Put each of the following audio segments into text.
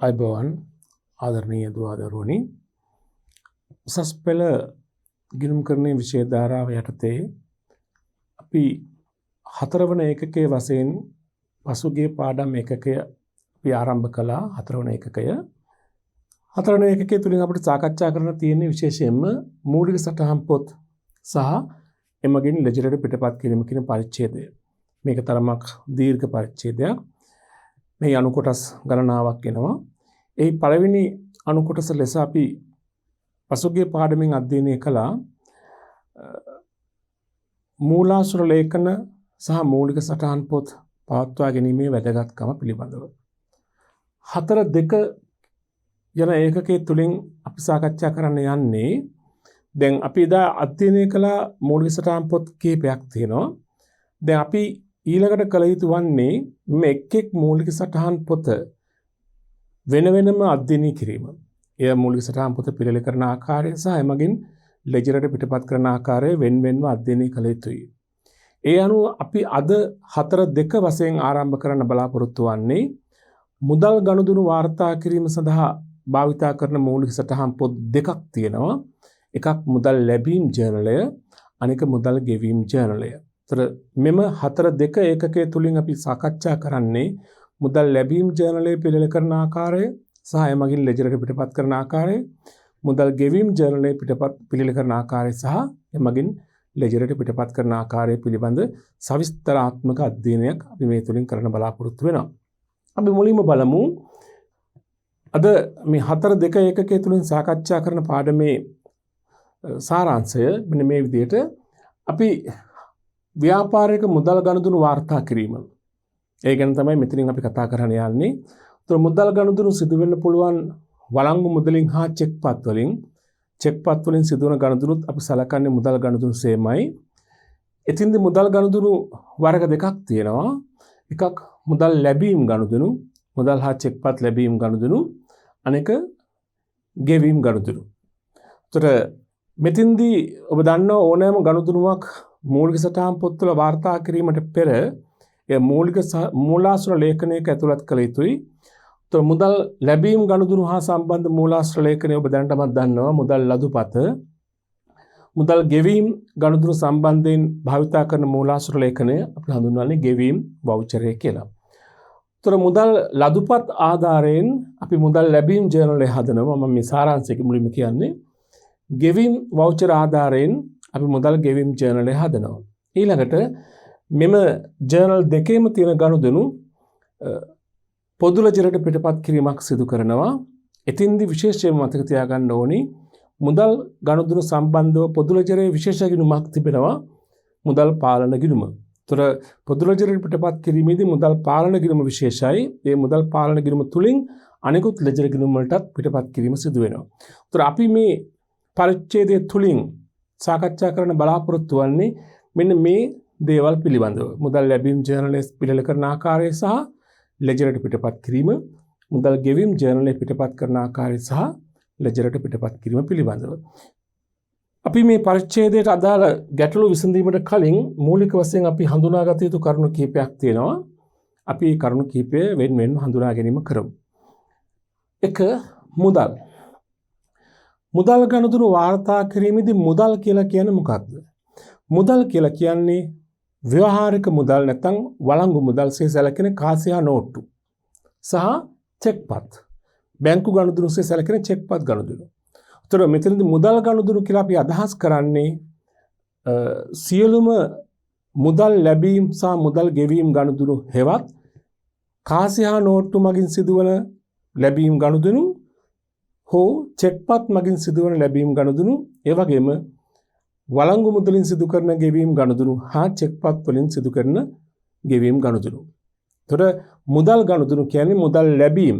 අයිබෝවන් ආදරණීය දුවදරුවනි උසස් පෙළ ගිණුම් කරන්නේ විෂය ධාරාව යටතේ අපි හතරවන ඒකකයේ වශයෙන් පසුගිය පාඩම් ඒකකය අපි ආරම්භ කළා. හතරවන ඒකකය හතරවන ඒකකයේ තුලින් අපිට සාකච්ඡා කරන්න තියෙන්නේ විශේෂයෙන්ම මූලික සටහන් පොත් සහ එමගින් ලෙජරට පිටපත් කිරීම කියන පරිච්ඡේදය. මේක තරමක් දීර්ඝ පරිච්ඡේදයක්. මේ අණු කොටස් ගණනාවක් එනවා. ඒ පළවෙනි අණු කොටස ලෙස අපි පසුගිය පාඩමෙන් අධ්‍යයනය කළා මූලාශ්‍ර ලේඛන සහ මූලික සටහන් පොත් පවත්වා ගැනීමේ වැදගත්කම පිළිබඳව. 4.2 යන ඒකකයේ තුලින් අපි සාකච්ඡා කරන්න යන්නේ දැන් අපි එදා අධ්‍යයනය කළ මූලික සටහන් පොත් කීපයක් තියෙනවා. දැන් අපි ඊළඟට කළ යුතු වන්නේ මේ එක් මූලික සටහන් පොත වෙන වෙනම අධ්‍යයනය කිරීම. එය මූලික සටහන් පොත පිළිල කරන ආකාරය සහ එමගින් ලෙජරට පිටපත් කරන ආකාරය වෙන වෙනම අධ්‍යයනය කළ යුතුයි. ඒ අනුව අපි අද 4.2 වශයෙන් ආරම්භ කරන්න බලාපොරොත්තු වන්නේ මුදල් ගනුදෙනු වාර්තා කිරීම සඳහා භාවිතා කරන මූලික සටහන් පොත් දෙකක් තියෙනවා. එකක් මුදල් ලැබීම් ජර්නලය, අනික මුදල් ගෙවීම් ජර්නලය. ඒතර මෙම 4.2 ඒකකයේ තුලින් අපි සාකච්ඡා කරන්නේ මුදල් ලැබීම් ජර්නලය පිළිල කරන ආකාරය සහ එමගින් ලෙජරට පිටපත් කරන ආකාරය, මුදල් ගෙවීම් ජර්නලය පිළිල කරන ආකාරය සහ එමගින් ලෙජරට පිටපත් කරන ආකාරය පිළිබඳ සවිස්තරාත්මක අධ්‍යයනයක් අපි මේ තුලින් කරන්න බලාපොරොත්තු වෙනවා. අපි මුලින්ම බලමු අද මේ 4.2 ඒකකයේ තුලින් සාකච්ඡා කරන පාඩමේ සාරාංශය මෙන්න මේ විදිහට අපි ව්‍යාපාරික මුදල් ගනුදෙනු වාර්තා කිරීම. ඒ ගැන තමයි මෙතනින් අපි කතා කරන්න යන්නේ. ඒතර මුදල් ගනුදෙනු සිදු වෙන්න පුළුවන් වළංගු මුදලින් හා චෙක්පත් වලින්. චෙක්පත් වලින් සිදුවන ගනුදෙනුත් අපි සලකන්නේ මුදල් ගනුදෙනු සේමයි. එතින්ද මුදල් ගනුදෙනු වර්ග දෙකක් තියෙනවා. එකක් මුදල් ලැබීම් ගනුදෙනු, මුදල් හා චෙක්පත් ලැබීම් ගනුදෙනු, අනෙක ගෙවීම් ගනුදෙනු. ඒතර මෙතින්දී ඔබ දන්නවා ඕනෑම ගනුදෙනුවක් මූලික සටහන් පොත්වල වාර්තා කිරීමට පෙර ඒ මූලාශ්‍ර ලේඛනයක ඇතුළත් කළ යුතුයි. ඒතර මුදල් ලැබීම් ගනුදෙනු හා සම්බන්ධ මූලාශ්‍ර ලේඛනය ඔබ දැනටමත් දන්නවා මුදල් ලදුපත. මුදල් ගෙවීම් ගනුදෙනු සම්බන්ධයෙන් භාවිතා කරන මූලාශ්‍ර ලේඛනය අපි හඳුන්වන්නේ ගෙවීම් වවුචරය කියලා. ඒතර මුදල් ලදුපත් ආධාරයෙන් අපි මුදල් ලැබීම් ජර්නලය හදනවා. මම මේ සාරාංශයක මුලින්ම කියන්නේ. ගෙවීම් වවුචර් ආධාරයෙන් අපි මුදල් ගෙවීම් ජර්නලය හදනවා. ඊළඟට මෙම ජර්නල් දෙකේම තියෙන ගනුදෙනු පොදු ලෙජරට පිටපත් කිරීමක් සිදු කරනවා. එතින්දී විශේෂයෙන්ම මතක තියාගන්න ඕනි මුදල් ගනුදෙනු සම්බන්ධව පොදු ලෙජරේ විශේෂ ගිණුමක් තිබෙනවා මුදල් පාලන ගිණුම. ඒතර පොදු ලෙජරට පිටපත් කිරීමේදී මුදල් පාලන ගිණුම විශේෂයි. ඒ මුදල් පාලන ගිණුම තුලින් අනෙකුත් ලෙජර ගිණුම් වලටත් පිටපත් කිරීම සිදු වෙනවා. ඒතර අපි මේ පරිච්ඡේදය තුලින් සාකච්ඡා කරන බලාපොරොත්තු වෙන්නේ මෙන්න මේ දේවල් පිළිබඳව. මුදල් ලැබීම් ජර්නලය පිළිල කරන ආකාරය සහ ලෙජරට පිටපත් කිරීම, මුදල් ගෙවීම් ජර්නලය පිටපත් කරන ආකාරය සහ ලෙජරට පිටපත් කිරීම පිළිබඳව. අපි මේ පරිච්ඡේදයට අදාළ ගැටලු විසඳීමට කලින් මූලික වශයෙන් අපි හඳුනාගත යුතු කරුණු කිහිපයක් තියෙනවා. අපි මේ කරුණු කිහිපය වෙන වෙනම හඳුනා ගැනීම කරමු. 1. මුදල්. මුදල් ගනුදෙනු වාර්තා කිරීමේදී මුදල් කියලා කියන්නේ මොකක්ද? මුදල් කියලා කියන්නේ ව්‍යවහාරික මුදල් නැත්නම් වළංගු මුදල් සේ සැලකෙන කාසි හා නෝට්ටු සහ චෙක්පත්. බැංකු ගනුදෙනු සේ සැලකෙන චෙක්පත් ගනුදෙනු. ඒතර මෙතනදී මුදල් ගනුදෙනු කියලා අපි අදහස් කරන්නේ සියලුම මුදල් ලැබීම් සහ මුදල් ගෙවීම් ගනුදෙනු හෙවත් කාසි හා නෝට්ටු මගින් සිදුවන ලැබීම් ගනුදෙනු හෝ චෙක්පත් මගින් සිදුවන ලැබීම් ගනුදෙනු, ඒ වගේම වළංගු මුදලින් සිදු කරන ගෙවීම් ගනුදෙනු හා චෙක්පත් වලින් සිදු කරන ගෙවීම් ගනුදෙනු. ඒතර මුදල් ගනුදෙනු කියන්නේ මුදල් ලැබීම්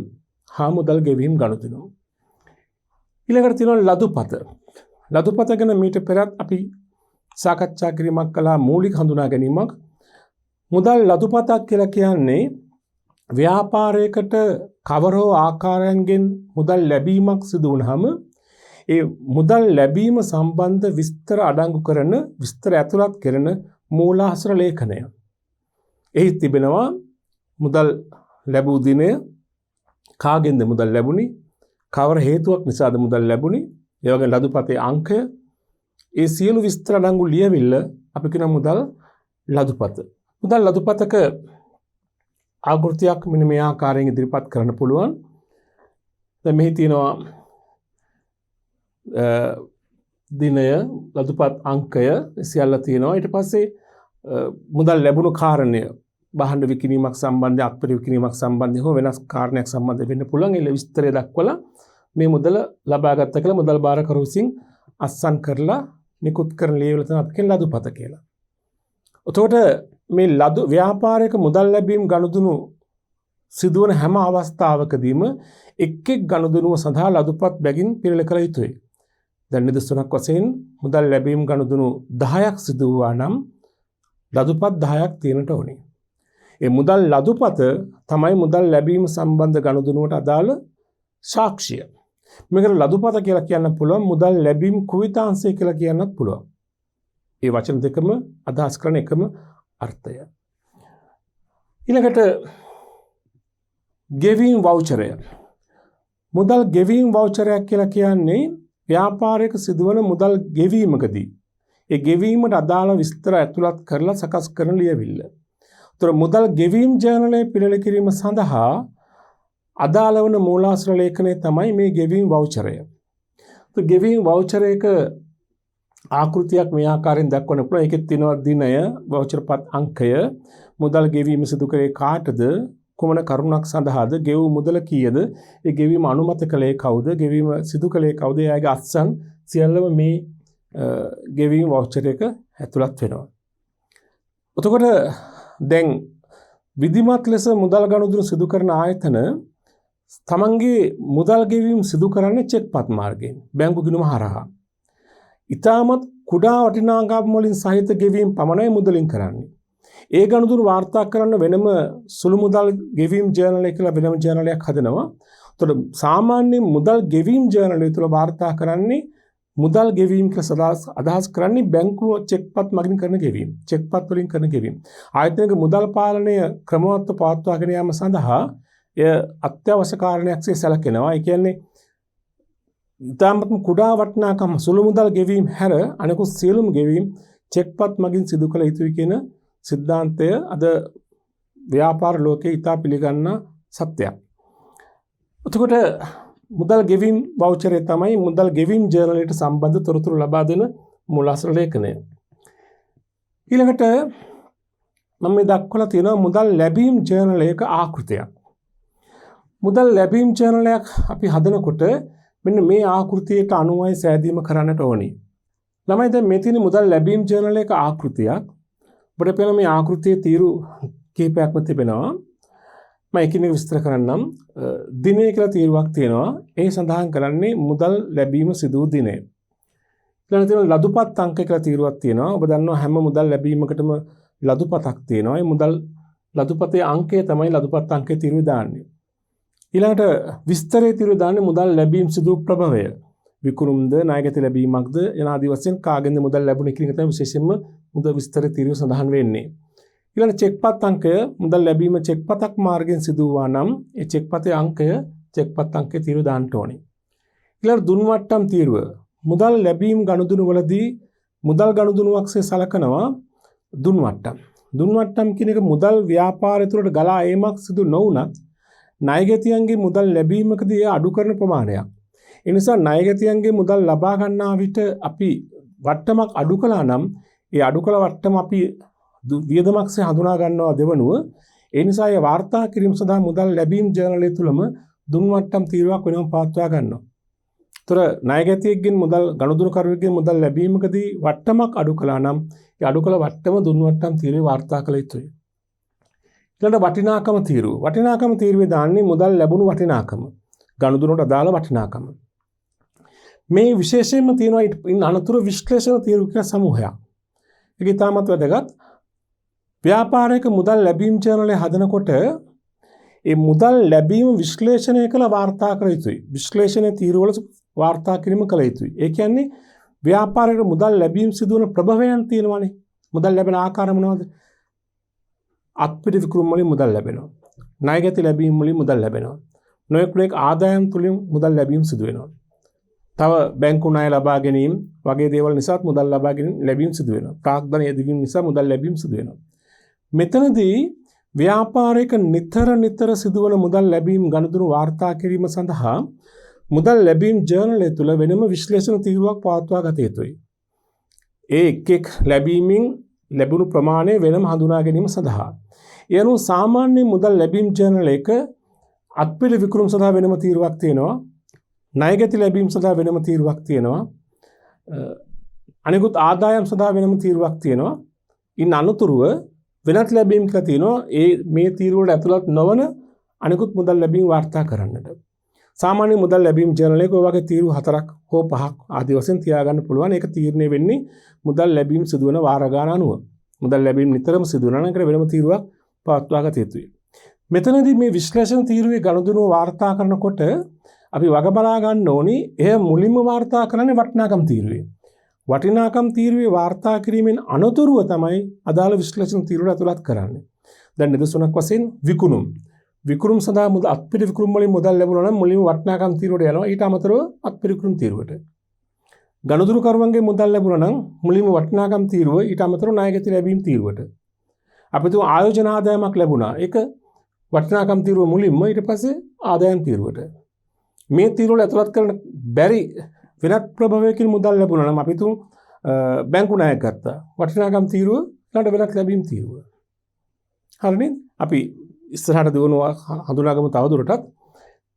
හා මුදල් ගෙවීම් ගනුදෙනු. ඊළඟට තියෙනවා ලදුපත. ලදුපත ගැන මීට පෙරත් අපි සාකච්ඡා කිරීමක් කළා මූලික හඳුනා ගැනීමක්. මුදල් ලදුපතක් කියලා කියන්නේ ව්‍යාපාරයකට කවර හෝ ආකාරයෙන් මුදල් ලැබීමක් සිදු වුණාම ඒ මුදල් ලැබීම සම්බන්ධ විස්තර අඩංගු කරන විස්තර ඇතුළත් කරන මූලාශ්‍ර ලේඛනය. එහි තිබෙනවා මුදල් ලැබූ දිනය, කාගෙන්ද මුදල් ලැබුණේ, කවර හේතුවක් නිසාද මුදල් ලැබුණේ, ඒ වගේ ලදුපතේ අංකය, ඒ සියලු විස්තර අඩංගු ලියවිල්ල අපි කියන මුදල් ලදුපත. මුදල් ලදුපතක ආකෘතියක් මෙන්න මේ ආකාරයෙන් ඉදිරිපත් කරන්න පුළුවන්. දැන් මෙහි තියෙනවා දිනය, ලදුපත් අංකය සියල්ල තියෙනවා. ඊට පස්සේ මුදල් ලැබුණු කාරණය, භාණ්ඩ විකිණීමක් සම්බන්ධයෙන්, අත්පොඩි විකිණීමක් සම්බන්ධයෙන් හෝ වෙනස් කාරණයක් සම්බන්ධ වෙන්න පුළුවන්. ඒ විස්තරය දක්වලා මේ මුදල ලබාගත්ත කියලා මුදල් බාරකරු විසින් අත්සන් කරලා නිකුත් කරන ලියවිල්ල තමයි අපි කියන්නේ ලදුපත කියලා. එතකොට මේ ලදු ව්‍යාපාරයක මුදල් ලැබීම් ගනුදෙනු සිදුවන හැම අවස්ථාවකදීම එක් එක් ගනුදෙනුව සඳහා ලදුපත් බැගින් පිළිල කළ යුතුයි. දැන් නිදසුනක් වශයෙන් මුදල් ලැබීම් ගනුදෙනු 10ක් සිදු වුණා නම් ලදුපත් 10ක් තියෙනට ඕනේ. ඒ මුදල් ලදුපත තමයි මුදල් ලැබීම සම්බන්ධ ගනුදෙනුවට අදාළ සාක්ෂිය. මේකට ලදුපත කියලා කියන්න පුළුවන්, මුදල් ලැබීම් කුවිතාංශය කියලා කියන්නත් පුළුවන්. ඒ වචන දෙකම අදහස් කරන එකම අර්ථය. ඊළඟට ගෙවීම් වවුචරය. මුදල් ගෙවීම් වවුචරයක් කියලා කියන්නේ ව්‍යාපාරයක සිදුවන මුදල් ගෙවීමකදී ඒ ගෙවීමට අදාළ විස්තර ඇතුළත් කරලා සකස් කරන ලියවිල්ල. උතර මුදල් ගෙවීම් ජර්නලය පිළිල කිරීම සඳහා අදාළ වන මූලාශ්‍ර ලේඛනය තමයි මේ ගෙවීම් වවුචරය. ගෙවීම් වවුචරයක ආකෘතියක් මේ ආකාරයෙන් දක්වන්න පුළුවන්. ඒකෙත් තියෙනවා දිනය, වවුචරපත් අංකය, මුදල් ගෙවීම සිදු කරේ කාටද, කුමන කරුණක් සඳහාද, ගෙවූ මුදල කීයද, ඒ ගෙවීම අනුමත කළේ කවුද, ගෙවීම සිදු කළේ කවුද, එයාගේ අත්සන් සියල්ලම මේ ගෙවීම් වවුචරයක ඇතුළත් වෙනවා. එතකොට දැන් විධිමත් ලෙස මුදල් ගනුදෙනු සිදු කරන ආයතන තමන්ගේ මුදල් ගෙවීම් සිදු කරන්නේ චෙක්පත් මාර්ගයෙන්, බැංකු ගිණුම හරහා. ඉතාමත් කුඩා වටිනාකම් වලින් සහිත ගෙවීම් පමණයි මුදලින් කරන්නේ. ඒ ගනුදෙනු වාර්තා කරන්න වෙනම සුළු මුදල් ගෙවීම් ජර්නලය කියලා වෙනම ජර්නලයක් හදනවා. එතකොට සාමාන්‍ය මුදල් ගෙවීම් ජර්නලය තුළ වාර්තා කරන්නේ මුදල් ගෙවීම් කියලා අදහස් කරන්නේ බැංකුව චෙක්පත් මගින් කරන ගෙවීම්, චෙක්පත් වලින් කරන ගෙවීම්. ආයතනයක මුදල් පාලනය ක්‍රමවත්ව පවත්වාගෙන යාම සඳහා එය අත්‍යවශ්‍ය කාරණයක්සේ සැලකෙනවා. ඒ කියන්නේ ඉතාමත්ම කුඩා වටිනාකම් සුළු මුදල් ගෙවීම් හැර අනෙකුත් සියලුම ගෙවීම් චෙක්පත් මගින් සිදු කළ යුතුයි කියන සිද්ධාන්තය අද ව්‍යාපාර ලෝකයේ ඉතා පිළිගන්න සත්‍යයක්. එතකොට මුදල් ගෙවීම් වවුචරය තමයි මුදල් ගෙවීම් ජර්නලයට සම්බන්ධ තොරතුරු ලබා දෙන මූලාශ්‍ර ලේඛනය. ඊළඟට මම මේ දක්වලා තියෙනවා මුදල් ලැබීම් ජර්නලයක ආකෘතියක්. මුදල් ලැබීම් ජර්නලයක් අපි හදනකොට මෙන්න මේ ආකෘතියට අනුවයි සෑදීම කරන්නට ඕනි. ළමයි දැන් මේ තියෙන මුදල් ලැබීම් ජර්නලයක ආකෘතියක්. ඔබට පේන මේ ආකෘතියේ තීරු කිහිපයක්ම තිබෙනවා. මම එකිනෙක විස්තර කරන්නම්. දිනය කියලා තීරුවක් තියෙනවා. ඒ සඳහන් කරන්නේ මුදල් ලැබීම සිදු වූ දිනය. ඊළඟට තියෙනවා ලදුපත් අංක කියලා තීරුවක් තියෙනවා. ඔබ දන්නවා හැම මුදල් ලැබීමකටම ලදුපතක් තියෙනවා. ඒ මුදල් ලදුපතේ අංකය තමයි ලදුපත් අංකයේ තීරුවේ දාන්නේ. ඊළඟට විස්තරයේ තීරුවේ දාන්නේ මුදල් ලැබීම් සිදු ප්‍රභවය. විකුණුම්ද, ණයගැති ලැබීමක්ද යන ආදී වශයෙන් කාගෙන්ද මුදල් ලැබුණේ කියන එක තමයි විශේෂයෙන්ම මුදල් විස්තර තීරුවේ සඳහන් වෙන්නේ. ඊළඟ චෙක්පත් අංකය මුදල් ලැබීම චෙක්පතක් මාර්ගයෙන් සිදු වුණා නම් ඒ චෙක්පතේ අංකය චෙක්පත් අංකයේ තීරුව දාන්න ඕනේ. ඊළඟ දුන්වට්ටම් තීරුව මුදල් ලැබීම් ගනුදෙනු වලදී මුදල් ගනුදෙනුවක්සේ සලකනවා දුන්වට්ටම්. දුන්වට්ටම් කියන එක මුදල් ව්‍යාපාරය තුළට ගලා ඒමක් සිදු නොවුනත් ණයගැතියන්ගේ මුදල් ලැබීමකදී අඩු කරන ප්‍රමාණයක්. ඒ නිසා ණයගැතියන්ගේ මුදල් ලබා ගන්නා විට අපි වට්ටමක් අඩු කළා නම් ඒ අඩු කළ වට්ටම අපි වියදමක්සේ හඳුනා ගන්නවා දෙවනුව. ඒ නිසා ඒ වාර්තා කිරීම සඳහා මුදල් ලැබීම් ජර්නලය තුලම දුන්වට්ටම් තීරුවක් වෙනම පවත්වා ගන්නවා. ඒතර ණයගැතියෙක්ගෙන් මුදල් ගනුදෙනුකරුවෙක්ගෙන් මුදල් ලැබීමකදී වට්ටමක් අඩු කළා නම් ඒ අඩු කළ වට්ටම දුන්වට්ටම් තීරුවේ වාර්තා කළ යුතුයි. ඊළඟ වටිනාකම තීරුව. වටිනාකම තීරුවේ දාන්නේ මුදල් ලැබුණු වටිනාකම. ගනුදෙනුට අදාළ වටිනාකම. මේ විශේෂයෙන්ම තියෙනවා ඉන් අනතුරු විශ්ලේෂණ තීරු කියලා සමූහයක්. ඒක ඉතාමත් වැදගත්. ව්‍යාපාරයක මුදල් ලැබීම් ජර්නලය හදනකොට ඒ මුදල් ලැබීම විශ්ලේෂණය කළ වාර්තා කළ යුතුයි. විශ්ලේෂණ තීරුවල වාර්තා කිරීම කළ යුතුයි. ඒ කියන්නේ ව්‍යාපාරයක මුදල් ලැබීම් සිදුවන ප්‍රභවයන් තියෙනවානේ. මුදල් ලැබෙන ආකාර මොනවද? අත්පිට විකුණුම් වලින් මුදල් ලැබෙනවා. ණයගැති ලැබීම් වලින් මුදල් ලැබෙනවා. නොයෙක් ආදායම් තුලින් මුදල් ලැබීම් සිදු වෙනවා. තව බැංකු ණය ලබා ගැනීම වගේ දේවල් නිසාත් මුදල් ලබා ගැනීම ලැබීම් සිදු වෙනවා. ප්‍රාග්ධන යෙදවීම නිසා මුදල් ලැබීම් සිදු වෙනවා. මෙතනදී ව්‍යාපාරයක නිතර සිදුවන මුදල් ලැබීම් ගනුදෙනු වාර්තා කිරීම සඳහා මුදල් ලැබීම් ජර්නලය තුළ වෙනම විශ්ලේෂණ තීරුවක් පවත්වා ගත යුතුයි. ඒ එක් ලැබීමෙන් ලැබුණු ප්‍රමාණය වෙනම හඳුනා ගැනීම සඳහා. ඒ අනුව සාමාන්‍ය මුදල් ලැබීම් ජර්නලයක අත්පිළ විකුණුම් සඳහා වෙනම තීරුවක් තියෙනවා. ණයගැති ලැබීම් සඳහා වෙනම තීරුවක් තියෙනවා. අනිකුත් ආදායම් සඳහා වෙනම තීරුවක් තියෙනවා. ඉන් අනුතුරුව වෙනත් ලැබීම් කියලා තියෙනවා. ඒ මේ තීරු වලට ඇතුළත් නොවන අනිකුත් මුදල් ලැබීම් වාර්තා කරන්නට. සාමාන්‍ය මුදල් ලැබීම් ජර්නලයක ඔය වගේ තීරු 4ක් හෝ 5ක් ආදී වශයෙන් තියාගන්න පුළුවන්. ඒක තීරණය වෙන්නේ මුදල් ලැබීම් සිදුවන වාර ගාන අනුව. මුදල් ලැබීම් නිතරම සිදුවන නම් ඒකට වෙනම තීරුවක් පවත්වා ගත යුතුයි. මෙතනදී මේ විශ්ලේෂණ තීරුවේ ගනුදෙනුව වාර්තා කරනකොට අපි වග බලා ගන්න ඕනි එය මුලින්ම වාර්තා කරන්නේ වටිනාකම් තීරුවේ. වටිනාකම් තීරුවේ වාර්තා කිරීමෙන් අනතුරුව තමයි අදාළ විශ්ලේෂණ තීරුවට ඇතුළත් කරන්නේ. දැන් නිදසුනක් වශයෙන් විකුණුම්. විකුණුම් සඳහා මුදල් අත්පිට විකුණුම් වලින් මුදල් ලැබුණා නම් මුලින්ම වටිනාකම් තීරුවට යනවා. ඊට අමතරව අත්පිට විකුණුම් තීරුවට. ගනුදෙනු කරුවන්ගේ මුදල් ලැබුණා නම් මුලින්ම වටිනාකම් තීරුව ඊට අමතරව ණයගැති ලැබීම් තීරුවට. අපිට ආයෝජන ආදායමක් ලැබුණා. ඒක වටිනාකම් තීරුව මුලින්ම ඊට පස්සේ ආදායම් තීරුවට. මේ තීරුවල ඇතුළත් කරන බැරි වෙනත් ප්‍රභවයකින් මුදල් ලැබුණා නම් අපි තුන් බැංකු ණයක් ගත්තා. වටිනාකම් තීරුව ඊට වෙනත් ලැබීම් තීරුව. හරිනේ? අපි ඉස්සරහට දිනුවා හඳුනාගමු තවදුරටත්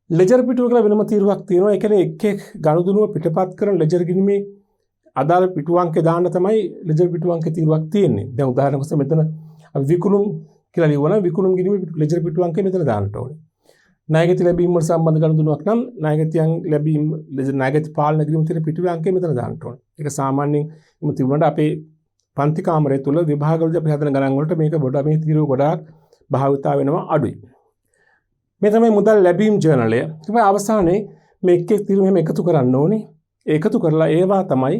ලෙජර් පිටුව කියලා වෙනම තීරුවක් තියෙනවා. ඒ කියන්නේ එක් ගනුදෙනුව පිටපත් කරන ලෙජර් ගිණීමේ අදාළ පිටු අංකේ දාන්න තමයි ලෙජර් පිටු අංකේ තීරුවක් තියෙන්නේ. දැන් උදාහරණයක් වශයෙන් මෙතන අපි විකුණුම් කියලා ලියුවා නම් විකුණුම් ගිණීමේ ලෙජර් පිටු අංකේ මෙතන දාන්න ඕනේ. ණයගැති ලැබීම් වල සම්බන්ධ ගනුදෙනුවක් නම් ණයගැතියන් ලැබීම් ණයගැති පාලන කිරීම තියෙන පිටුවේ අංකය මෙතන දාන්න ඕනේ. ඒක සාමාන්‍යයෙන් එහෙම තිබුණාට අපේ පන්ති කාමරය තුල විභාගවලදී අපි හදන ගණන් වලට මේක මේ තීරුව ගොඩාක් භාවිතා වෙනවා අඩුයි. මේ තමයි මුදල් ලැබීම් ජර්නලය. ඊට අවසානයේ මේ එක් තීරු මෙහෙම එකතු කරන්න ඕනේ. එකතු කරලා ඒවා තමයි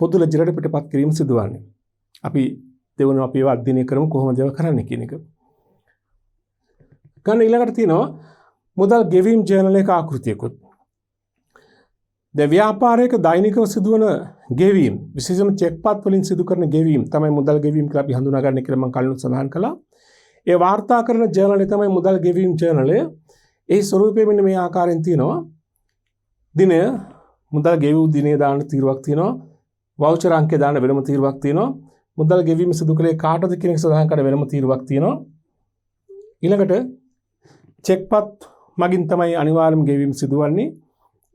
පොදු ලෙජරට පිටපත් කිරීම සිදුවන්නේ. අපි දෙවන අපි ඒවා අධ්‍යයනය කරමු කොහොමද ඒවා කරන්නේ කියන එක. ගන්න ඊළඟට තියෙනවා මුදල් ගෙවීම් ජර්නලයක ආකෘතියකුත්. ව්‍යාපාරයක දෛනිකව සිදුවන ගෙවීම් විශේෂයෙන්ම චෙක්පත් වලින් සිදු කරන ගෙවීම් තමයි මුදල් ගෙවීම් කියලා අපි හඳුනාගන්නේ කියලා මම කලින් සඳහන් කළා. ඒ වාර්තා කරන ජර්නලය තමයි මුදල් ගෙවීම් ජර්නලය. ඒ ස්වරූපය මෙන්න මේ ආකාරයෙන් තියෙනවා. දිනය මුදල් ගෙවූ දිනේ දාන්න තීරුවක් තියෙනවා. වවුචර් අංකය දාන්න වෙනම තීරුවක් තියෙනවා. මුදල් ගෙවීම සිදු කළේ කාටද කියන එක සඳහන් කරන වෙනම තීරුවක් තියෙනවා. ඊළඟට චෙක්පත් මගින් තමයි අනිවාර්යම ගෙවීම සිදුවන්නේ.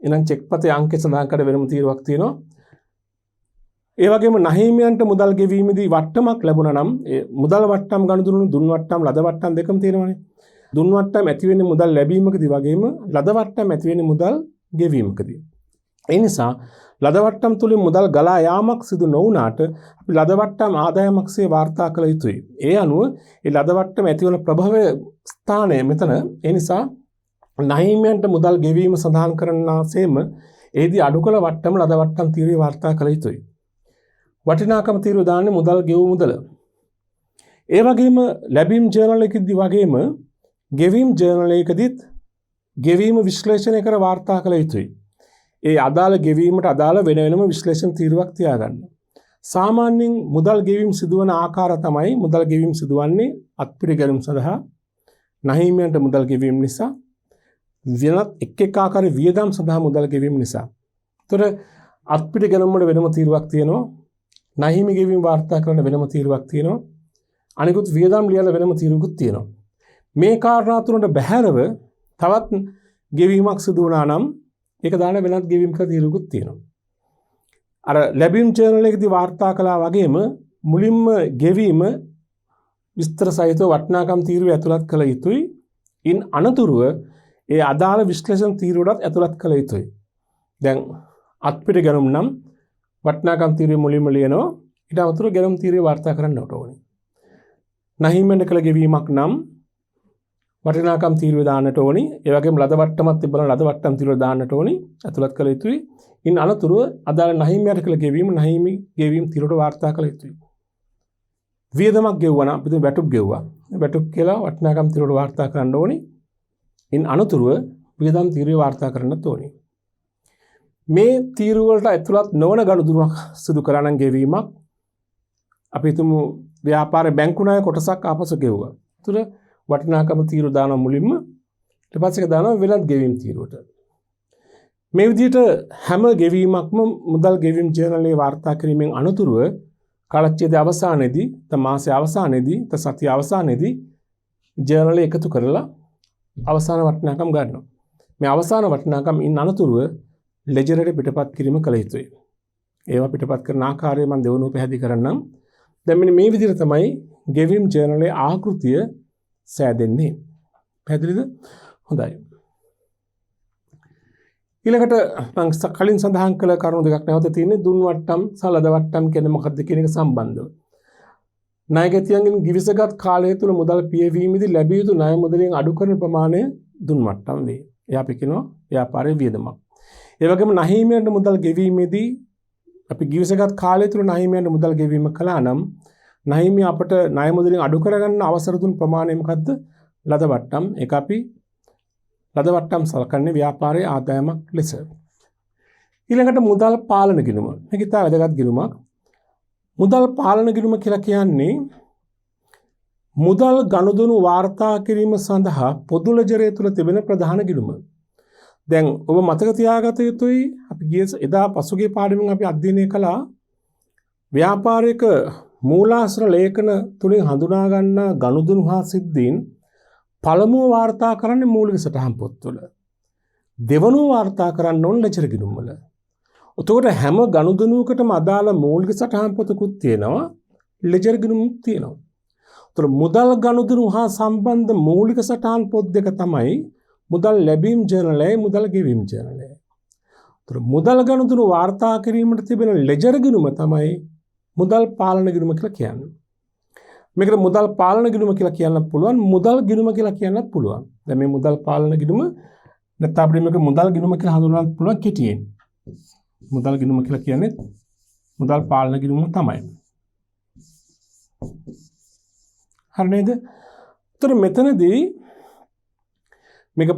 එහෙනම් චෙක්පතේ අංකය සඳහන් කර වෙනම තීරුවක් තියෙනවා. ඒ වගේම නහීමියන්ට මුදල් ගෙවීමේදී වට්ටමක් ලැබුණා නම් ඒ මුදල් වට්ටම් ගනුදෙනු දුන් වට්ටම් ලද වට්ටම් දෙකම තියෙනවානේ. දුන් වට්ටම් ඇති වෙන්නේ මුදල් ලැබීමකදී වගේම ලද වට්ටම් ඇති වෙන්නේ මුදල් ගෙවීමකදී. ඒ නිසා ලද වට්ටම් තුලින් මුදල් ගලා යාමක් සිදු නොවුනාට අපි ලද වට්ටම් ආදායමක්සේ වාර්තා කළ යුතුයි. ඒ අනුව ඒ ලද වට්ටම ඇති වන ප්‍රභවය ස්ථානය මෙතන. ඒ නිසා නහීමියන්ට මුදල් ගෙවීම සඳහන් කරනාseම එෙහිදී අඩු කළ වට්ටම ලද වට්ටම් තීරුවේ වාර්තා කළ යුතුයි. වටිනාකම තීරුව දාන්නේ මුදල් ගෙවූ මුදල. ඒ වගේම ලැබීම් ජර්නල් එකකදී වගේම ගෙවීම් ජර්නල් එකකදීත් ගෙවීම විශ්ලේෂණය කර වාර්තා කළ යුතුයි. ඒ අදාළ ගෙවීමට අදාළ වෙන වෙනම විශ්ලේෂණ තීරුවක් තියාගන්න. සාමාන්‍යයෙන් මුදල් ගෙවීම සිදුවන ආකාර තමයි මුදල් ගෙවීම සිදුවන්නේ අත්පිට ගැනීම සඳහා නහීමියන්ට මුදල් ගෙවීම නිසා වෙනත් එක් ආකාර වියදම් සඳහා මුදල් ගෙවීම නිසා. ඒතර අත්පිට ගැනීම වල වෙනම තීරුවක් තියෙනවා. නහීමි ගෙවීම වාර්තා කරන වෙනම තීරුවක් තියෙනවා. අනිකුත් වියදම් ලියන වෙනම තීරුවකුත් තියෙනවා. මේ කාරණා තුනට බැහැරව තවත් ගෙවීමක් සිදු වුණා නම් ඒක දාන වෙනත් ගෙවීම් කර තීරුවකුත් තියෙනවා. අර ලැබීම් ජර්නල් එකේදී වාර්තා කළා වගේම මුලින්ම ගෙවීම විස්තර සහිතව වටිනාකම් තීරුවේ ඇතුළත් කළ යුතුයි. ඉන් අනතුරුව ඒ අදාළ විශ්ලේෂණ තීරුවටත් ඇතුළත් කළ යුතුයි. දැන් අත්පිට ගැනුම් නම් වටිනාකම් තීරුවේ මුලින්ම ලියනවා. ඊට අමතරව ගැනුම් තීරුවේ වාර්තා කරන්නට ඕනේ. නහීමෙන් කළ ගෙවීමක් නම් වටිනාකම් තීරුවේ දාන්නට ඕනේ. ඒ වගේම ලද වට්ටමක් තිබ්බනම් ලද වට්ටම් තීරුවේ දාන්නට ඕනේ. ඇතුළත් කළ යුතුයි. ඉන් අනතුරුව අදාළ නහීමයට කළ ගෙවීම නහීමි ගෙවීම තීරුවට වාර්තා කළ යුතුයි. වියදමක් ගෙවුවා නම් අපි වැටුප් ගෙවුවා. වැටුප් කියලා වටිනාකම් තීරුවට වාර්තා කරන්න ඕනේ. ඉන් අනතුරුව වියදම් තීරුවේ වාර්තා කරන්නත් ඕනේ. මේ තීරුව වලට ඇතුළත් නොවන ගනුදෙනුවක් සිදු කරා නම් ගෙවීමක් අපි හිතමු ව්‍යාපාරේ බැංකු ණය කොටසක් ආපසු ගෙවුවා. ඒතර වටිනාකම තීරු දාන මුලින්ම ඊට පස්සේ දානවා වෙනත් ගෙවීම් තීරුවට. මේ විදිහට හැම ගෙවීමක්ම මුදල් ගෙවීම් ජර්නලයේ වාර්තා කිරීමෙන් අනතුරුව කාලච්ඡේදයේ අවසානයේදී මාසයේ අවසානයේදී සතිය අවසානයේදී ජර්නලය එකතු කරලා අවසාන වටිනාකම් ගන්නවා. මේ අවසාන වටිනාකම් ඉන් අනතුරුව ලෙජරයට පිටපත් කිරීම කළ යුතුයි. ඒවා පිටපත් කරන ආකාරය මම දෙවනුව පැහැදිලි කරන්නම්. දැන් මෙන්න මේ විදිහට තමයි ගෙවීම් ජර්නලයේ ආකෘතිය සෑදෙන්නේ. පැහැදිලිද? හොඳයි. ඊළඟට මම කලින් සඳහන් කළ කරුණු දෙකක් නැවත තියෙන්නේ දුන් වට්ටම් සහ ලද වට්ටම් කියන්නේ මොකක්ද කියන එක සම්බන්ධව. ණයගැතියන්ගෙන් ගිවිසගත් කාලය තුළ මුදල් පියවීමේදී ලැබිය යුතු ණය මුදලින් අඩු කරන ප්‍රමාණය දුන් වට්ටම් වේ. එයා අපි කියනවා ව්‍යාපාරයේ වියදමක්. ඒ වගේම නහිමියන්ට මුදල් ගෙවීමේදී අපි ගිවිසගත් කාලය තුළ නහිමියන්ට මුදල් ගෙවීම කළා නම් නහිමිය අපට ණය මුදලින් අඩු කරගන්න අවසර දුන් ප්‍රමාණය මොකද්ද? ලද වට්ටම්. ඒක අපි ලද වට්ටම් සලකන්නේ ව්‍යාපාරයේ ආදායමක් ලෙස. ඊළඟට මුදල් පාලන ගිණුම. මේක ඉතා වැදගත් ගිණුමක්. මුදල් පාලන ගිණුම කියලා කියන්නේ මුදල් ගනුදෙනු වාර්තා කිරීම සඳහා පොදු ලෙජරය තුළ තිබෙන ප්‍රධාන ගිණුම. දැන් ඔබ මතක තියාගත යුතුයි අපි එදා පසුගිය පාඩමෙන් අපි අධ්‍යයනය කළා ව්‍යාපාරික මූලාශ්‍ර ලේඛන තුලින් හඳුනා ගන්නා ගනුදෙනු හා සිද්ධීන් පළමුව වාර්තා කරන්නේ මූලික සටහන් පොත්වල. දෙවනුව වාර්තා කරන්න ඕන ලෙජර් ගිණුම් වල. එතකොට හැම ගනුදෙනුවකටම අදාළ මූලික සටහන් පොතකුත් තියෙනවා ලෙජර් ගිණුමුත් තියෙනවා. ඒතර මුදල් ගනුදෙනු හා සම්බන්ධ මූලික සටහන් පොත් දෙක තමයි මුදල් ලැබීම් ජර්නලය මුදල් ගෙවීම් ජර්නලය. ඒතර මුදල් ගනුදෙනු වාර්තා කිරීමට තිබෙන ලෙජර් ගිණුම තමයි මුදල් පාලන ගිණුම කියලා කියන්නේ. මේකට මුදල් පාලන ගිණුම කියලා කියන්නත් පුළුවන් මුදල් ගිණුම කියලා කියන්නත් පුළුවන්. දැන් මේ මුදල් පාලන ගිණුම නැත්නම් අපිට මේක මුදල් ගිණුම කියලා හඳුන්වන්නත් පුළුවන් කෙටියෙන්. මුදල් ගිණුම කියලා කියන්නේ මුදල් පාලන ගිණුම තමයි. හරි නේද? ඒතර මෙතනදී මේක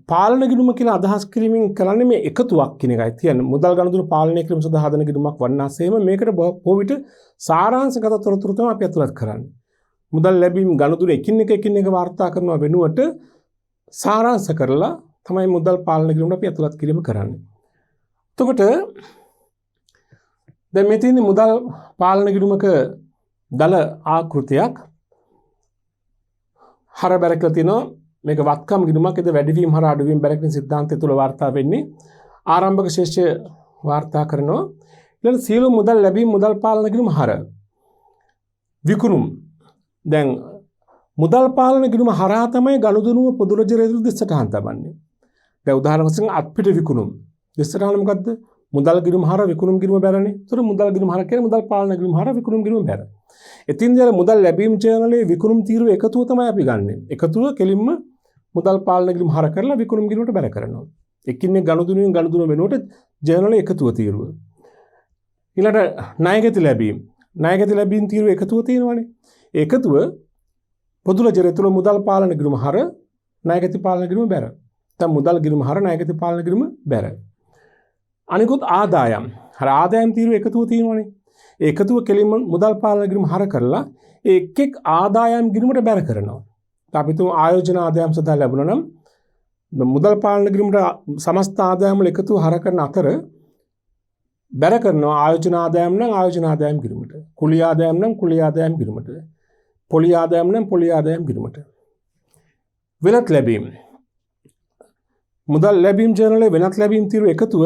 පාලන ගිණුම කියලා අදහස් කිරීමෙන් කරන්නේ මේ එකතුවක් කියන එකයි. කියන්නේ මුදල් ගනුදෙනු පාලනය කිරීම සඳහා හදන ගිණුමක් වන්නාseම මේකට බොහෝ විට සාරාංශගත තොරතුරු තමයි අපි අතුලත් කරන්නේ. මුදල් ලැබීම් ගනුදෙනු එකින් එක වාර්තා කරනවා වෙනුවට සාරාංශ කරලා තමයි මුදල් පාලන ගිණුමට අපි අතුලත් කිරීම කරන්නේ. එතකොට දැන් මේ තියෙන්නේ මුදල් පාලන ගිණුමක දල ආකෘතියක් හර බැර කියලා තියෙනවා. මේක වත්කම් ගිණුමක්. ඒද වැඩිවීම හර අඩුවීම බැරකින් සිද්ධාන්තය තුළ වාර්තා වෙන්නේ. ආරම්භක ශේෂ්‍ය වාර්තා කරනවා. ඊළඟ සියලු මුදල් ලැබීම් මුදල් පාලන ගිණුම හර. විකුණුම්. දැන් මුදල් පාලන ගිණුම හරහා තමයි ගනුදෙනුව පොදු ලෙජරයේ සටහන් තබන්නේ. දැන් උදාහරණ වශයෙන් අත්පිට විකුණුම්. සටහන මොකද්ද? මුදල් ගිණුම හර විකුණුම් ගිණුම බැරනේ. ඒතර මුදල් ගිණුම හර කියන්නේ මුදල් පාලන ගිණුම හර විකුණුම් ගිණුම බැර. එතින්දී මුදල් ලැබීම් ජර්නලයේ විකුණුම් තීරුව එකතුව තමයි අපි ගන්නෙ. එකතුව කෙලින්ම මුදල් පාලන ගිණුම හර කරලා විකුණුම් ගිණුමට බැර කරනවා. එකින් එක ගනුදෙනුවෙන් ගනුදෙනුව වෙනුවට ජර්නලයේ එකතුව තීරුව. ඊළඟට ණයගැති ලැබීම්. ණයගැති ලැබීම් තීරුව එකතුව තියෙනවානේ. එකතුව පොදු ලෙජරය තුළ මුදල් පාලන ගිණුම හර ණයගැති පාලන ගිණුම බැර. නැත්නම් මුදල් ගිණුම හර ණයගැති පාලන ගිණුම බැර. අනිකුත් ආදායම්. හර ආදායම් තීරුව එකතුව තියෙනවානේ. ඒ එකතුව කෙලින්ම මුදල් පාලන ගිණුම හර කරලා ඒ එක් ආදායම් ගිණුමට බැර කරනවා. අපි තුමු ආයෝජන ආදායම් සඳහා ලැබුණා නම් මුදල් පාලන ගිණුමට සමස්ත ආදායම් වල එකතුව හර කරන අතර බැර කරනවා ආයෝජන ආදායම් නම් ආයෝජන ආදායම් ගිණුමට. කුලී ආදායම් නම් කුලී ආදායම් ගිණුමට. පොලි ආදායම් නම් පොලි ආදායම් ගිණුමට. වෙනත් ලැබීම්. මුදල් ලැබීම් ජර්නලයේ වෙනත් ලැබීම් තීරු එකතුව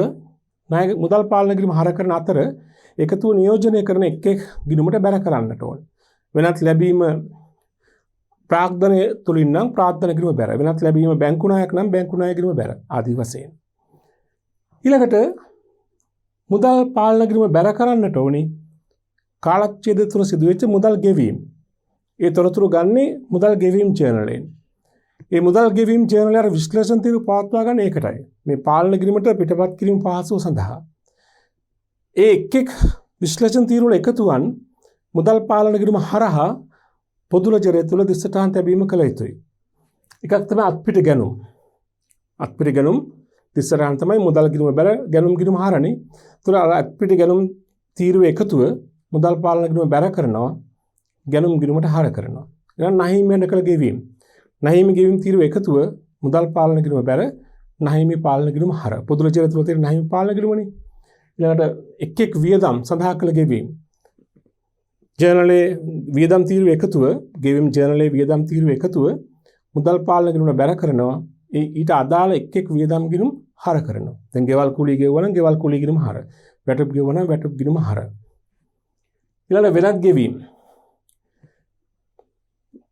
මුදල් පාලන ගිණුම හර කරන අතර එකතුව නියෝජනය කරන එක් ගිණුමට බැර කරන්නට ඕන. වෙනත් ලැබීම ප්‍රාග්ධනය තුලින් නම් ප්‍රාග්ධන ගිණුම බැර. වෙනත් ලැබීම බැංකු ණයක් නම් බැංකු ණය ගිණුම බැර. ආදී වශයෙන්. ඊළඟට මුදල් පාලන ගිණුම බැර කරන්නට ඕනි කාලච්ඡේදය තුළ සිදුවෙච්ච මුදල් ගෙවීම. ඒ තොරතුරු ගන්නේ මුදල් ගෙවීම් ජර්නලයෙන්. ඒ මුදල් ගෙවීම් ජර්නලය අර විශ්ලේෂණ තීරු පවත්වා ගන්න ඒකටයි. මේ පාලන ගිණුමට පිටපත් කිරීම පහසුව සඳහා. ඒ එක් විශ්ලේෂණ තීරු වල එකතුවන් මුදල් පාලන ගිණුම හරහා පොදු ලෙජරය තුළ දිස්ත්‍රාන්ත ලැබීම කළ යුතුයි. එකක් තමයි අත්පිට ගැනුම්. අත්පිටි ගැනුම් තිස්සරහන් තමයි මුදල් ගිණුම බැර ගැනුම් ගිණුම හරනේ. ඒතර අත්පිටි ගැනුම් තීරුව එකතුව මුදල් පාලන ගිණුම බැර කරනවා ගැනුම් ගිණුමට හර කරනවා. ඊළඟ නහිමි යන ගෙවීම. නහිමි ගෙවීම තීරුව එකතුව මුදල් පාලන ගිණුම බැර නහිමි පාලන ගිණුම හර. පොදුල ජීවිත තුළ තියෙන නහිමි පාලන ගිණුමනේ. ඊළඟට එක් වියදම් සඳහා කළ ගෙවීම. ජර්නලේ වියදම් තීරුව එකතුව ගෙවීම් ජර්නලේ වියදම් තීරුව එකතුව මුදල් පාලන ගිණුම බැර කරනවා. ඊට අදාළ එක් වියදම් ගිණුම් හර කරනවා. දැන් ගෙවල් කුලී ගෙවුවා නම් ගෙවල් කුලී ගිණුම හර. වැටුප් ගෙවුවා නම් වැටුප් ගිණුම හර. ඊළඟ වෙනත් ගෙවීම්.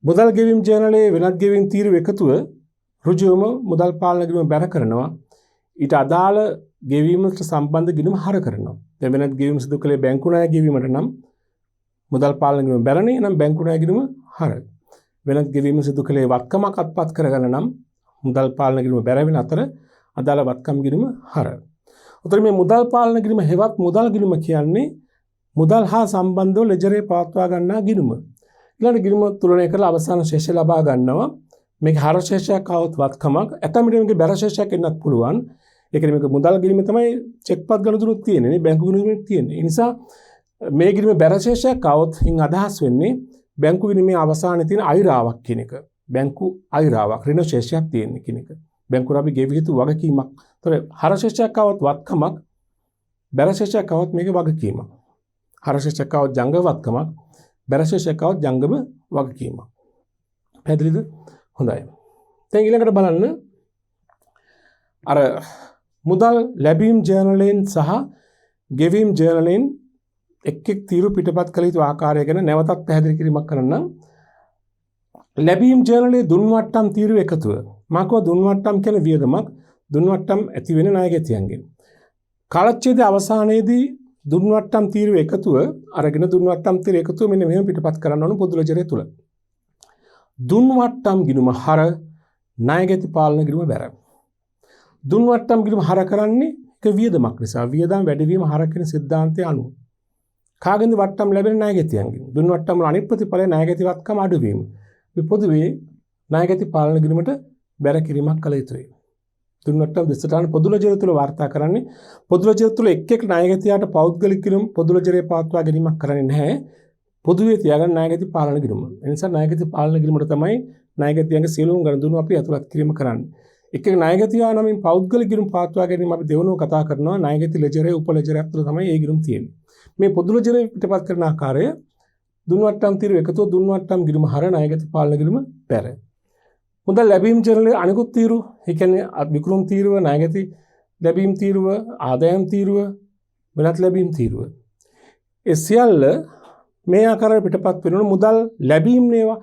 මුදල් ගෙවීම් ජර්නලේ වෙනත් ගෙවීම් තීරුව එකතුව ඍජුවම මුදල් පාලන ගිණුම බැර කරනවා. ඊට අදාළ ගෙවීමට සම්බන්ධ ගිණුම හර කරනවා. දැන් වෙනත් ගෙවීම් සිදු කළේ බැංකු ණය ගෙවීමට නම් මුදල් පාලන ගිණුම බැරනේ නම් බැංකු ණය ගිණුම හර. වෙනත් ගෙවීම සිදු කළේ වත්කමක් අත්පත් කරගන්න නම් මුදල් පාලන ගිණුම බැරවෙන අතර අදාළ වත්කම් ගිණුම හර. උතර මේ මුදල් පාලන ගිණුම හෙවත් මුදල් ගිණුම කියන්නේ මුදල් හා සම්බන්ධව ලෙජරේ පවත්වා ගන්නා ගිණුම. ඊළඟ ගිණුම තුලනය කරලා අවසාන ශේෂය ලබා ගන්නවා. මේක හර ශේෂයක් આવොත් වත්කමක් ඇතැම් විට මේක බැර ශේෂයක් එන්නත් පුළුවන්. ඒ කියන්නේ මේක මුදල් ගිණුම තමයි චෙක්පත් ගණතුරුත් තියෙන්නේ නේ බැංකු ගිණුමෙත් තියෙන්නේ. ඒ නිසා මේ ගිණුම බැර ශේෂයක් આવොත් හින් අදහස් වෙන්නේ බැංකු ගිණුමේ අවසානයේ තියෙන අයිරාවක් කියන එක. බැංකු අයිරාවක් ඍණ ශේෂයක් තියෙන කියන එක. බැංකුවට අපි ගෙවිය යුතු වගකීමක්. ඒතර හර ශේෂයක් આવොත් වත්කමක් බැර ශේෂයක් આવොත් මේක වගකීමක්. හර ශේෂයක් આવොත් ජංගම වත්කමක් බැර ශේෂයක් આવොත් ජංගම වගකීමක්. පැහැදිලිද? හොඳයි. දැන් ඊළඟට බලන්න අර මුදල් ලැබීම් ජර්නලෙන් සහ ගෙවීම් ජර්නලෙන් එක් තීරු පිටපත් කළ යුතු ආකාරය ගැන නැවතත් පැහැදිලි කිරීමක් කරන්නම්. ලැබීම් ජර්නලේ දුන්වට්ටම් තීරුව එකතුව. මාකව දුන්වට්ටම් කියන වියදමක් දුන්වට්ටම් ඇති වෙන ණයගැතියන්ගෙන්. කාලච්ඡේදය අවසානයේදී දුන්වට්ටම් තීරුව එකතුව අරගෙන දුන්වට්ටම් තීරුව එකතුව මෙන්න මෙහෙම පිටපත් කරන්න ඕන පොදු ලෙජරේ තුල. දුන්වට්ටම් ගිණුම හර ණයගැති පාලන ගිණුම බැර. දුන්වට්ටම් ගිණුම හර කරන්නේ ඒක වියදමක් නිසා. වියදම් වැඩිවීම හර කියන સિદ્ધාන්තය අනුව. කාගෙන්ද වට්ටම් ලැබෙන ණයගැතියන්ගෙන්. දුන්වට්ටම් වල අනිත් ප්‍රතිඵලය ණයගැති වත්කම අඩුවීම. මේ පොදුවේ ණයගැති පාලන ගිණුමට බැර කිරීමක් කළ යුතුයි. දුන්වට්ටම් දිස්ත්‍රාණ පොදු ලෙජරේ තුල වාර්තා කරන්නේ පොදු ලෙජරේ තුල එක් ණයගැතියාට පෞද්ගලික ගිණුම් පොදු ලෙජරේ පවත්වා ගැනීමක් කරන්නේ නැහැ. පොදුවේ තියාගන්න ණයගැති පාලන ගිණුම. ඒ නිසා ණයගැති පාලන ගිණුමට තමයි ණයගැතියන්ගේ සියලුම ගනුදෙනු අපි අතුලත් කිරීම කරන්නේ. එක් ණයගැතියා නමින් පෞද්ගලික ගිණුම් පවත්වා ගැනීම අපි දෙවනුව කතා කරනවා. ණයගැති ලෙජරේ උප ලෙජරයක් තුල තමයි ඒ ගිණුම් තියෙන්නේ. මේ පොදු ලෙජරේ පිටපත් කරන ආකාරය දුන්වට්ටම් තීරුව එකතුව දුන්වට්ටම් ගිණුම හර ණයගැති පාලන ගිණුම බැර. මුදල් ලැබීම් ජර්නලේ අනිකුත් තීරු ඒ කියන්නේ විකුණුම් තීරුව ණයගැති ලැබීම් තීරුව ආදායම් තීරුව වෙනත් ලැබීම් තීරුව ඒ සියල්ල මේ ආකාරයට පිටපත් වෙනවනේ මුදල් ලැබීම් නේවා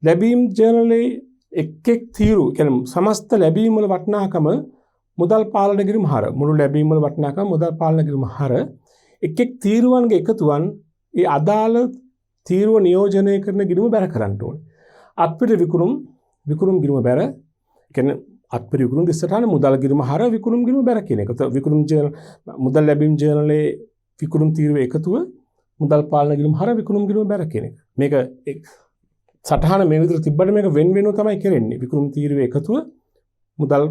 ලැබීම් ජර්නලේ එක් තීරු කියන්නේ සමස්ත ලැබීම් වල වටිනාකම මුදල් පාලන ගිණුම හර මුළු ලැබීම් වල වටිනාකම මුදල් පාලන ගිණුම හර එක් තීරුවන්ගේ එකතුවන් ඒ අදාළ තීරුව නියෝජනය කරන ගිණුම බැර කරන්න ඕනේ. අත්පිට විකුණුම් ගිණුම බැර කියන්නේ අත්පිට විකුණුම් දිස්සටහන මුදල් ගිණුම හර විකුණුම් ගිණුම බැර කියන එක. විකුණුම් මුදල් ලැබීම් ජර්නලේ විකුණුම් තීරුව එකතුව මුදල් පාලන ගිණුම හර විකුණුම් ගිණුම බැර කියන එක. මේක සටහන මේ විදිහට තිබ්බට මේක වෙන වෙනම තමයි කරන්නේ. විකුණුම් තීරුව එකතුව මුදල්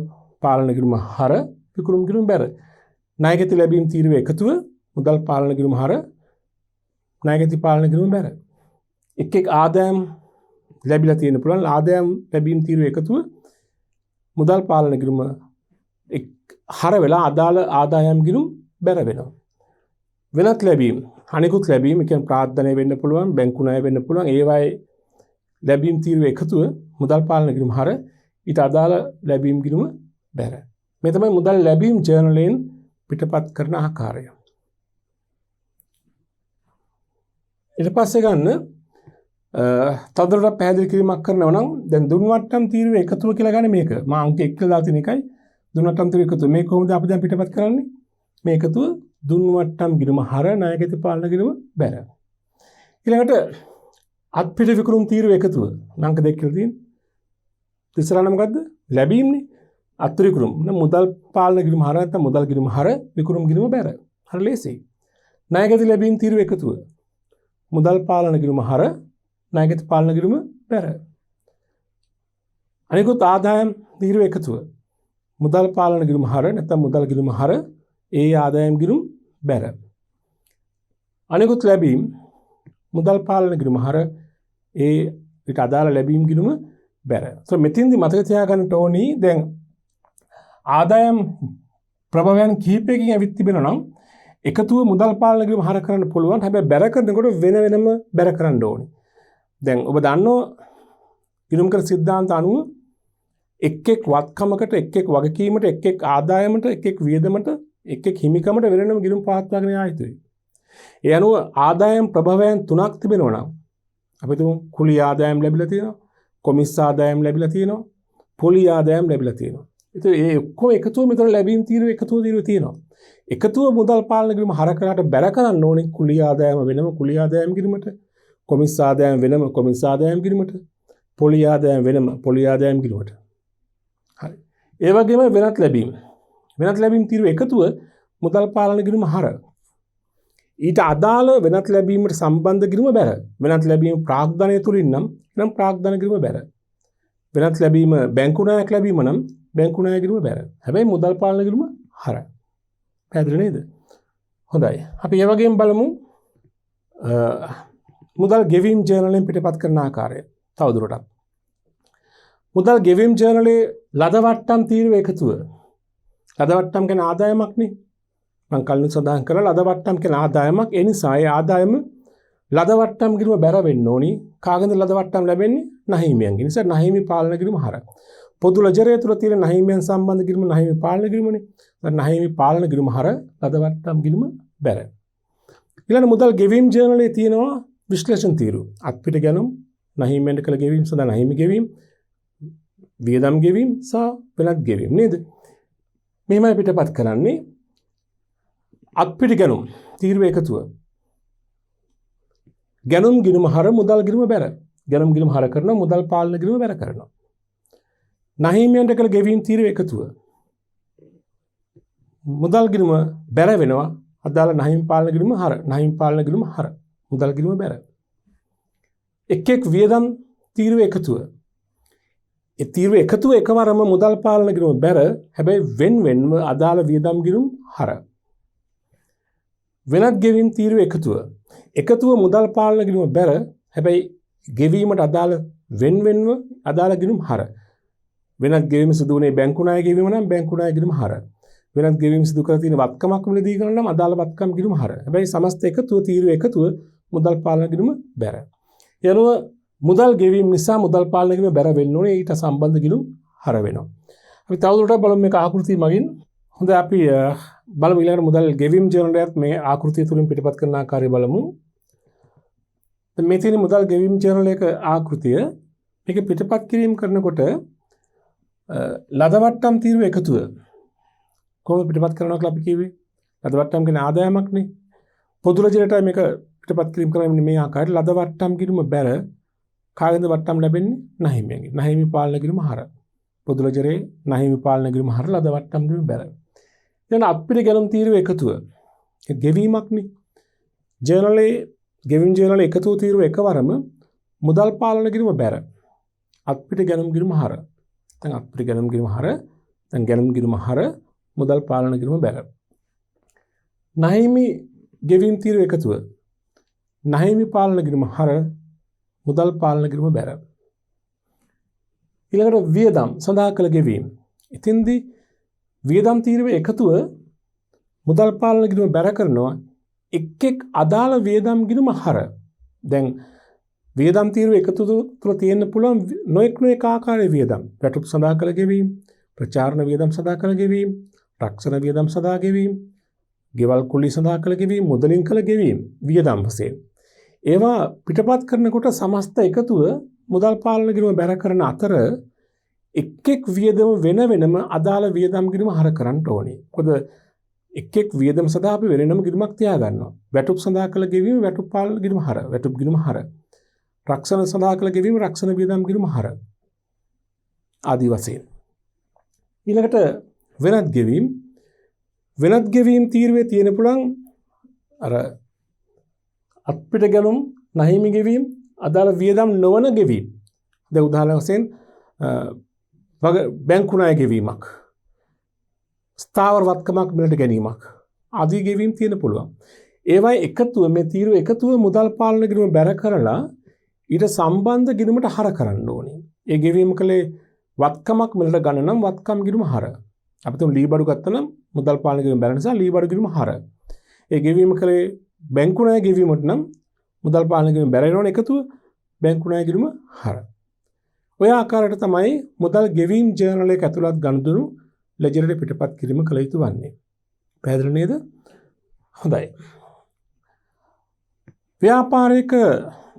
පාලන ගිණුම හර විකුණුම් ගිණුම බැර. ණයගැති ලැබීම් තීරුව එකතුව මුදල් පාලන ගිණුම හර ණයගැති පාලන ගිණුම බැර. එක් ආදායම් ලැබිලා තියෙන පුළුවන් ආදායම් ලැබීම් තීරුව එකතුව මුදල් පාලන ගිණුම හර වෙලා අදාළ ආදායම් ගිණුම් බැර වෙනවා. වෙනත් ලැබීම් අනිකුත් ලැබීම් කියන්නේ ප්‍රාර්ථනය වෙන්න පුළුවන් බැංකු ණය වෙන්න පුළුවන් ඒවායේ ලැබීම් තීරුව එකතුව මුදල් පාලන ගිණුම හර ඊට අදාළ ලැබීම් ගිණුම බැර. මේ තමයි මුදල් ලැබීම් ජර්නලෙන් පිටපත් කරන ආකාරය. ඊට පස්සේ ගන්න තවදුරටත් පැහැදිලි කිරීමක් කරනවා නම් දැන් දුන්වට්ටම් තීරුව එකතුව කියලා ගන්න මේක. මම අංක 1 කියලා දාලා තියෙන එකයි දුන්වට්ටම් තීරුව එකතුව. මේ කොහොමද අපි දැන් පිටපත් කරන්නේ? මේ එකතුව දුන්වට්ටම් ගිණුම හර ණයගැති පාලන ගිණුම බැර. ඊළඟට අත්පිට විකුණුම් තීරුව එකතුව. අංක 2 කියලා තියෙන. තිසරණ මොකද්ද? ලැබීම්නේ. අත්පිට විකුණුම්. මුදල් පාලන ගිණුම හර නැත්නම් මුදල් ගිණුම හර විකුණුම් ගිණුම බැර. හරි ලේසියි. ණයගැති ලැබීම් තීරුව එකතුව. මුදල් පාලන ගිණුම හර ණයගැති පාලන ගිණුම බැර. අනිකුත් ආදායම් තීරුව එකතුව. මුදල් පාලන ගිණුම හර නැත්නම් මුදල් ගිණුම හර ඒ ආදායම් ගිණුම් බැර. අනෙකුත් ලැබීම් මුදල් පාලන ගිණුම හර ඒ ඊට අදාළ ලැබීම් ගිණුම බැර. මෙතින්දි මතක තියාගන්න ඕනි දැන් ආදායම් ප්‍රභවයන් කිහිපයකින් ඇවිත් තිබෙනවා නම් එකතුව මුදල් පාලන ගිණුම හර කරන්න පුළුවන්. හැබැයි බැර කරනකොට වෙන වෙනම බැර කරන්න ඕනේ. දැන් ඔබ දන්නවා ගිණුම් කර සිද්ධාන්ත අනුව එක් එක් වත්කමකට එක් එක් වගකීමට එක් එක් ආදායමට එක් එක් වියදමට එක් එක් හිමිකමට වෙනම ගිණුම් පවත්වාගෙන යා යුතුයි. ඒ අනුව ආදායම් ප්‍රභවයන් තුනක් තිබෙනවා නම් අපි තුමු කුලී ආදායම් ලැබිලා තියෙනවා, කොමිස් ආදායම් ලැබිලා තියෙනවා, පොලි ආදායම් ලැබිලා තියෙනවා. ඉතින් ඒ ඔක්කොම එකතුව මෙතන ලැබීම් තීරුව එකතුව තියෙනවා. එකතුව මුදල් පාලන ගිණුම හර කරාට බැර කරන්න ඕනේ කුලී ආදායම වෙනම කුලී ආදායම් ගිණුමට, කොමිස් ආදායම් වෙනම කොමිස් ආදායම් ගිණුමට, පොලි ආදායම් වෙනම පොලි ආදායම් ගිණුමට. හරි. ඒ වගේම වෙනත් ලැබීම් තීරුව එකතුව මුදල් පාලන ගිණුම හර. ඊට අදාළ වෙනත් ලැබීමට සම්බන්ධ ගිණුම බැර. වෙනත් ලැබීම ප්‍රාග්ධනය තුලින් නම් ප්‍රාග්ධන ගිණුම බැර. වෙනත් ලැබීම බැංකු ණයක් ලැබීම නම් බැංකු ණය ගිණුම බැර. හැබැයි මුදල් පාලන ගිණුම හර. පැහැදිලි නේද? හොඳයි. අපි ඒ වගේම බලමු මුදල් ගෙවීම් ජර්නලෙන් පිටපත් කරන ආකාරය. තවදුරටත් මුදල් ගෙවීම් ජර්නලයේ ලද වට්ටම් තීරුව එකතුව. ලද වට්ටම් කියන්නේ ආදායමක් නේ. මම කලින් සඳහන් කළා ලද වට්ටම් කියන්නේ ආදායමක්. ඒ නිසා ඒ ආදායම ලද වට්ටම් ගිණුම බැර වෙන්න ඕනි. කාගෙන්ද ලද වට්ටම් ලැබෙන්නේ? නහිමියන්ගෙන්. නිසා නහිමි පාලන ගිණුම හර. පොදු ලජරය තුළ තියෙන නහිමියන් සම්බන්ධ ගිණුම නහිමි පාලන ගිණුමනේ. නහිමි පාලන ගිණුම හර ලද වට්ටම් ගිණුම බැර. ඊළඟ මුදල් ගෙවීම් ජර්නලයේ තියෙනවා විශ්ලේෂණ තීරු. අත්පිට ගැනුම් නහිමියන්ට කළ ගෙවීම් සඳහා නහිමි ගෙවීම්, වියදම් ගෙවීම් සහ වෙනත් ගෙවීම් නේද? මෙහෙමයි පිටපත් කරන්නේ. අත්පිට ගැනුම් තීරුව එකතුව. ගැනුම් ගිණුම හර මුදල් ගිණුම බැර. ගැනුම් ගිණුම හර කරනවා මුදල් පාලන ගිණුම බැර කරනවා. නහිමියන්ට කළ ගෙවීම් තීරුව එකතුව. මුදල් ගිණුම බැර වෙනවා අදාළ නහිමි පාලන ගිණුම හර. නහිමි පාලන ගිණුම හර මුදල් ගිණුම බැර. එක් එක් වියදම් තීරුව එකතුව. ඒ තීරුව එකතුව එකවරම මුදල් පාලන ගිණුම බැර. හැබැයි වෙන්වෙන්ව අදාළ වියදම් ගිණුම් හර. වෙනත් ගෙවීම් තීරුව එකතුව. එකතුව මුදල් පාලන ගිණුම බැර. හැබැයි ගෙවීමට අදාළ වෙන්වෙන්ව අදාළ ගිණුම් හර. වෙනත් ගෙවීම සිදු වුණේ බැංකු ණය ගෙවීම නම් බැංකු ණය ගිණුම හර. වෙනත් ගෙවීම් සිදු කර තියෙන වත්කමක් මිලදී කරන නම් අදාළ වත්කම් ගිණුම හර. හැබැයි සමස්ත එකතුව තීරුව එකතුව මුදල් පාලන ගිණුම බැර. යනුව මුදල් ගෙවීම නිසා මුදල් පාලන ගිණුම බැර වෙන්න ඕනේ. ඊට සම්බන්ධ ගිණුම් හර වෙනවා. අපි තවදුරටත් බලමු මේක ආකෘතිය මගින්. හොඳයි අපි බලමු ඊළඟට මුදල් ගෙවීම් ජර්නලයත් මේ ආකෘතිය තුලින් පිටපත් කරන ආකාරය බලමු. දැන් මේ තියෙන මුදල් ගෙවීම් ජර්නලයක ආකෘතිය. මේක පිටපත් කිරීම කරනකොට ලද වට්ටම් තීරුව එකතුව. කොහොමද පිටපත් කරනවා කියලා අපි කිව්වේ? ලද වට්ටම් කියන්නේ ආදායමක් නේ. පොදු රජයට මේක පිටපත් කිරීම කරන්නේ මේ ආකාරයට ලද වට්ටම් ගිණුම බැර කාගෙන්ද වට්ටම් ලැබෙන්නේ? නහිමියන්ගෙන්. නහිමි පාලන ගිණුම හර. පොදු රජයේ නහිමි පාලන ගිණුම හර ලද වට්ටම් ගිණුම බැර. දැන් අපිට ගැනුම් තීරුව එකතුව. ඒ ගෙවීමක් නේ. ජර්නලයේ ගෙවීම් ජර්නල එකතුව තීරුව එකවරම මුදල් පාලන ගිණුම බැර. අපිට ගැනුම් ගිණුම හර. දැන් අපිට ගැනුම් ගිණුම හර. දැන් ගැනුම් ගිණුම හර මුදල් පාලන ගිණුම බැර. නහිමි ගෙවීම් තීරුව එකතුව. නහිමි පාලන ගිණුම හර මුදල් පාලන ගිණුම බැර. ඊළඟට වියදම් සඳහා කළ ගෙවීම්. ඉතින්දී වියදම් තීරුව එකතුව මුදල් පාලන ගිණුම බැර කරනවා එක් එක් අදාළ වියදම් ගිණුම හර. දැන් වියදම් තීරුව එකතුව තුළ තියෙන්න පුළුවන් නොඑක් ආකාරයේ වියදම්. වැටුප් සඳහා කළ ගෙවීම්, ප්‍රචාරණ වියදම් සඳහා කළ ගෙවීම්, රක්ෂණ වියදම් සඳහා ගෙවීම්, ගෙවල් කුලී සඳහා කළ ගෙවීම්, මුදලින් කළ ගෙවීම් වියදම් වශයෙන්. ඒවා පිටපත් කරනකොට සමස්ත එකතුව මුදල් පාලන ගිණුම බැර කරන අතර එක් එක් වියදම වෙන වෙනම අදාළ වියදම් ගිණුම හර කරන්න ඕනේ. මොකද එක් එක් වියදම සඳහා අපි වෙනම ගිණුමක් තියාගන්නවා. වැටුප් සඳහා කළ ගෙවීම වැටුප් පාලන ගිණුම හර, වැටුප් ගිණුම හර. රක්ෂණ සඳහා කළ ගෙවීම රක්ෂණ වියදම් ගිණුම හර. ආදී වශයෙන්. ඊළඟට වෙනත් ගෙවීම් තීරුවේ තියෙන පුළුවන් අර අපිට ගැනුම් නහිමි ගෙවීම් අදාළ වියදම් නොවන ගෙවීම්. දැන් උදාහරණ වශයෙන් බැංකු ණය ගෙවීමක්. ස්ථාවර වත්කමක් මිලට ගැනීමක් ආදී ගෙවීම් තියෙන පුළුවන්. ඒවයි එකතුව මේ තීරු එකතුව මුදල් පාලන ගිණුම බැර කරලා ඊට සම්බන්ධ ගිණුමට හර කරන්න ඕනේ. ඒ ගෙවීම කලේ වත්කමක් මිලට ගන්න නම් වත්කම් ගිණුම හර. අපි තුන් ලී බඩු ගත්තා නම් මුදල් පාලන ගිණුම බැර නිසා ලී බඩු ගිණුම හර. ඒ ගෙවීම කලේ බැංකු ණය ගෙවීමට නම් මුදල් පාලන ගිණුම බැර වෙනවනේ එකතුව බැංකු ණය ගිණුම හර. ඔය ආකාරයට තමයි මුදල් ගෙවීම් ජර්නල් එක ඇතුළත් ගනුදෙනු ලෙජර් එක පිටපත් කිරීම කළ යුතු වන්නේ. පැහැදිලි නේද? හොඳයි. ව්‍යාපාරික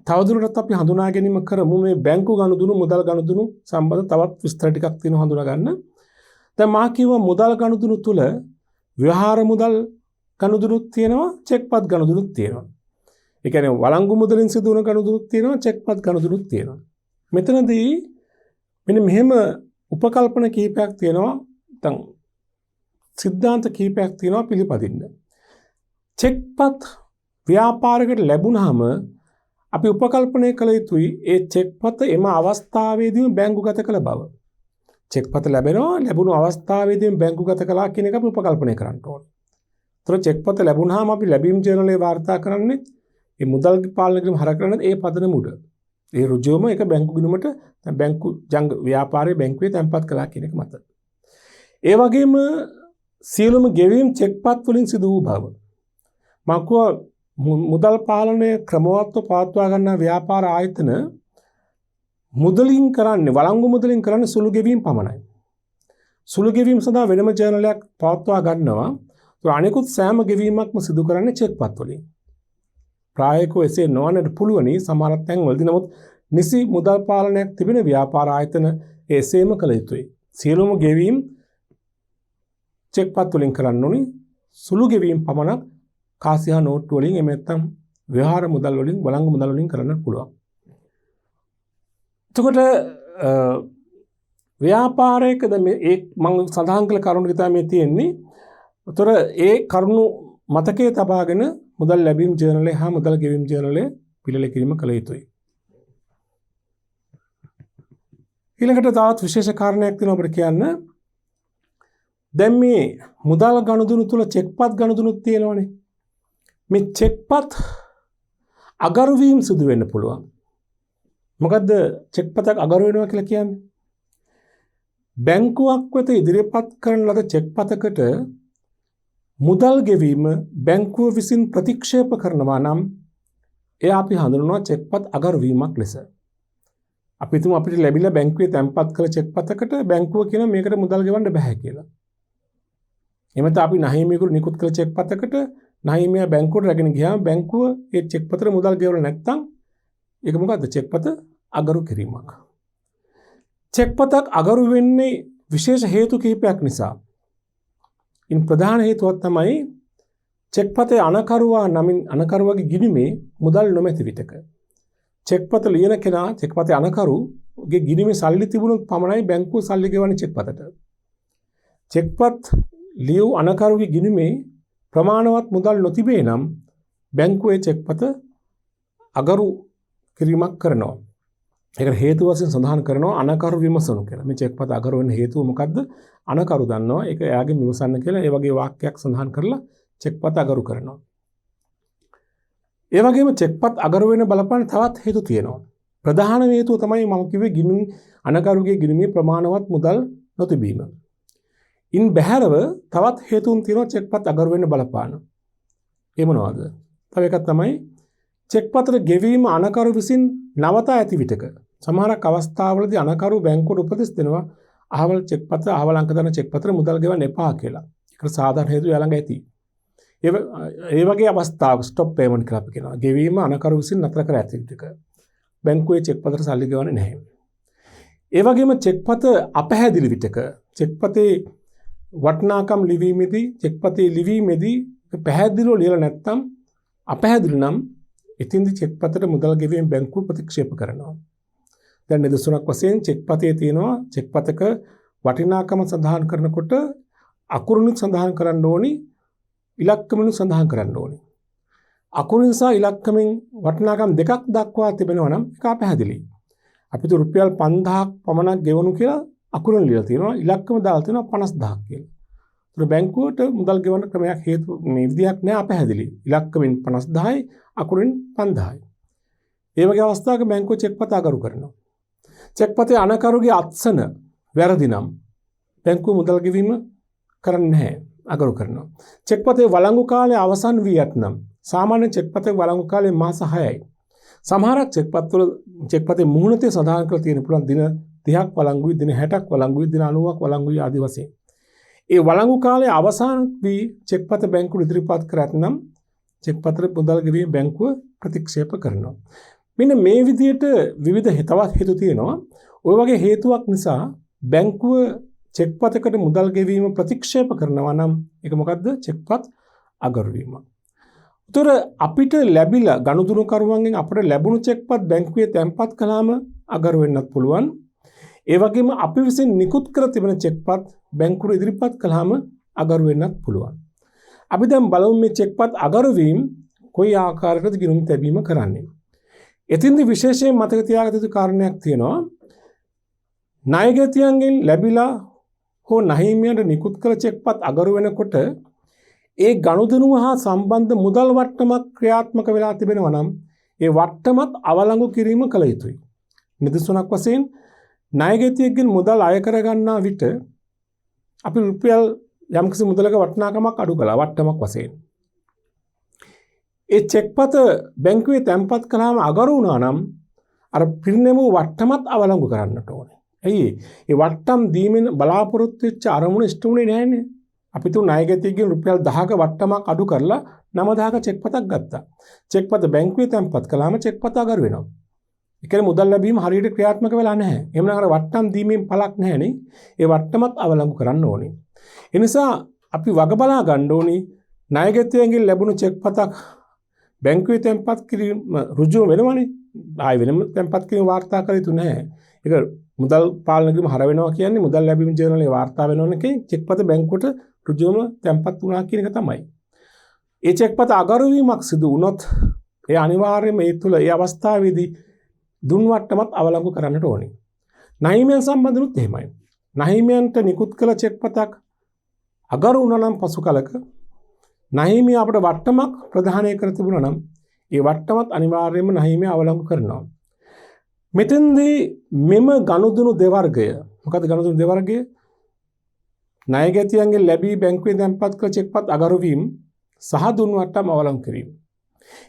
තවදුරටත් අපි හඳුනා ගැනීම කරමු මේ බැංකු ගනුදෙනු මුදල් ගනුදෙනු සම්බන්ධ තවත් විස්තර ටිකක් තියෙනවා හඳුනා ගන්න. දැන් මා කිව්වා මුදල් ගනුදෙනු තුල ව්‍යවහාර මුදල් ගනුදෙනුත් තියෙනවා චෙක්පත් ගනුදෙනුත් තියෙනවා. ඒ කියන්නේ වළංගු මුදලින් සිදුවන ගනුදෙනුත් තියෙනවා චෙක්පත් ගනුදෙනුත් තියෙනවා. මෙතනදී මෙන්න මෙහෙම උපකල්පන කීපයක් තියෙනවා. නැත්නම් සිද්ධාන්ත කීපයක් තියෙනවා පිළිපදින්න. චෙක්පත් ව්‍යාපාරයකට ලැබුණාම අපි උපකල්පනය කළ යුතුයි ඒ චෙක්පත එම අවස්ථාවේදීම බැංකුගත කළ බව. චෙක්පත ලැබුණු අවස්ථාවේදීම බැංකුගත කළා කියන එක අපි උපකල්පනය කරන්න ඕනේ. ඒතර චෙක්පත ලැබුණාම අපි ලැබීම් ජර්නලේ වාර්තා කරන්නේ මේ මුදල් පාලන කිරීම හර කරන්නේ ඒ පදනම උඩ. ඒ රුජුවම එක බැංකු ගිණුමට බැංකු ජංග ව්‍යාපාරයේ බැංකුවේ තැන්පත් කළා කියන එක මත. ඒ වගේම සියලුම ගෙවීම් චෙක්පත් වලින් සිදු වූ බව. මකුව මුදල් පාලනය ක්‍රමවත්ව පවත්වා ගන්නා ව්‍යාපාර ආයතන මුදලින් කරන්නේ වළංගු මුදලින් කරන්නේ සුළු ගෙවීම් පමණයි. සුළු ගෙවීම් සඳහා වෙනම ජර්නලයක් පවත්වා ගන්නවා. ඒ අනෙකුත් සෑම ගෙවීමක්ම සිදු කරන්නේ චෙක්පත් වලින්. ප්‍රායෝගිකව එසේ නොවන්නට පුළුවනි සමහර තැන්වලදී. නමුත් නිසි මුදල් පාලනයක් තිබෙන ව්‍යාපාර ආයතන එසේම කළ යුතුයි. සියලුම ගෙවීම් චෙක්පත් වලින් කරන්න ඕනි. සුළු ගෙවීම් පමණක් කාසියා නෝට්ටු වලින් එහෙම නැත්නම් ව්‍යවහාර මුදල් වලින් වළංගු මුදල් වලින් කරන්න පුළුවන්. එතකොට ව්‍යාපාරයකද මේ මම සඳහන් කළ කරුණු ටික තමයි තියෙන්නේ. උතර ඒ කරුණු මතකයේ තබාගෙන මුදල් ලැබීම් ජර්නලය හා මුදල් ගෙවීම් ජර්නලය පිළිල කිරීම කළ යුතුයි. ඊළඟට තවත් විශේෂ කාරණයක් තියෙනවා අපිට කියන්න. දැන් මේ මුදල් ගනුදෙනු තුල චෙක්පත් ගනුදෙනුත් තියෙනවානේ. මේ චෙක්පත් අගරු වීම සිදු වෙන්න පුළුවන්. මොකද්ද චෙක්පතක් අගරු වෙනවා කියලා කියන්නේ? බැංකුවක් වෙත ඉදිරිපත් කරන ලද චෙක්පතකට මුදල් ගෙවීම බැංකුව විසින් ප්‍රතික්ෂේප කරනවා නම් එය අපි හඳුන්වනවා චෙක්පත් අගරු වීමක් ලෙස. අපි තුමු අපිට ලැබිලා බැංකුවේ තැන්පත් කළ චෙක්පතකට බැංකුව කියන මේකට මුදල් ගෙවන්න බෑ කියලා. එමෙත අපි නහීමියෙකුට නිකුත් කළ චෙක්පතකට නහීමියා බැංකුවට රැගෙන ගියාම බැංකුව ඒ චෙක්පතට මුදල් ගෙවලා නැත්නම් ඒක මොකද්ද? චෙක්පත අගරු කිරීමක්. චෙක්පතක් අගරු වෙන්නේ විශේෂ හේතු කිහිපයක් නිසා. ඉන් ප්‍රධාන හේතුවක් තමයි චෙක්පතේ අනකරුවා නමින් අනකරුවාගේ ගිණුමේ මුදල් නොමැති විටක. චෙක්පත ලියන කෙනා චෙක්පතේ අනකරුගේ ගිණුමේ සල්ලි තිබුණොත් පමණයි බැංකුව සල්ලි ගෙවන්නේ චෙක්පතට. චෙක්පත් ලියු අනකරුගේ ගිණුමේ ප්‍රමාණවත් මුදල් නොතිබේ නම් බැංකුවේ චෙක්පත අගරු කිරීමක් කරනවා. ඒකට හේතු වශයෙන් සඳහන් කරනවා අනකරු විමසනු කියලා. මේ චෙක්පත අගරු වෙන්න හේතුව මොකද්ද? අනකරු දන්නවා. ඒක එයාගෙන් විමසන්න කියලා ඒ වගේ වාක්‍යයක් සඳහන් කරලා චෙක්පත අගරු කරනවා. ඒ වගේම චෙක්පත් අගරු වෙන බලපාන තවත් හේතු තියෙනවා. ප්‍රධාන හේතුව තමයි මම කිව්වේ ගිණුම් අනකරුගේ ගිණුමේ ප්‍රමාණවත් මුදල් නොතිබීම. ඉන් බැහැරව තවත් හේතුන් තියෙනවා චෙක්පත් අගරු වෙන්න බලපාන. ඒ මොනවාද? තව එකක් තමයි චෙක්පතට ගෙවීම අනකරු විසින් නවතා ඇති විටක. සමහරක් අවස්ථාවලදී අනකරු බැංකුවට උපදෙස් දෙනවා අහවල් චෙක්පත අහවල් අංක දන චෙක්පතට මුදල් ගෙවන්න එපා කියලා. ඒකට සාධාරණ හේතු යාළඟ ඇති. ඒ වගේ අවස්ථාවක ස්ටොප් පේමන්ට් කියලා අපි කියනවා. ගෙවීම අනකරු විසින් නතර කර ඇති විටක. බැංකුවේ චෙක්පතට සල්ලි ගෙවන්නේ නැහැ. ඒ වගේම චෙක්පත අපැහැදිලි විටක. චෙක්පතේ වටිනාකම් ලිවීමේදී චෙක්පතේ ලිවීමේදී පැහැදිලිව ලියලා නැත්නම් අපැහැදිලි නම් ඉතින්දි චෙක්පතට මුදල් ගෙවීම බැංකුව ප්‍රතික්ෂේප කරනවා. දැන් නිදසුනක් වශයෙන් චෙක්පතේ තියෙනවා චෙක්පතක වටිනාකම සඳහන් කරනකොට අකුරුණුත් සඳහන් කරන්න ඕනි ඉලක්කමනුත් සඳහන් කරන්න ඕනි. අකුරින් සහ ඉලක්කමෙන් වටිනාකම් දෙකක් දක්වා තිබෙනවා නම් ඒක පැහැදිලි. අපිට රුපියල් 5000ක් පමණක් ගෙවනු කියලා අකුරෙන් ලියලා තියෙනවා ඉලක්කම දාලා තියෙනවා 50000ක් කියලා. ඒතර බැංකුවට මුදල් ගෙවන ක්‍රමයක් හේතු මේ විදියක් නෑ අපහැදිලි. ඉලක්කමින් 50,000යි අකුරින් 5,000යි. ඒ වගේ අවස්ථාවක බැංකුව චෙක්පත අගරු කරනවා. චෙක්පතේ අනකරුගේ අත්සන වැරදි නම් බැංකුව මුදල් ගෙවීම කරන්නේ නැහැ. අගරු කරනවා. චෙක්පතේ වළංගු කාලය අවසන් වී ඇතනම් සාමාන්‍ය චෙක්පතේ වළංගු කාලය මාස 6යි. සමහරක් චෙක්පත්වල චෙක්පතේ මුහුණතේ සඳහන් කරලා තියෙන පුළුවන් දින 30ක් වළංගුයි, දින 60ක් වළංගුයි, දින 90ක් වළංගුයි ආදී වශයෙන්. ඒ වළංගු කාලය අවසන් වී චෙක්පත බැංකුවට ඉදිරිපත් කර ඇතනම් චෙක්පතේ මුදල් ගෙවීම බැංකුව ප්‍රතික්ෂේප කරනවා. මෙන්න මේ විදිහට විවිධ හිතවත් හේතු තියෙනවා. ওই වගේ හේතුවක් නිසා බැංකුව චෙක්පතකට මුදල් ගෙවීම ප්‍රතික්ෂේප කරනවා නම් ඒක මොකද්ද? චෙක්පත් අගරු වීම. උතර අපිට ලැබිලා ගනුදෙනු කරුවන්ගෙන් අපිට ලැබුණු චෙක්පත් බැංකුවේ තැන්පත් කළාම අගරු වෙන්නත් පුළුවන්. ඒ වගේම අපි විසින් නිකුත් කර තිබෙන චෙක්පත් බැංකුවට ඉදිරිපත් කළාම අගරු වෙන්නත් පුළුවන්. අපි දැන් බලමු මේ චෙක්පත් අගරු වීම කොයි ආකාරයකටද ගිණුම් තැබීම කරන්නේ. එතින්දි විශේෂයෙන් මතක තියාගත යුතු කාරණයක් තියෙනවා. ණයගැතියන්ගෙන් ලැබිලා හෝ නහිමියන්ට නිකුත් කළ චෙක්පත් අගරු වෙනකොට ඒ ගනුදෙනුව හා සම්බන්ධ මුදල් වට්ටමක් ක්‍රියාත්මක වෙලා තිබෙනවා නම් ඒ වට්ටමත් අවලංගු කිරීම කළ යුතුයි. නිදසුනක් වශයෙන් ණයගැතියෙක්ගෙන් මුදල් අය කර ගන්නා විට අපි රුපියල් යම්කිසි මුදලක වටිනාකමක් අඩු කළා වට්ටමක් වශයෙන්. ඒ චෙක්පත බැංකුවේ තැන්පත් කළාම අගරු වුණා නම් අර පිරිනැමු වට්ටමත් අවලංගු කරන්නට ඕනේ. ඇයි ඒ වට්ටම් දීමෙන් බලාපොරොත්තු වෙච්ච අරමුණ ඉෂ්ට වුණේ නැහැනේ. අපි තු ණයගැතියෙක්ගෙන් රුපියල් 10ක වට්ටමක් අඩු කරලා 9000ක චෙක්පතක් ගත්තා. චෙක්පත බැංකුවේ තැන්පත් කළාම චෙක්පත අගරු වෙනවා. ඒ කියන්නේ මුදල් ලැබීම හරියට ක්‍රියාත්මක වෙලා නැහැ. එහෙමනම් අර වට්ටම් දීමෙන් පළක් නැහැනේ. ඒ වට්ටමත් අවලංගු කරන්න ඕනේ. ඒ නිසා අපි වග බලා ගන්න ඕනේ ණයගැතියන්ගෙන් ලැබුණු චෙක්පතක් බැංකුවේ තැන්පත් කිරීම ඍජුව වෙනවනේ. ආයෙ වෙනම තැන්පත් කිරීම වාර්තා කළ යුතු නැහැ. ඒක මුදල් පාලන කිරීම හර වෙනවා කියන්නේ මුදල් ලැබීම ජර්නලයේ වාර්තා වෙනවන කියන්නේ චෙක්පත බැංකුවට ඍජුවම තැන්පත් වුණා කියන එක තමයි. ඒ චෙක්පත අගරු වීමක් සිදු වුණොත් ඒ අනිවාර්යයෙන්ම ඒ තුල ඒ අවස්ථාවේදී දුන් වට්ටමත් අවලංගු කරන්නට ඕනේ. නහිමියන් සම්බන්ධනුත් එහෙමයි. නහිමියන්ට නිකුත් කළ චෙක්පතක් අගරු වුණා නම් පසු කලක නහිමිය අපට වට්ටමක් ප්‍රදානය කර තිබුණා නම් ඒ වට්ටමත් අනිවාර්යයෙන්ම නහිමිය අවලංගු කරනවා. මෙතෙන්දී මෙම ගනුදෙනු දෙවර්ගය මොකද ගනුදෙනු දෙවර්ගය ණයගැතියන්ගෙන් ලැබී බැංකුවේ තැන්පත් කළ චෙක්පත් අගරු වීම සහ දුන් වට්ටම් අවලංගු කිරීම.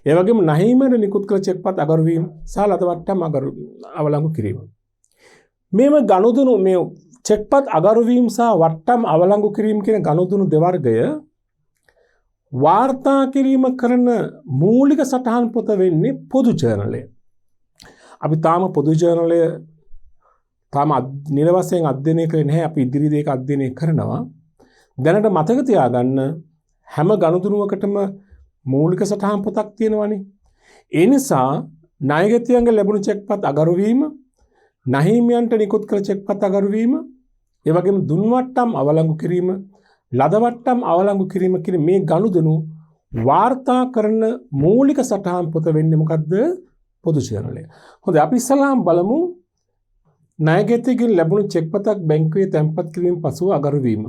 ඒ වගේම නහිමියට නිකුත් කළ චෙක්පත් අගරු වීම සහ ලද වට්ටම් අවලංගු කිරීම. මේව ගනුදෙනු මේ චෙක්පත් අගරු වීම සහ වට්ටම් අවලංගු කිරීම කියන ගනුදෙනු දෙවර්ගය වාර්තා කිරීම කරන මූලික සටහන් පොත වෙන්නේ පොදු ජර්නලය. අපි තාම පොදු ජර්නලය තාම නිරවසයෙන් අධ්‍යයනය කරේ නැහැ. අපි ඉදිරියේදී ඒක අධ්‍යයනය කරනවා. දැනට මතක තියාගන්න හැම ගනුදෙනුවකටම මූලික සටහන් පොතක් තියෙනවානේ. ඒ නිසා ණයගැතියන්ගෙන් ලැබුණු චෙක්පත් අගරු වීම, නහිමියන්ට නිකුත් කළ චෙක්පත් අගරු වීම, ඒ වගේම දුන් වට්ටම් අවලංගු කිරීම, ලද වට්ටම් අවලංගු කිරීම කියන මේ ගනුදෙනු වාර්තා කරන මූලික සටහන් පොත වෙන්නේ මොකද්ද? පොදු ජර්නලය. හොඳයි අපි ඉස්සලාම් බලමු ණයගැතියකින් ලැබුණු චෙක්පතක් බැංකුවේ තැන්පත් කිරීම පසුව අගරු වීම.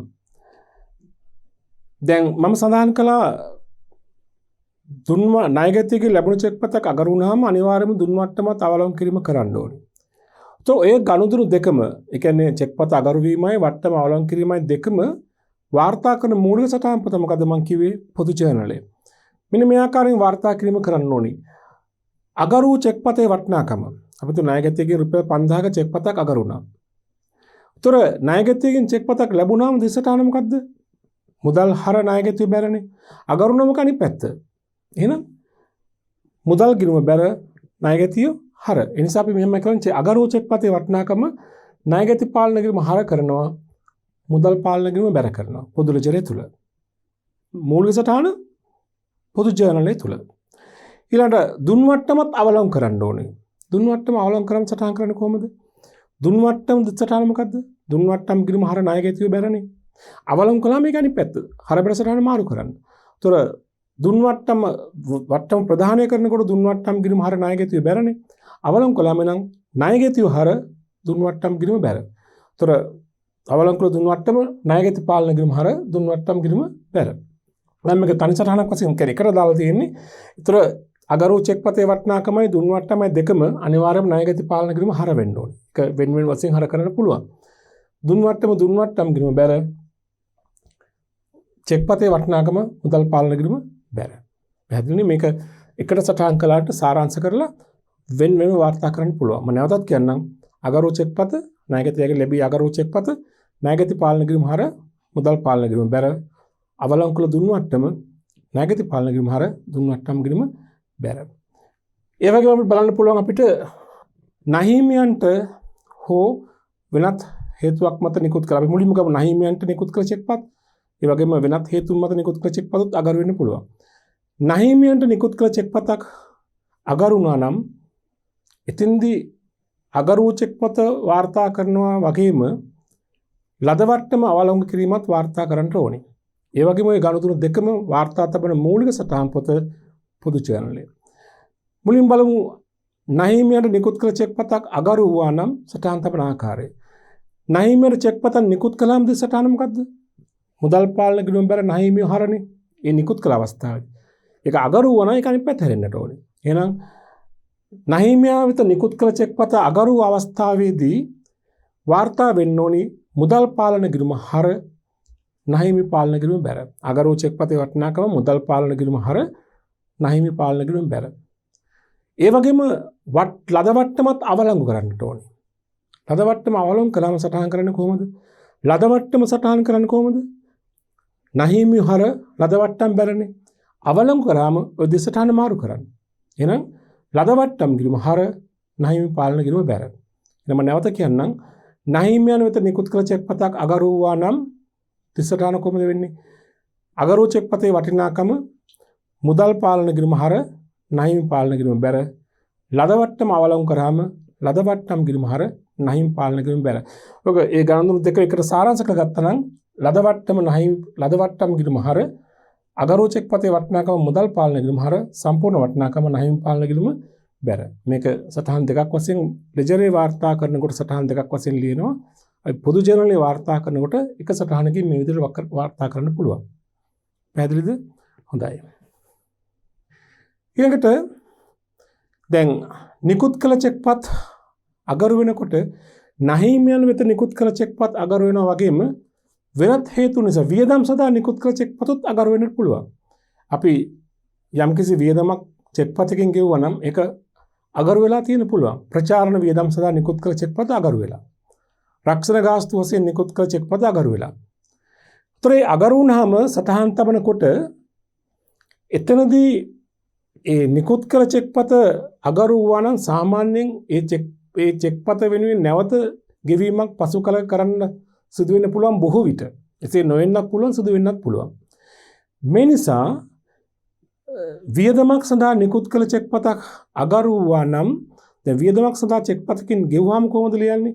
දැන් මම සඳහන් කළා ණයගැතියකින් ලැබුණු චෙක්පතක් අගරු වුණාම අනිවාර්යයෙන්ම දුන් වට්ටමත් අවලංගු කිරීම කරන්න ඕනේ. તો ඒ ගනුදෙනු දෙකම ඒ කියන්නේ චෙක්පත අගරු වීමයි වට්ටම අවලංගු කිරීමයි දෙකම වාර්තා කරන මූලික සටහන් පොත මොකද මම කිව්වේ පොදු ජර්නලය. මෙන්න මේ ආකාරයෙන් වාර්තා කිරීම කරන්න ඕනේ. අගරු චෙක්පතේ වටිනාකම. අපි තු ණයගැතියකින් රුපියල් 5000ක චෙක්පතක් අගරු වුණා. උතර ණයගැතියකින් චෙක්පතක් ලැබුණාම දිසටහන මොකද්ද? මුදල් හර ණයගැතිය බැරනේ. අගරු වුණාම කණි පැත්ත. එහෙනම් මුදල් ගිණුම බැර ණයගැතිය හර. ඒ නිසා අපි මෙහෙම කරන්නේ අගරු චෙක්පතේ වටිනාකම ණයගැති පාලන කිරීම හර කරනවා. මුදල් පාලන කිරීම බැර කරනවා. පොදු ලෙජරය තුල. මූලික සටහන පොදු ජර්නලය තුල. ඊළඟට දුන් වට්ටමත් අවලංගු කරන්න ඕනේ. දුන් වට්ටම අවලංගු කරන් සටහන් කරන්නේ කොහොමද? දුන් වට්ටම සටහන මොකද්ද? දුන් වට්ටම් ගිණුම හර ණයගැතිය බැරනේ. අවලංගු කළාම මේක අනිත් පැත්ත. හර බැර සටහන මාරු කරන්න. ඒතර දුන් වට්ටම ප්‍රදානය කරනකොට දුන් වට්ටම් ගිණුම හර ණයගැතිය බැරනේ. අවලංගු කළාම නම් ණයගැතිය හර දුන් වට්ටම් ගිණුම බැර. ඒතර අවලංකුල දුන්වට්ටම ණයගැති පාලන කිරීම හර දුන්වට්ටම් කිරීම බැර. දැන් මේක තනි සටහනක් වශයෙන් කෙනෙක් එකට දාලා තියෙන්නේ. ඒතර අගරු චෙක් පතේ වටිනාකමයි දුන්වට්ටමයි දෙකම අනිවාර්යයෙන්ම ණයගැති පාලන කිරීම හර වෙන්න ඕනේ. ඒක වෙන වෙන වශයෙන් හර කරන්න පුළුවන්. දුන්වට්ටම් කිරීම බැර. චෙක් පතේ වටිනාකම මුදල් පාලන කිරීම බැර. පැහැදිලිනේ මේක එකට සටහන් කළාට සාරාංශ කරලා වෙන වෙනම වාර්තා කරන්න පුළුවන්. මම නැවතත් කියන්නම්. අගරු චෙක් පත ණයගැතියගේ ලැබී අගරු චෙක් පත ණයගැති පාලන කිරීම හර මුදල් පාලන කිරීම බැර. අවලංකුල දුන්වට්ටම ණයගැති පාලන කිරීම හර දුන්වට්ටම් කිරීම බැර. ඒ වගේම අපිට බලන්න පුළුවන් අපිට නහිමියන්ට හෝ වෙනත් හේතුවක් මත නිකුත් කරලා අපි මුලින්ම ගමු නහිමියන්ට නිකුත් කළ චෙක් පත්. ඒ වගේම වෙනත් හේතුන් මත නිකුත් කළ චෙක් පතත් අගරු වෙන්න පුළුවන්. නහිමියන්ට නිකුත් කළ චෙක් පතක් අගරු වුණා නම් එතෙන්දී අගරු චෙක් පත වාර්තා කරනවා වගේම ලදවට්ටම අවලංගු කිරීමත් වාර්තා කරන්න ඕනේ. ඒ වගේම ওই ගණතුරු දෙකම වාර්තා තබන මූලික සටහන් පොත පොදු චැනලය. මුලින් බලමු නහිමියන්ට නිකුත් කළ චෙක් පතක් අගරු වුණා නම් සටහන් තබන ආකාරය. නහිමියන්ට චෙක් පතක් නිකුත් කළාම ද සටහන මොකද්ද? මුදල් පාලන කිරීම බැර නහිමිය හරනේ. ඒ නිකුත් කළ අවස්ථාවේ. ඒක අගරු වුණා නම් ඒක අනිත් පැත්ත හැරෙන්නට ඕනේ. එහෙනම් නහිමියා වෙත නිකුත් කළ චෙක් පත අගරු අවස්ථාවේදී වාර්තා වෙන්න ඕනි මුදල් පාලන කිරීම හර නහිමි පාලන කිරීම බැර. අගරු චෙක් පතේ වටිනාකම මුදල් පාලන කිරීම හර නහිමි පාලන කිරීම බැර. ඒ වගේම ලදවට්ටමත් අවලංගු කරන්නට ඕනේ. ලදවට්ටම අවලංගු කළාම සටහන් කරන්නේ කොහොමද? ලදවට්ටම සටහන් කරන්නේ කොහොමද? නහිමි හර ලදවට්ටම් බැරනේ. අවලංගු කරාම ඔය දෙසටහන මාරු කරන්න. එහෙනම් ලදවට්ටම් කිරීම හර නහිමි පාලන කිරීම බැර. එහෙනම් මම නැවත කියන්නම්. නහිමියන් වෙත නිකුත් කළ චෙක් පතක් අගරු වුණා නම් දෙසටහන කොහොමද වෙන්නේ? අගරු චෙක් පතේ වටිනාකම මුදල් පාලන කිරීම හර නහිමි පාලන කිරීම බැර. ලදවට්ටම අවලංගු කරාම ලදවට්ටම් කිරීම හර නහිමි පාලන කිරීම බැර. ඔක ඒ ගණන් දෙක එකට සාරාංශ කරගත්තා නම් ලදවට්ටම් කිරීම හර අගරු චෙක් පතේ වටිනාකම මුදල් පාලන කිරීම හර සම්පූර්ණ වටිනාකම නහිමි පාලන කිරීම බැර. මේක සටහන් දෙකක් වශයෙන් ලෙජරේ වාර්තා කරනකොට සටහන් දෙකක් වශයෙන් ලියනවා. අපි පොදු ජර්නලේ වාර්තා කරනකොට එක සටහනකින් මේ විදිහට වාර්තා කරන්න පුළුවන්. පැහැදිලිද? හොඳයි. ඊළඟට දැන් නිකුත් කළ චෙක්පත් අගරු වෙනකොට නහිමියන් වෙත නිකුත් කළ චෙක්පත් අගරු වෙනවා වගේම වෙනත් හේතු නිසා වියදම් සඳහා නිකුත් කළ චෙක්පතත් අගරු වෙන්න පුළුවන්. අපි යම්කිසි වියදමක් චෙක්පතකින් ගෙවුවා නම් ඒක අගරු වෙලා තියෙන පුළුවන්. ප්‍රචාරණ වියදම් සඳහා නිකුත් කළ චෙක්පත අගරු වෙලා. රක්ෂණ ගාස්තු වශයෙන් නිකුත් කළ චෙක්පත අගරු වෙලා. ඒතර ඒ අගරු වුණාම සටහන් තබනකොට එතනදී ඒ නිකුත් කළ චෙක්පත අගරු වුණා නම් සාමාන්‍යයෙන් ඒ චෙක්පත වෙනුවෙන් නැවත ගෙවීමක් පසු කල කරන්න සිදු වෙන්න පුළුවන් බොහෝ විට. එසේ නොවෙන්නත් පුළුවන් සිදු වෙන්නත් පුළුවන්. මේ නිසා වියදමක් සඳහා නිකුත් කළ චෙක්පතක් අගරු වුණා නම් දැන් වියදමක් සඳහා චෙක්පතකින් ගෙවුවාම කොහොමද ලියන්නේ?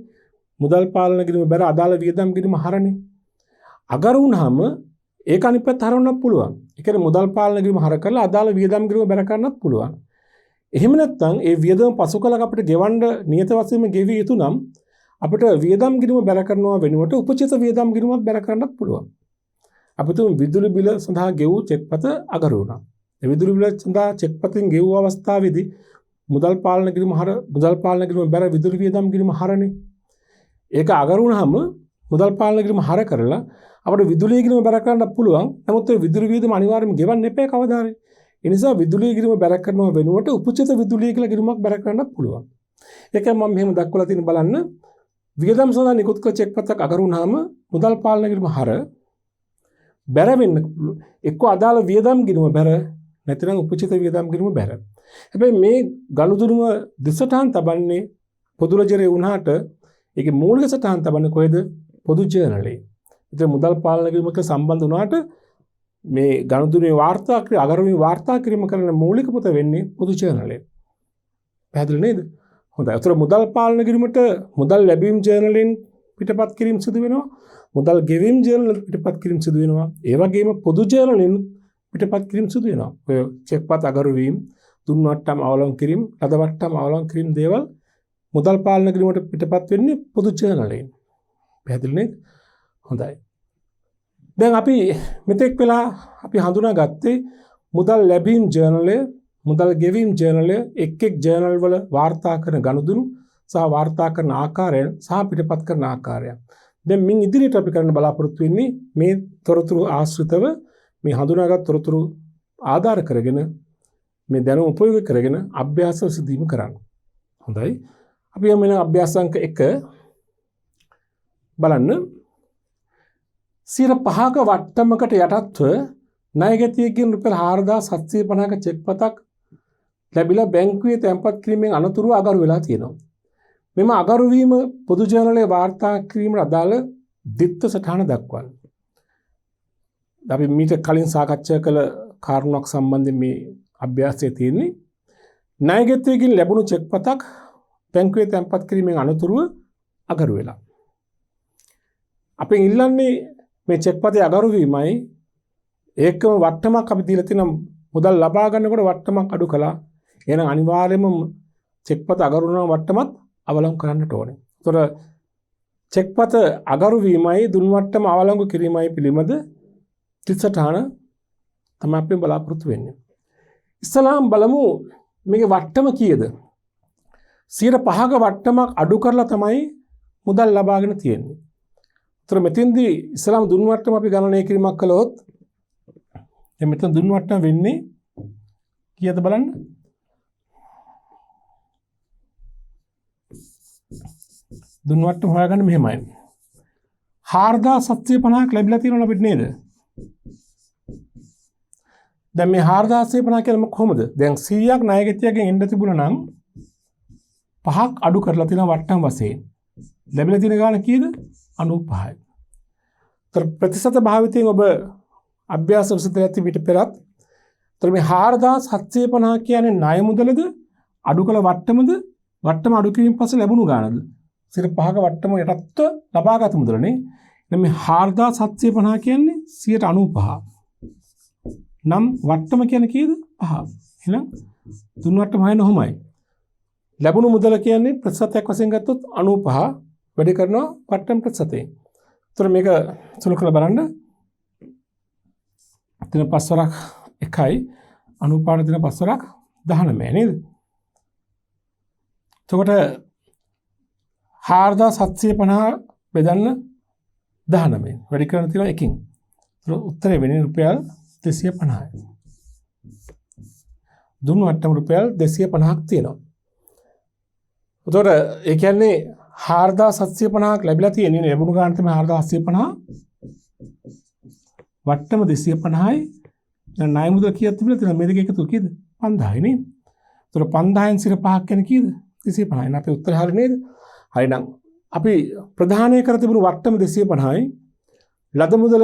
මුදල් පාලන කිරීම බැර අදාළ වියදම් කිරීම හරනේ. අගරු වුණාම ඒක අනිත් පැත්ත හරවන්නත් පුළුවන්. ඒ කියන්නේ මුදල් පාලන කිරීම හර කරලා අදාළ වියදම් කිරීම බැර කරන්නත් පුළුවන්. එහෙම නැත්නම් ඒ වියදම පසු කලක අපිට ගෙවන්න නියත වශයෙන්ම ගෙවිය යුතු නම් අපිට වියදම් කිරීම බැර කරනවා වෙනුවට උපචිත වියදම් කිරීමක් බැර කරන්නත් පුළුවන්. අපි තුන් විදුලි බිල සඳහා ගෙවූ චෙක්පත අගරු වුණා. ඒ විදුලි බිල සඳහා චෙක්පතෙන් ගෙවූ අවස්ථාවේදී මුදල් පාලන කිරීම බැර විදුලි වියදම් කිරීම හරනේ. ඒක අගරු වුණාම මුදල් පාලන කිරීම හර කරලා අපිට විදුලිය කිරීම බැර කරන්න පුළුවන්. නමුත් ඒ විදුලි වියදම අනිවාර්යයෙන්ම ගෙවන්න එපා කවදා හරි. ඒ නිසා විදුලිය කිරීම බැර කරනවා වෙනුවට උපචිත විදුලිය කියලා කිරීමක් බැර කරන්නත් පුළුවන්. ඒකයි මම මෙහෙම දක්වලා තියෙන බලන්න. වියදම් සඳහා නිකුත් කළ චෙක්පතක් අගරු වුණාම මුදල් පාලන කිරීම හර බැර වෙන්න එක්ක අදාළ වියදම් කිරීම බැර නැත්නම් උපචිත වියදම් කිරීම බැර. හැබැයි මේ ගනුදෙනුව දෙසටහන් තබන්නේ පොදු රජරේ වුණාට ඒකේ මූලික සටහන් තබන්නේ කොහෙද? පොදු ජර්නලේ. ඉතින් මුදල් පාලන කිරීමක සම්බන්ධ වුණාට මේ ගනුදෙනුවේ වාර්තා අගරුවේ වාර්තා කිරීම කරන මූලික පොත වෙන්නේ පොදු ජර්නලේ. පැහැදිලි නේද? හොඳයි. ඒතර මුදල් පාලන කිරීමට මුදල් ලැබීම් ජර්නලෙන් පිටපත් කිරීම සිදු වෙනවා. මුදල් ගෙවීම් ජර්නල් පිටපත් කිරීම සිදු වෙනවා. ඒ වගේම පොදු ජර්නලෙන් පිටපත් කිරීම සිදු වෙනවා. ඔය චෙක්පත් අගරු වීම, දුන්වට්ටම් අවලංගු කිරීම, ලදවට්ටම් අවලංගු කිරීම දේවල් මුදල් පාලන කිරීමට පිටපත් වෙන්නේ පොදු ජර්නලෙන්. පැහැදිලි නේද? හොඳයි. දැන් අපි මෙතෙක් වෙලා අපි හඳුනාගත්තේ මුදල් ලැබීම් ජර්නලය, මුදල් ගෙවීම් ජර්නලය, එක් ජර්නල් වල වාර්තා කරන ගනුදෙනු සහ වාර්තා කරන ආකාරය සහ පිටපත් කරන ආකාරය. දැන් මින් ඉදිරියට අපි කරන්න බලාපොරොත්තු වෙන්නේ මේ තොරතුරු ආශ්‍රිතව මේ හඳුනාගත් තොරතුරු ආධාර කරගෙන මේ දැනුම උපයෝගී කරගෙන අභ්‍යාස සිදුවීම කරන්න. හොඳයි. අපි යමු වෙන අභ්‍යාස අංක 1 බලන්න. 5ක වට්ටමකට යටත්ව ණයගැතියෙකුගෙන් රුපියල් 4750ක චෙක් පතක් ලැබිලා බැංකුවේ තැන්පත් කිරීමෙන් අනතුරුව අගරු වෙලා තියෙනවා. මෙම අගරු වීම පොදු ජර්නලයේ වාර්තා කිරීමට අදාළ දිත්ත සටහන දක්වන්න. අපි මීට කලින් සාකච්ඡා කළ කාරණාවක් සම්බන්ධයෙන් මේ අභ්‍යාසයේ තියෙන්නේ ණයගැතියෙකුගෙන් ලැබුණු චෙක් පතක් බැංකුවේ තැන්පත් කිරීමෙන් අනතුරුව අගරු වෙලා. අපෙන් ඉල්ලන්නේ මේ චෙක් පතේ අගරු වීමයි ඒකම වට්ටමක් අපි දීලා තියෙන මුදල් ලබා ගන්නකොට වට්ටමක් අඩු කළා. එහෙනම් අනිවාර්යයෙන්ම චෙක් පත අගරු වෙන වට්ටමත් අවලංගු කරන්නට ඕනේ. ඒතර චෙක් පත අගරු වීමයි දුන් වට්ටම අවලංගු කිරීමයි පිළිබඳ තිසටහන තමයි අපි බලාපොරොත්තු වෙන්නේ. ඉස්සලාම් බලමු මේකේ වට්ටම කීයද? 5ක වට්ටමක් අඩු කරලා තමයි මුදල් ලබාගෙන තියෙන්නේ. ඒතර මෙතෙන්දී ඉස්සලාම් දුන් වට්ටම අපි ගණනය කිරීමක් කළොත් දැන් මෙතන දුන් වට්ටම වෙන්නේ කීයද බලන්න. දුන් වට්ටම හොයාගන්න මෙහෙමයි. 4750ක් ලැබිලා තියෙනවා අපිට නේද? දැන් මේ 4750 කියන්නේ කොහොමද? දැන් 100ක් ණයගැතියෙක්ගෙන් එන්න තිබුණා නම් 5ක් අඩු කරලා තියෙනවා වට්ටම් වශයෙන්. ලැබිලා තියෙන ගාණ කීයද? 95යි. තර ප්‍රතිශත භාවිතයෙන් ඔබ අභ්‍යාස විසඳලා ඇති විට පෙරත් තර මේ 4750 කියන්නේ ණය මුදලද අඩු කළ වට්ටමද වට්ටම අඩු කිරීම පස්සේ ලැබුණු ගාණද? 5ක වට්ටම යටත්ව ලබාගත් මුදලනේ. දැන් මේ 4750 කියන්නේ 95. නම් වට්ටම කියන්නේ කීයද? 5. එහෙනම් තුන් වට්ටම හොයන්න ඔහොමයි. ලැබුණු මුදල කියන්නේ ප්‍රතිශතයක් වශයෙන් ගත්තොත් 95 වැඩි කරනවා වට්ටම ප්‍රතිශතයෙන්. ඒතර මේක සුළු කරලා බලන්න. දින 5 වරක් 1යි 95 දින 5 වරක් 19 නේද? එතකොට 4750 බෙදන්න 19 වැඩි කරන්න තියෙනවා 1කින්. උත්තරේ වෙන්නේ රුපියල් 250යි. දුන්නු වට්ටම රුපියල් 250ක් තියෙනවා. එතකොට ඒ කියන්නේ 4750ක් ලැබිලා තියෙන්නේ ලැබුණු ගාණ තමයි 4750. වට්ටම 250යි. දැන් ණය මුදල කීයක් තිබිලා තියෙනවද? මේ දෙක එකතු කීයද? 5000යි නේ. එතකොට 5000න් 5ක් කියන්නේ කීයද? 250යි. අපේ උත්තරය හරිය නේද? හරිනම් අපි ප්‍රධානය කර තිබුණු වට්ටම 250යි. ලද මුදල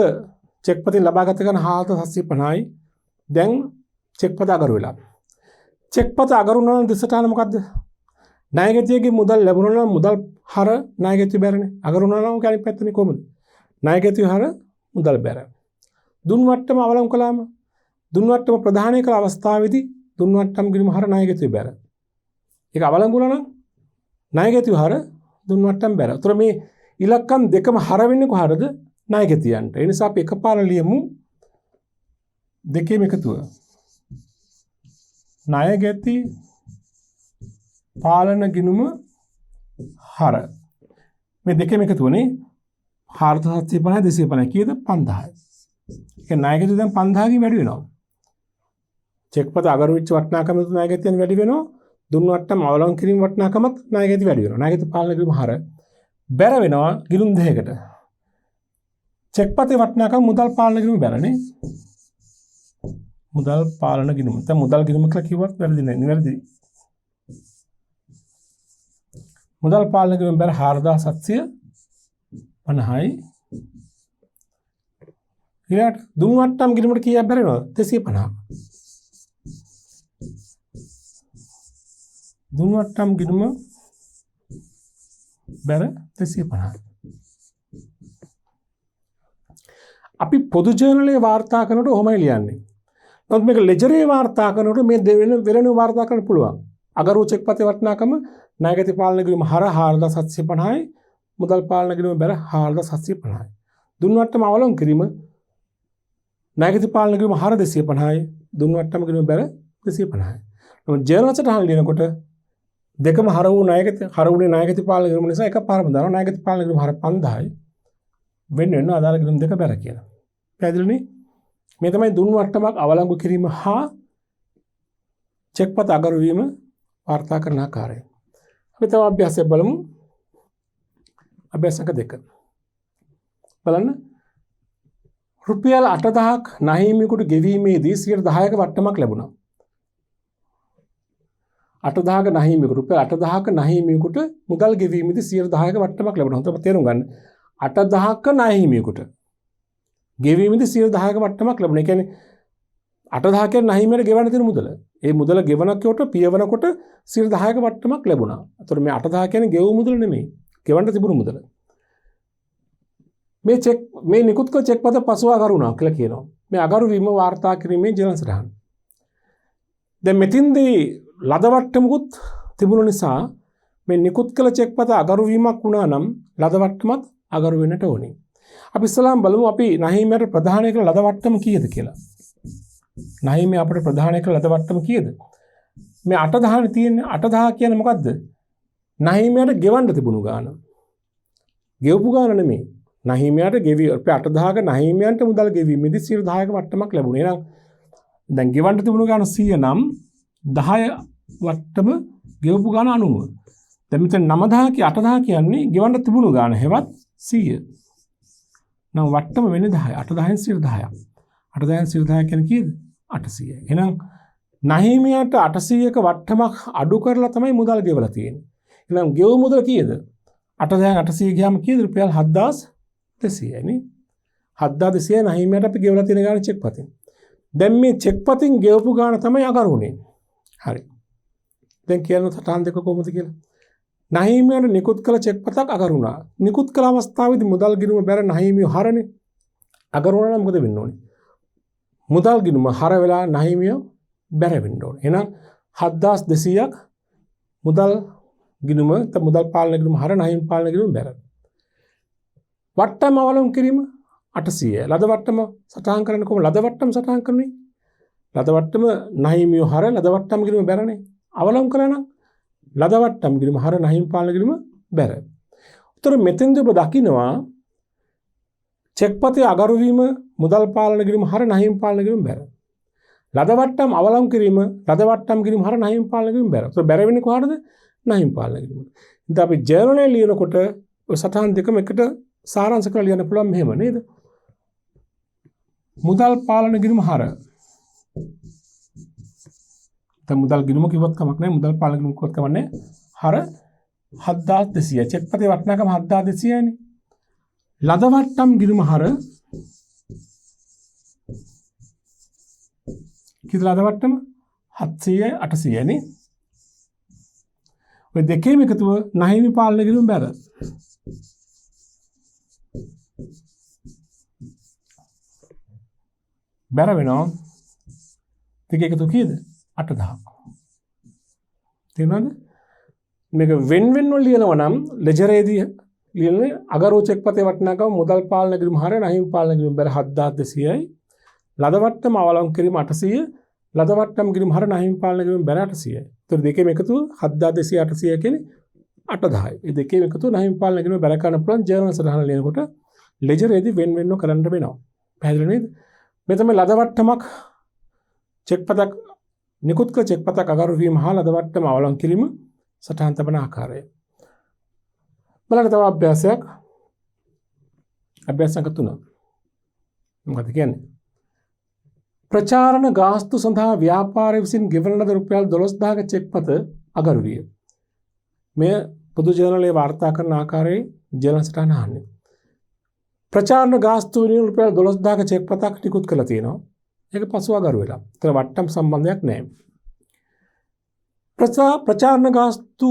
චෙක් පතෙන් ලබාගත ගන්න 4750යි. දැන් චෙක් පත අගරු වෙලා. චෙක් පත අගරු වුණා නම් දිසටහන මොකද්ද? ණයගැතියගේ මුදල් ලැබුණා නම් මුදල් හර ණයගැතිය බැරනේ. අගරු වුණා නම් කියන්නේ පැත්තනේ කොහොමද? ණයගැතිය හර මුදල් බැර. දුන් වට්ටම අවලංගු කළාම දුන් වට්ටම ප්‍රධානය කළ අවස්ථාවේදී දුන් වට්ටම ගිණුම හර ණයගැතිය බැර. ඒක අවලංගු වුණා නම් ණයගැතිය හර දුන් වට්ටම බැර. ඒතර මේ ඉලක්කම් දෙකම හර වෙන්නේ කොහරද? ණයගැතියන්ට. ඒ නිසා අපි එකපාර ලියමු දෙකේම එකතුව. ණයගැති පාලන ගිණුම හර. මේ දෙකේම එකතුවනේ 4750 250 කීයද? 5000යි. ඒ ණයගැතිය දැන් 5000කින් වැඩි වෙනවා. චෙක් පත අගරු වෙච්ච වටිනාකම ණයගැතියන් වැඩි වෙනවා. දුන් වට්ටම අවලංගු කිරීම වටිනාකමත් ණයගැතිය වැඩි වෙනවා. ණයගැති පාලන ගිණුම හර බැර වෙනවා ගිණුම් දෙකකට. චෙක් පතේ වටිනාකම මුදල් පාලන ගිණුම බැරනේ. මුදල් පාලන ගිණුම. දැන් මුදල් ගිණුම කියලා කිව්වත් වැරදි නෑ. නිවැරදි. මුදල් පාලන ගිණුම බැර 4750යි. ඊළඟට දුන් වට්ටම් ගිණුමට කීයක් බැරෙනවද? 250. දුන් වට්ටම් ගිණුම බැර 250යි. අපි පොදු ජර්නලයේ වාර්තා කරනකොට ඔහොමයි ලියන්නේ. නමුත් මේක ලෙජරේ වාර්තා කරනකොට මේ වෙන වාර්තා කරන්න පුළුවන්. අගරු චෙක් පතේ වටිනාකම ණයගැති පාලන ගිණුම හර 4750යි. මුදල් පාලන ගිණුම බැර 4750යි. දුන් වට්ටම අවලංගු කිරීම ණයගැති පාලන කිරීම හර 250යි දුන් වට්ටම කිරීම බැර 250යි. නමුත් ජර්නල් සටහන ලියනකොට දෙකම හර වුණේ ණයගැති පාලන කිරීම නිසා එකපාරම දානවා ණයගැති පාලන කිරීම හර 5000යි වෙන අදාළ කිරීම දෙක බැර කියලා. පැහැදිලිනේ? මේ තමයි දුන් වට්ටමක් අවලංගු කිරීම හා චෙක්පත අගරු වීම වාර්තා කරන ආකාරය. අපි තව අභ්‍යාසයක් බලමු. අභ්‍යාසක 2. බලන්න. රුපියල් 8000ක් නහීමියෙකුට ගෙවීමේදී 10%ක වට්ටමක් ලැබුණා. 8000ක නහීමියෙකුට රුපියල් 8000ක නහීමියෙකුට මුදල් ගෙවීමේදී 10%ක වට්ටමක් ලැබුණා. හොඳට තේරුම් ගන්න. 8000ක නහීමියෙකුට ගෙවීමේදී 10%ක වට්ටමක් ලැබුණා. ඒ කියන්නේ 8000 කියන්නේ නහීමියට ගෙවන්න තියෙන මුදල. ඒ මුදල ගෙවනකොට පියවනකොට 10%ක වට්ටමක් ලැබුණා. ඒතර මේ 8000 කියන්නේ ගෙවු මුදල නෙමෙයි. ගෙවන්න තිබුණු මුදල. මේ නිකුත් කළ චෙක්පත පසුව අගරු වුණා කියලා කියනවා. මේ අගරු වීම වාර්තා කිරීමේ ජර්නල් සටහන. දැන් මෙතින්දී ලද වට්ටමකුත් තිබුණු නිසා මේ නිකුත් කළ චෙක්පත අගරු වීමක් වුණා නම් ලද වට්ටමත් අගරු වෙන්නට ඕනේ. අපි ඉස්සලාම් බලමු අපි නහීමයට ප්‍රදානය කළ ලද වට්ටම කීයද කියලා. නහීමේ අපිට ප්‍රදානය කළ ලද වට්ටම කීයද? මේ 8000 තියෙන්නේ 8000 කියන්නේ මොකද්ද? නහීමයට ගෙවන්න තිබුණු ගාන. ගෙවපු ගාන නෙමෙයි. නහීමයට ගෙවි 8000ක නහීමයන්ට මුදල් ගෙවීමේදී 10%ක වට්ටමක් ලැබුණේ. එහෙනම් දැන් ගෙවන්න තිබුණු ගාන 100 නම් 10 වට්ටම ගෙවපු ගාන 90. දැන් මෙතන 9000 කි 8000 කියන්නේ ගෙවන්න තිබුණු ගාන හෙවත් 100. නම් වට්ටම වෙන්නේ 10. 8000න් 10%ක්. 8000න් 10% කියන්නේ කීයද? 800. එහෙනම් නහීමයට 800ක වට්ටමක් අඩු කරලා තමයි මුදල් ගෙවලා තියෙන්නේ. එහෙනම් ගෙවු මුදල කීයද? 8000න් 800 ගියාම කීයද? රුපියල් 7200යි නේ. 7200 නහීමයට අපි ගෙවලා තියෙන ගාන චෙක්පතින්. දැන් මේ චෙක්පතින් ගෙවපු ගාන තමයි අගරු වුණේ. හරි. දැන් කියන්න සටහන් දෙක කොහොමද කියලා. නහීමයට නිකුත් කළ චෙක්පතක් අගරු වුණා. නිකුත් කළ අවස්ථාවේදී මුදල් ගිණුම බැර නහීමිය හරනේ. අගරු වුණා නම් මොකද වෙන්න ඕනේ? මුදල් ගිණුම හර වෙලා නහීමිය බැර වෙන්න ඕනේ. එහෙනම් 7200ක් මුදල් ගිණුම මුදල් පාලන ගිණුම හර නහීම පාලන ගිණුම බැර. වට්ටම අවලංගු කිරීම 800. ලද වට්ටම සටහන් කරන්න කොහොමද? ලද වට්ටම සටහන් කරන්නේ. ලද වට්ටම නහීමිය හර ලද වට්ටම ගිණුම බැරනේ. අවලංගු කරලා නම් ලද වට්ටම් ගිණුම හර නහීම පාලන ගිණුම බැර. උතර මෙතෙන්ද ඔබ දකිනවා චෙක්පතේ අගරු වීම මුදල් පාලන ගිණුම හර නහීම පාලන ගිණුම බැර. ලද වට්ටම් අවලංගු කිරීම ලද වට්ටම් ගිණුම හර නහීම පාලන ගිණුම බැර. උතර බැර වෙන්නේ කොහටද? නහීම පාලන ගිණුම. ඉතින් අපි ජර්නල් ලියනකොට ඔය සටහන් දෙකම එකට සාරාංශ කරලා ලියන්න පුළුවන් මෙහෙම නේද? මුදල් පාලන ගිණුම හර. දැන් මුදල් ගිණුම කිව්වත් කමක් නැහැ. මුදල් පාලන ගිණුම කිව්වත් කමක් නැහැ. හර 7200. චෙක්පතේ වටිනාකම 7200යිනේ. ලද වට්ටම් ගිණුම හර කීයද ලද වට්ටම? 700යි 800යි නේ. ඔය දෙකේම එකතුව නහීමි පාලන ගිණුම බැර. බැර වෙනවා. දෙක එකතු කීයද? 8000. තේරුණාද? මේක වෙන් වෙන්ව ලියනවා නම් ලෙජරේදී ලියන්නේ අගරු චෙක්පතේ වටිනාකම මුදල් පාලන ගිණුම හර නහීම පාලන ගිණුම බැර 7200යි. ලද වට්ටම අවලංගු කිරීම 800. ලද වට්ටම් ගිණුම හර නහීම පාලන ගිණුම බැර 800යි. ඒතර දෙකේම එකතු 7200 800 කියන්නේ 8000යි. මේ දෙකේම එකතු නහීම පාලන ගිණුම බැර කරන්න පුළුවන් ජර්නල් සටහන ලියනකොට ලෙජරේදී වෙන් වෙන්ව කරන්න වෙනවා. පැහැදිලි නේද? මේ තමයි ලද වට්ටමක් චෙක්පතක් නිකුත් කළ චෙක්පතක් අගරු වීම හා ලද වට්ටම අවලංගු කිරීම සටහන් තබන ආකාරය. බලන්න තව අභ්‍යාසයක්. අභ්‍යාස සංඛ්‍යා 3. මොකද කියන්නේ? ප්‍රචාරණ ගාස්තු සඳහා ව්‍යාපාරය විසින් ගෙවන ලද රුපියල් 12000ක චෙක්පත අගරු විය. මෙය පොදු ජර්නලයේ වාර්තා කරන ආකාරයේ ජර්නල් සටහන අහන්නේ. ප්‍රචාරණ ගාස්තු වෙනුවෙන් රුපියල් 12000ක චෙක්පතක් නිකුත් කළා තියෙනවා. ඒක පසුව අගරු වෙලා. ඒතර වට්ටම් සම්බන්ධයක් නැහැ. ප්‍රචාරණ ගාස්තු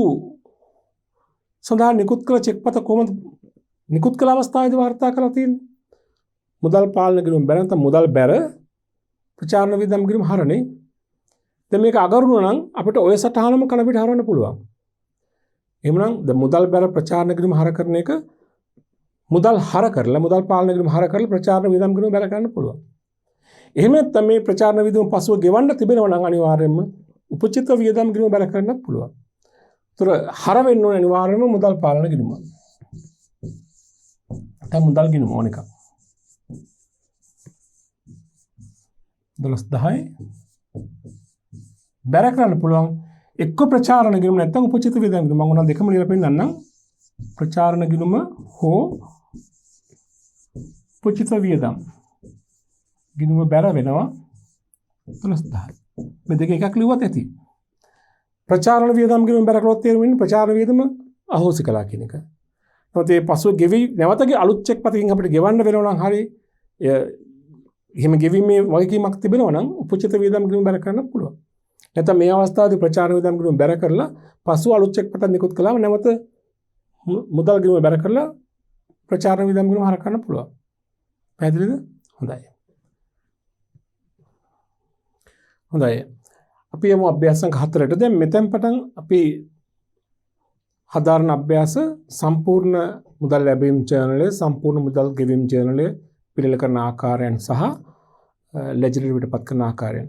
සඳහා නිකුත් කළ චෙක්පත කොහොමද නිකුත් කළ අවස්ථාවේදී වාර්තා කරලා තියෙන්නේ? මුදල් පාලන ගිණුම බැර නැත්නම් මුදල් බැර ප්‍රචාරණ වියදම් ගිණුම හරනේ. දැන් මේක අගරු නම් අපිට ඔය සටහනම කන පිට හරවන්න පුළුවන්. එහෙමනම් ද මුදල් බැර ප්‍රචාරණ ගිණුම හර කරන එක මුදල් හර කරලා මුදල් පාලන කිරීම හර කරලා ප්‍රචාරණ වියදම් කිරීම බැල ගන්න පුළුවන්. එහෙම නැත්නම් මේ ප්‍රචාරණ වියදම් පසුව ගෙවන්න තිබෙනවා නම් අනිවාර්යයෙන්ම උපචිත වියදම් කිරීම බැල කරන්නත් පුළුවන්. ඒතර හර වෙන්න ඕන අනිවාර්යයෙන්ම මුදල් පාලන කිරීම. දැන් මුදල් ගිණුම ඕන එක. 12 බැර කරන්න පුළුවන් එක්ක ප්‍රචාරණ ගිණුම නැත්නම් උපචිත වියදම් ගිණුම. මම උනා දෙකම ලියලා පෙන්නන්නම්. ප්‍රචාරණ ගිණුම හෝ උපචිත වියදම් ගිණුම බැර වෙනවා 13000. මේ දෙක එකක් ලියුවත් ඇති. ප්‍රචාරණ වියදම් ගිණුම බැර කළොත් තේරුම් ප්‍රචාරණ වියදම අහෝසි කළා කියන එක. නමුත් ඒ පසුව ගෙවි නැවතගේ අලුත් චෙක් පතකින් අපිට ගෙවන්න වෙනවා නම් හරි එහෙම ගෙවීමේ වගකීමක් තිබෙනවා නම් උපචිත වියදම් ගිණුම බැර කරන්න පුළුවන්. නැත්නම් මේ අවස්ථාවේදී ප්‍රචාරණ වියදම් ගිණුම බැර කරලා පසුව අලුත් චෙක් පතක් නිකුත් කළාම නැවත මුදල් ගිණුම බැර කරලා ප්‍රචාරණ වියදම් ගිණුම හර කරන්න පුළුවන්. පැහැදිලිද? හොඳයි. හොඳයි. අපි යමු අභ්‍යාස සංඛ්‍යා 4ට. දැන් මෙතෙන් පටන් අපි හදාරන අභ්‍යාස සම්පූර්ණ මුදල් ලැබීම් ජර්නලය, සම්පූර්ණ මුදල් ගෙවීම් ජර්නලය පිළිල කරන ආකාරයන් සහ ලෙජර් පිටපත් කරන ආකාරයන්.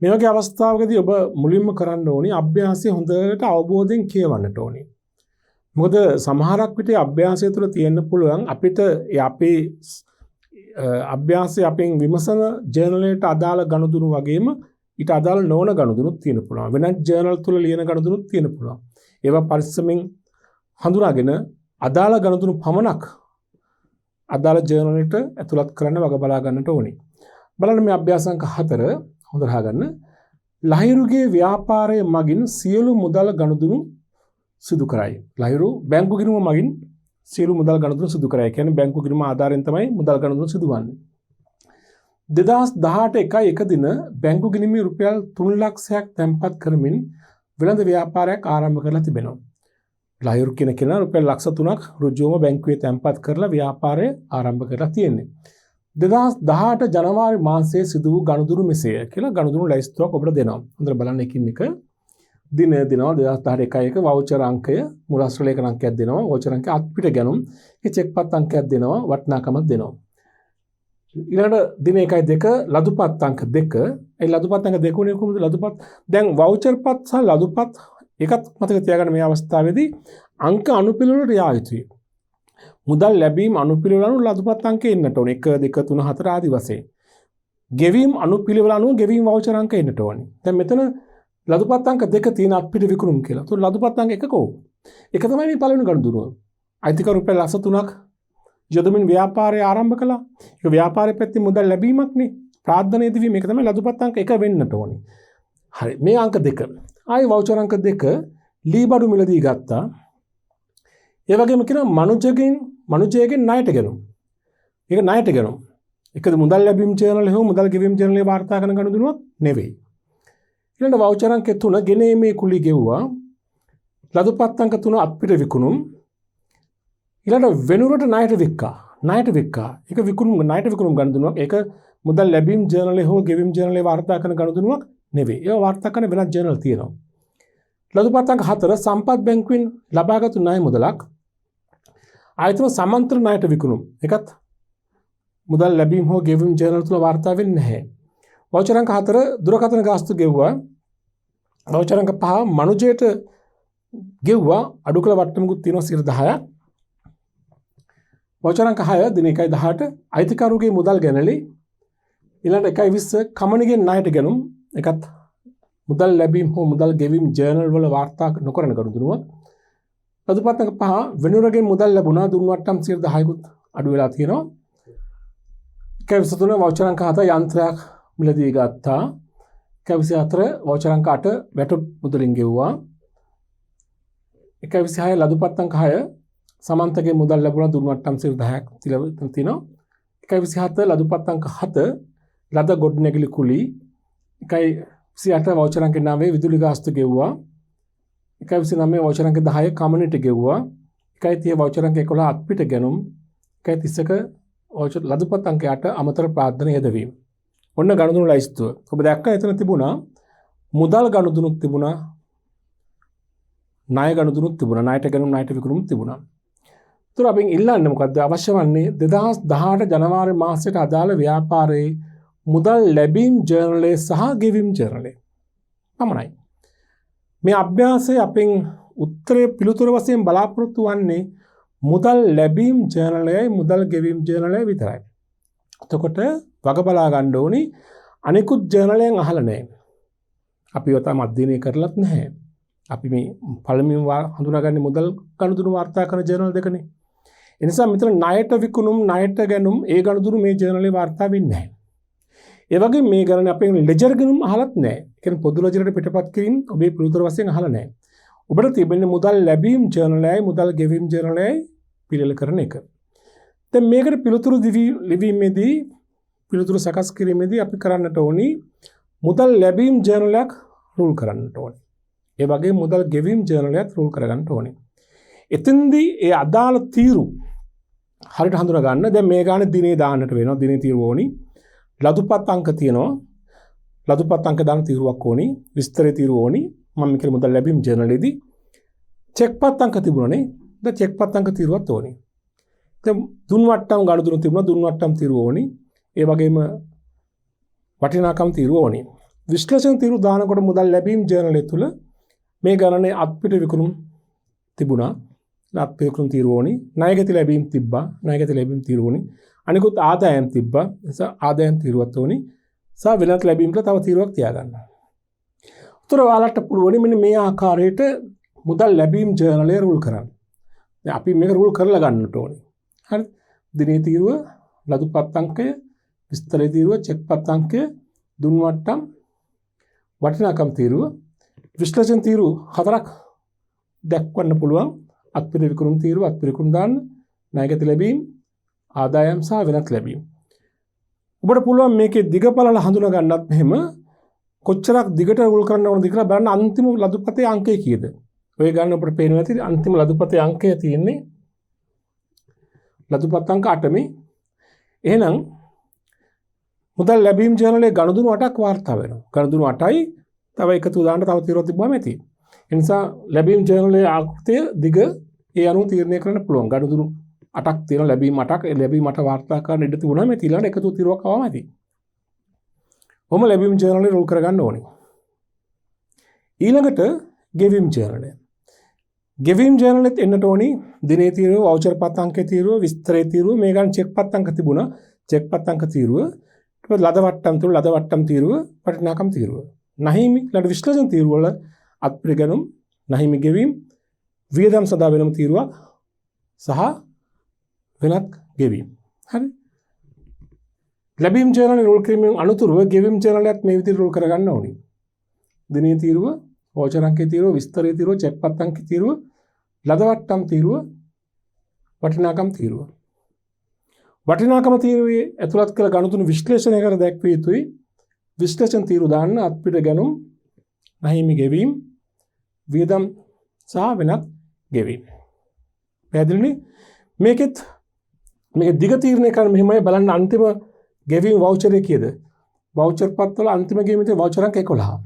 මේ වගේ අවස්ථාවකදී ඔබ මුලින්ම කරන්න ඕනි අභ්‍යාසය හොඳට අවබෝධයෙන් කියවන්නට ඕනි. මොකද සමහරක් විට අභ්‍යාසය තුළ තියෙන්න පුළුවන් අපිට අපේ අභ්‍යාසය අපෙන් විමසන ජර්නලයට අදාළ ගනුදෙනු වගේම ඊට අදාළ නොවන ගනුදෙනුත් තියෙන්න පුළුවන්. වෙනත් ජර්නල් තුළ ලියන ගනුදෙනුත් තියෙන්න පුළුවන්. ඒවා පරිස්සමෙන් හඳුනාගෙන අදාළ ගනුදෙනු පමණක් අදාළ ජර්නලයට ඇතුළත් කරන්න වග බලා ගන්නට ඕනේ. බලන්න මේ අභ්‍යාස සංඛ්‍යා 4 හොඳට අහගන්න. ලහිරුගේ ව්‍යාපාරය මගින් සියලු මුදල් ගනුදෙනු සිදු කරයි. ලහිරු බැංකු ගිණුම මගින් සියලු මුදල් ගනුදෙනු සිදු කරයි. කියන්නේ බැංකු ගිණුම ආධාරයෙන් තමයි මුදල් ගනුදෙනු සිදුවන්නේ. 2018 දින බැංකු ගිණුමේ රුපියල් 3 ලක්ෂයක් තැන්පත් කරමින් වෙළඳ ව්‍යාපාරයක් ආරම්භ කරලා තිබෙනවා. ලහිරු කියන කෙනා රුපියල් ලක්ෂ 3ක් ඍජුවම බැංකුවේ තැන්පත් කරලා ව්‍යාපාරය ආරම්භ කරලා තියෙන්නේ. 2018 ජනවාරි මාසයේ සිදු වූ ගනුදෙනු මෙසේය කියලා ගනුදෙනු ලැයිස්තුවක් ඔබට දෙනවා. හොඳට බලන්න එකින් එක දින දෙනවා 2018 වවුචර් අංකය මුලස්ත්‍ර ලේඛන අංකයක් දෙනවා. වවුචර් අංකය අත්පිට ගැනුම් ඒ චෙක්පත් අංකයක් දෙනවා. වටිනාකමක් දෙනවා. ඊළඟට දින 1-2 ලදුපත් අංක 2. ඒ ලදුපත් අංක 2 උනේ කොහොමද? ලදුපත් දැන් වවුචර් පත් සහ ලදුපත් එකත් මතක තියාගන්න මේ අවස්ථාවේදී අංක අනුපිළිවෙලට යා යුතුයි. මුදල් ලැබීම අනුපිළිවෙල අනුව ලදුපත් අංකේ එන්නට ඕනේ. 1 2 3 4 ආදි වශයෙන්. ගෙවීම අනුපිළිවෙල අනුව ගෙවීම වවුචර් අංක එන්නට ඕනේ. දැන් මෙතන ලදුපත් අංක 2 තියෙන අත්පිට විකුණුම් කියලා. તો ලදුපත් අංක 1 කෝ? එක තමයි මේ පළවෙනි ගනුදෙනුව. අයිතිකරු රුපියල් ලක්ෂ 3ක් යොදමින් ව්‍යාපාරය ආරම්භ කළා. ඒක ව්‍යාපාරයේ පැත්තේ මුදල් ලැබීමක් නේ. ප්‍රාර්ථනීය දිවි මේක තමයි ලදුපත් අංක 1 වෙන්නට ඕනේ. හරි. මේ අංක 2. ආයි වවුචර් අංක 2 ලී බඩු මිලදී ගත්තා. ඒ වගේම කියනවා මනුජයෙන් ණයට ගැනුම්. ඒක ණයට ගැනුම්. එකද මුදල් ලැබීම් ජර්නල් හෝ මුදල් ගෙවීම් ජර්නලේ වාර්තා කරන ගනුදෙනුවක් නෙවෙයි. ඊළඟ වවුචර් අංක 3 ගෙනීමේ කුලී ගෙව්වා. ලදුපත් අංක 3 අත්පිට විකුණුම්. ඊළඟ වෙනුරට ණයට වික්කා. ඒක විකුණුම් ණයට විකුණුම් ගනුදෙනුවක්. ඒක මුදල් ලැබීම් ජර්නලේ හෝ ගෙවීම් ජර්නලේ වාර්තා කරන ගනුදෙනුවක් නෙවෙයි. ඒවා වාර්තා කරන වෙනත් ජර්නල් තියෙනවා. ලදුපත් අංක 4 සම්පත් බැංකුවෙන් ලබාගත් ණය මුදලක් ආයතන සමාන්තර ණයට විකුණුම්. ඒකත් මුදල් ලැබීම් හෝ ගෙවීම් ජර්නල් තුල වාර්තා වෙන්නේ නැහැ. වවුචර් අංක 4 දුරකථන ගාස්තු ගෙව්වා. වවුචර් අංක 5 මනුජයට ගෙව්වා. අඩු කළ වට්ටමකුත් තියෙනවා 10%ක්. වවුචර් අංක 6 දින 1-18 අයිතිකරුගේ මුදල් ගැනලි. ඊළඟට 1-20 කමනිගෙන් ණයට ගැනුම්. ඒකත් මුදල් ලැබීම් හෝ මුදල් ගෙවීම් ජර්නල් වල වාර්තා නොකරන ගනුදෙනුවක්. ලදුපත් අංක 5 වෙනුරගෙන් මුදල් ලැබුණා. දුන් වට්ටම් 10%කුත් අඩු වෙලා තියෙනවා. 1-23 වවුචර් අංක 7 යන්ත්‍රයක් මිලදී ගත්තා. 1-24 වවුචර් අංක 8 වැටුප් මුදලින් ගෙව්වා. 1-26 ලදුපත් අංක 6 සමන්තගේ මුදල් ලැබුණා. දුන් වට්ටම් 10%ක් තියෙනවා. 1-27 ලදුපත් අංක 7 ලද ගොඩනැගිලි කුලී. 1-28 වවුචර් අංක 9 විදුලි ගාස්තු ගෙව්වා. 1-29 වවුචර් අංක 10 කමනිට ගෙව්වා. 1-30 වවුචර් අංක 11 අත්පිට ගැනුම්. 1-31 වවුචර් ලදුපත් අංක 8 අමතර ප්‍රාර්ථන යෙදවීම. ඔන්න ගනුදෙනු ලයිස්තුව. ඔබ දැක්කා එතන තිබුණා මුදල් ගනුදෙනුත් තිබුණා. ණය ගනුදෙනුත් තිබුණා. ණයට ගැනුම් ණයට විකුණුම් තිබුණා. ඒතර අපෙන් ඉල්ලන්නේ මොකද්ද? අවශ්‍ය වන්නේ 2018 ජනවාරි මාසයට අදාළ ව්‍යාපාරයේ මුදල් ලැබීම් ජර්නලය සහ ගෙවීම් ජර්නලය පමණයි. මේ අභ්‍යාසය අපෙන් උත්තරය පිළිතුර වශයෙන් බලාපොරොත්තු වන්නේ මුදල් ලැබීම් ජර්නලයයි මුදල් ගෙවීම් ජර්නලයයි විතරයි. එතකොට වග බලා ගන්න ඕනි අනිකුත් ජර්නලයන් අහලා නැහැ. අපි වතම අධ්‍යයනය කරලත් නැහැ. අපි මේ පළමුවෙන් හඳුනාගන්නේ මුදල් ගනුදෙනු වාර්තා කරන ජර්නල් දෙකනේ. ඒ නිසා මෙතන ණයට විකුණුම් ණයට ගැනුම් ඒ ගනුදෙනු මේ ජර්නලේ වාර්තා වෙන්නේ නැහැ. ඒ වගේ මේ ගණන අපෙන් ලෙජර් ගැනුම් අහලත් නැහැ. ඒ කියන්නේ පොදු ලෙජරට පිටපත් කිරීම ඔබේ පිළිතුර වශයෙන් අහලා නැහැ. ඔබට තිබෙන්නේ මුදල් ලැබීම් ජර්නලයයි මුදල් ගෙවීම් ජර්නලයයි පිළිල කරන එක. දැන් මේකට පිළිතුරු ලිවීමේදී පිළිතුරු සකස් කිරීමේදී අපි කරන්නට ඕනි මුදල් ලැබීම් ජර්නලයක් රූල් කරන්නට ඕනි. ඒ වගේ මුදල් ගෙවීම් ජර්නලයක් රූල් කරගන්නට ඕනි. එතෙන්දී ඒ අදාළ තීරු හරියට හඳුනා ගන්න. දැන් මේ ගානේ දිනේ දාන්නට වෙනවා. දිනේ තීරු ඕනි. ලදුපත් අංක තියෙනවා. ලදුපත් අංක දාන තීරුවක් ඕනි. විස්තරේ තීරු ඕනි. මම මේක මුදල් ලැබීම් ජර්නලෙදී චෙක්පත් අංක තිබුණානේ. දැන් චෙක්පත් අංක තීරුවක් ඕනි. දැන් දුන් වට්ටම් ගනුදෙනු තිබුණා. දුන් වට්ටම් තීරුව ඕනි. ඒ වගේම වටිනාකම් තීරුව ඕනි. විශ්ලේෂණ තීරු දානකොට මුදල් ලැබීම් ජර්නලය තුල මේ ගණනේ අත්පිට විකුණුම් තිබුණා. අත්පිට විකුණුම් තීරුව ඕනි. ණයගැති ලැබීම් තිබ්බා. ණයගැති ලැබීම් තීරුව ඕනි. අනිකුත් ආදායම් තිබ්බා. නිසා ආදායම් තීරුවත් ඕනි. සහ වෙනත් ලැබීම් වල තව තීරුවක් තියාගන්න. උතර ඔයාලට පුළුවන් මෙන්න මේ ආකාරයට මුදල් ලැබීම් ජර්නලය රූල් කරන්න. දැන් අපි මේක රූල් කරලා ගන්නට ඕනේ. හරි. දිනේ තීරුව, ලදුපත් අංකය, විස්තරේ තීරුව, චෙක්පත් අංකය, දුන් වට්ටම්, වටිනාකම් තීරුව, විශ්ලේෂණ තීරුව හතරක් දක්වන්න පුළුවන්. අත්පිට විකුණුම් තීරුව, අත්පිට විකුණුම් දාන්න, ණයගැති ලැබීම්, ආදායම් සහ වෙනත් ලැබීම්. ඔබට පුළුවන් මේකේ දිගපළල හඳුනා ගන්නත් මෙහෙම කොච්චරක් දිගට රූල් කරන්න ඕනද කියලා බලන්න අන්තිම ලදුපතේ අංකය කීයද? ඔය ගන්න අපිට පේනවා ඇති අන්තිම ලදුපතේ අංකය තියෙන්නේ ලදුපත් අංක 8 මේ. එහෙනම් මුදල් ලැබීම් ජර්නලයේ ගනුදෙනු 8ක් වාර්තා වෙනවා. ගනුදෙනු 8යි තව එකතු දාන්න තව තීරුවක් තිබ්බම ඇති. ඒ නිසා ලැබීම් ජර්නලයේ ආකෘතිය දිග ඒ අනුව තීරණය කරන්න පුළුවන්. ගනුදෙනු 8ක් තියෙන ලැබීම් 8ක් ලැබීම් 8 වාර්තා කරන්න ඉඩ තිබුණාම ඒ ඊළඟ එකතු තීරුවක් ආවම ඇති. ඔහොම ලැබීම් ජර්නලය රූල් කරගන්න ඕනේ. ඊළඟට ගෙවීම් ජර්නලය. ගෙවීම් ජර්නලෙත් එන්නට ඕනි දිනේ තීරුව, වවුචර් පත් අංකයේ තීරුව, විස්තරේ තීරුව, මේ ගන්න චෙක් පත් අංක තිබුණා. චෙක් පත් අංක තීරුව, ඊට ලද වට්ටම් තුල ලද වට්ටම් තීරුව, වටිනාකම් තීරුව. නැහිමි ළඩ විශ්ලේෂණ තීරුව වල අත්පිට ගැනුම්, නැහිමි ගෙවීම්, වියදම් සඳහා වෙනම තීරුවක් සහ වෙනත් ගෙවීම්. හරි. ලැබීම් ජර්නල් රූල් කිරීමෙන් අනුතුරුව ගෙවීම් ජර්නලයක් මේ විදිහට රූල් කරගන්න ඕනි. දිනේ තීරුව, වෝචර් අංකයේ තීරුව, විස්තරයේ තීරුව, චෙක්පත් අංකයේ තීරුව, ලද වට්ටම් තීරුව, වටිනාකම් තීරුව. වටිනාකම තීරුවේ ඇතුළත් කළ ගනුදෙනු විශ්ලේෂණය කර දැක්විය යුතුයි. විශ්ලේෂණ තීරුව දාන්න අත්පිට ගැනුම්, නැහිමි ගෙවීම්, වියදම් සහ වෙනත් ගෙවීම්. පැහැදිලිනේ? මේක දිග තීරණය කරන්න මෙහෙමයි බලන්න අන්තිම ගෙවීම් වවුචරේ කීයද? වවුචර් පත්වල අන්තිම ගෙවීම තියෙන වවුචර් අංක 11.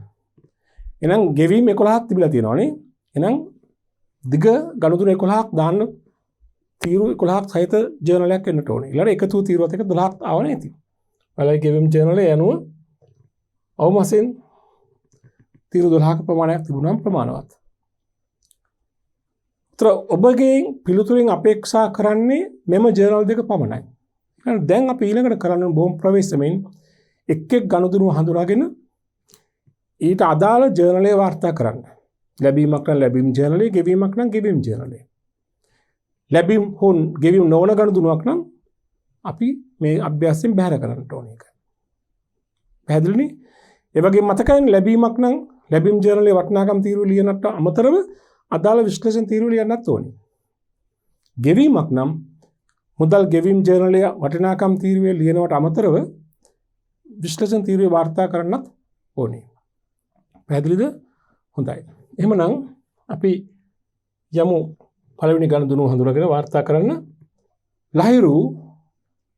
එහෙනම් ගෙවීම් 11ක් තිබිලා තියෙනවානේ. එහෙනම් දිග ගනුදෙනු 11ක් දාන්න තීරු 11ක් සහිත ජර්නලයක් එන්නට ඕනේ. ඊළඟ එකතු තීරුවත් එක 12ක් ආවනේ ඉතින්. බලයි ගෙවීම් ජර්නලය යනුව අවම වශයෙන් තීරු 12ක ප්‍රමාණයක් තිබුණාම ප්‍රමාණවත්. උතර ඔබගේ පිළිතුරෙන් අපේක්ෂා කරන්නේ මෙම ජර්නල් දෙක පමණයි. දැන් අපි ඊළඟට කරන්න බොහොම ප්‍රවේශමෙන් එක් එක් ගනුදෙනු හඳුනාගෙන ඊට අදාළ ජර්නලය වාර්තා කරන්න. ලැබීමක් නම් ලැබීම් ජර්නලය, ගෙවීමක් නම් ගෙවීම් ජර්නලය. ලැබීම් හොන් ගෙවීම් නොවන ගනුදෙනුවක් නම් අපි මේ අභ්‍යාසයෙන් බැහැර කරන්න ඕන එක. පැහැදිලිනේ? ඒ වගේම මතකයෙන් ලැබීමක් නම් ලැබීම් ජර්නලයේ වටිනාකම් තීරුව ලියනට අමතරව අදාළ විශ්ලේෂණ තීරුව ලියන්නත් ඕනේ. ගෙවීමක් නම් මුදල් ගෙවීම් ජර්නලයේ වටිනාකම් තීරුවේ ලියනවට අමතරව විශ්ලේෂණ තීරුවේ වාර්තා කරන්නත් ඕනේ. පැහැදිලිද? හොඳයි. එහෙමනම් අපි යමු පළවෙනි ගනුදෙනුව හඳුනාගෙන වාර්තා කරන්න. ලහිරු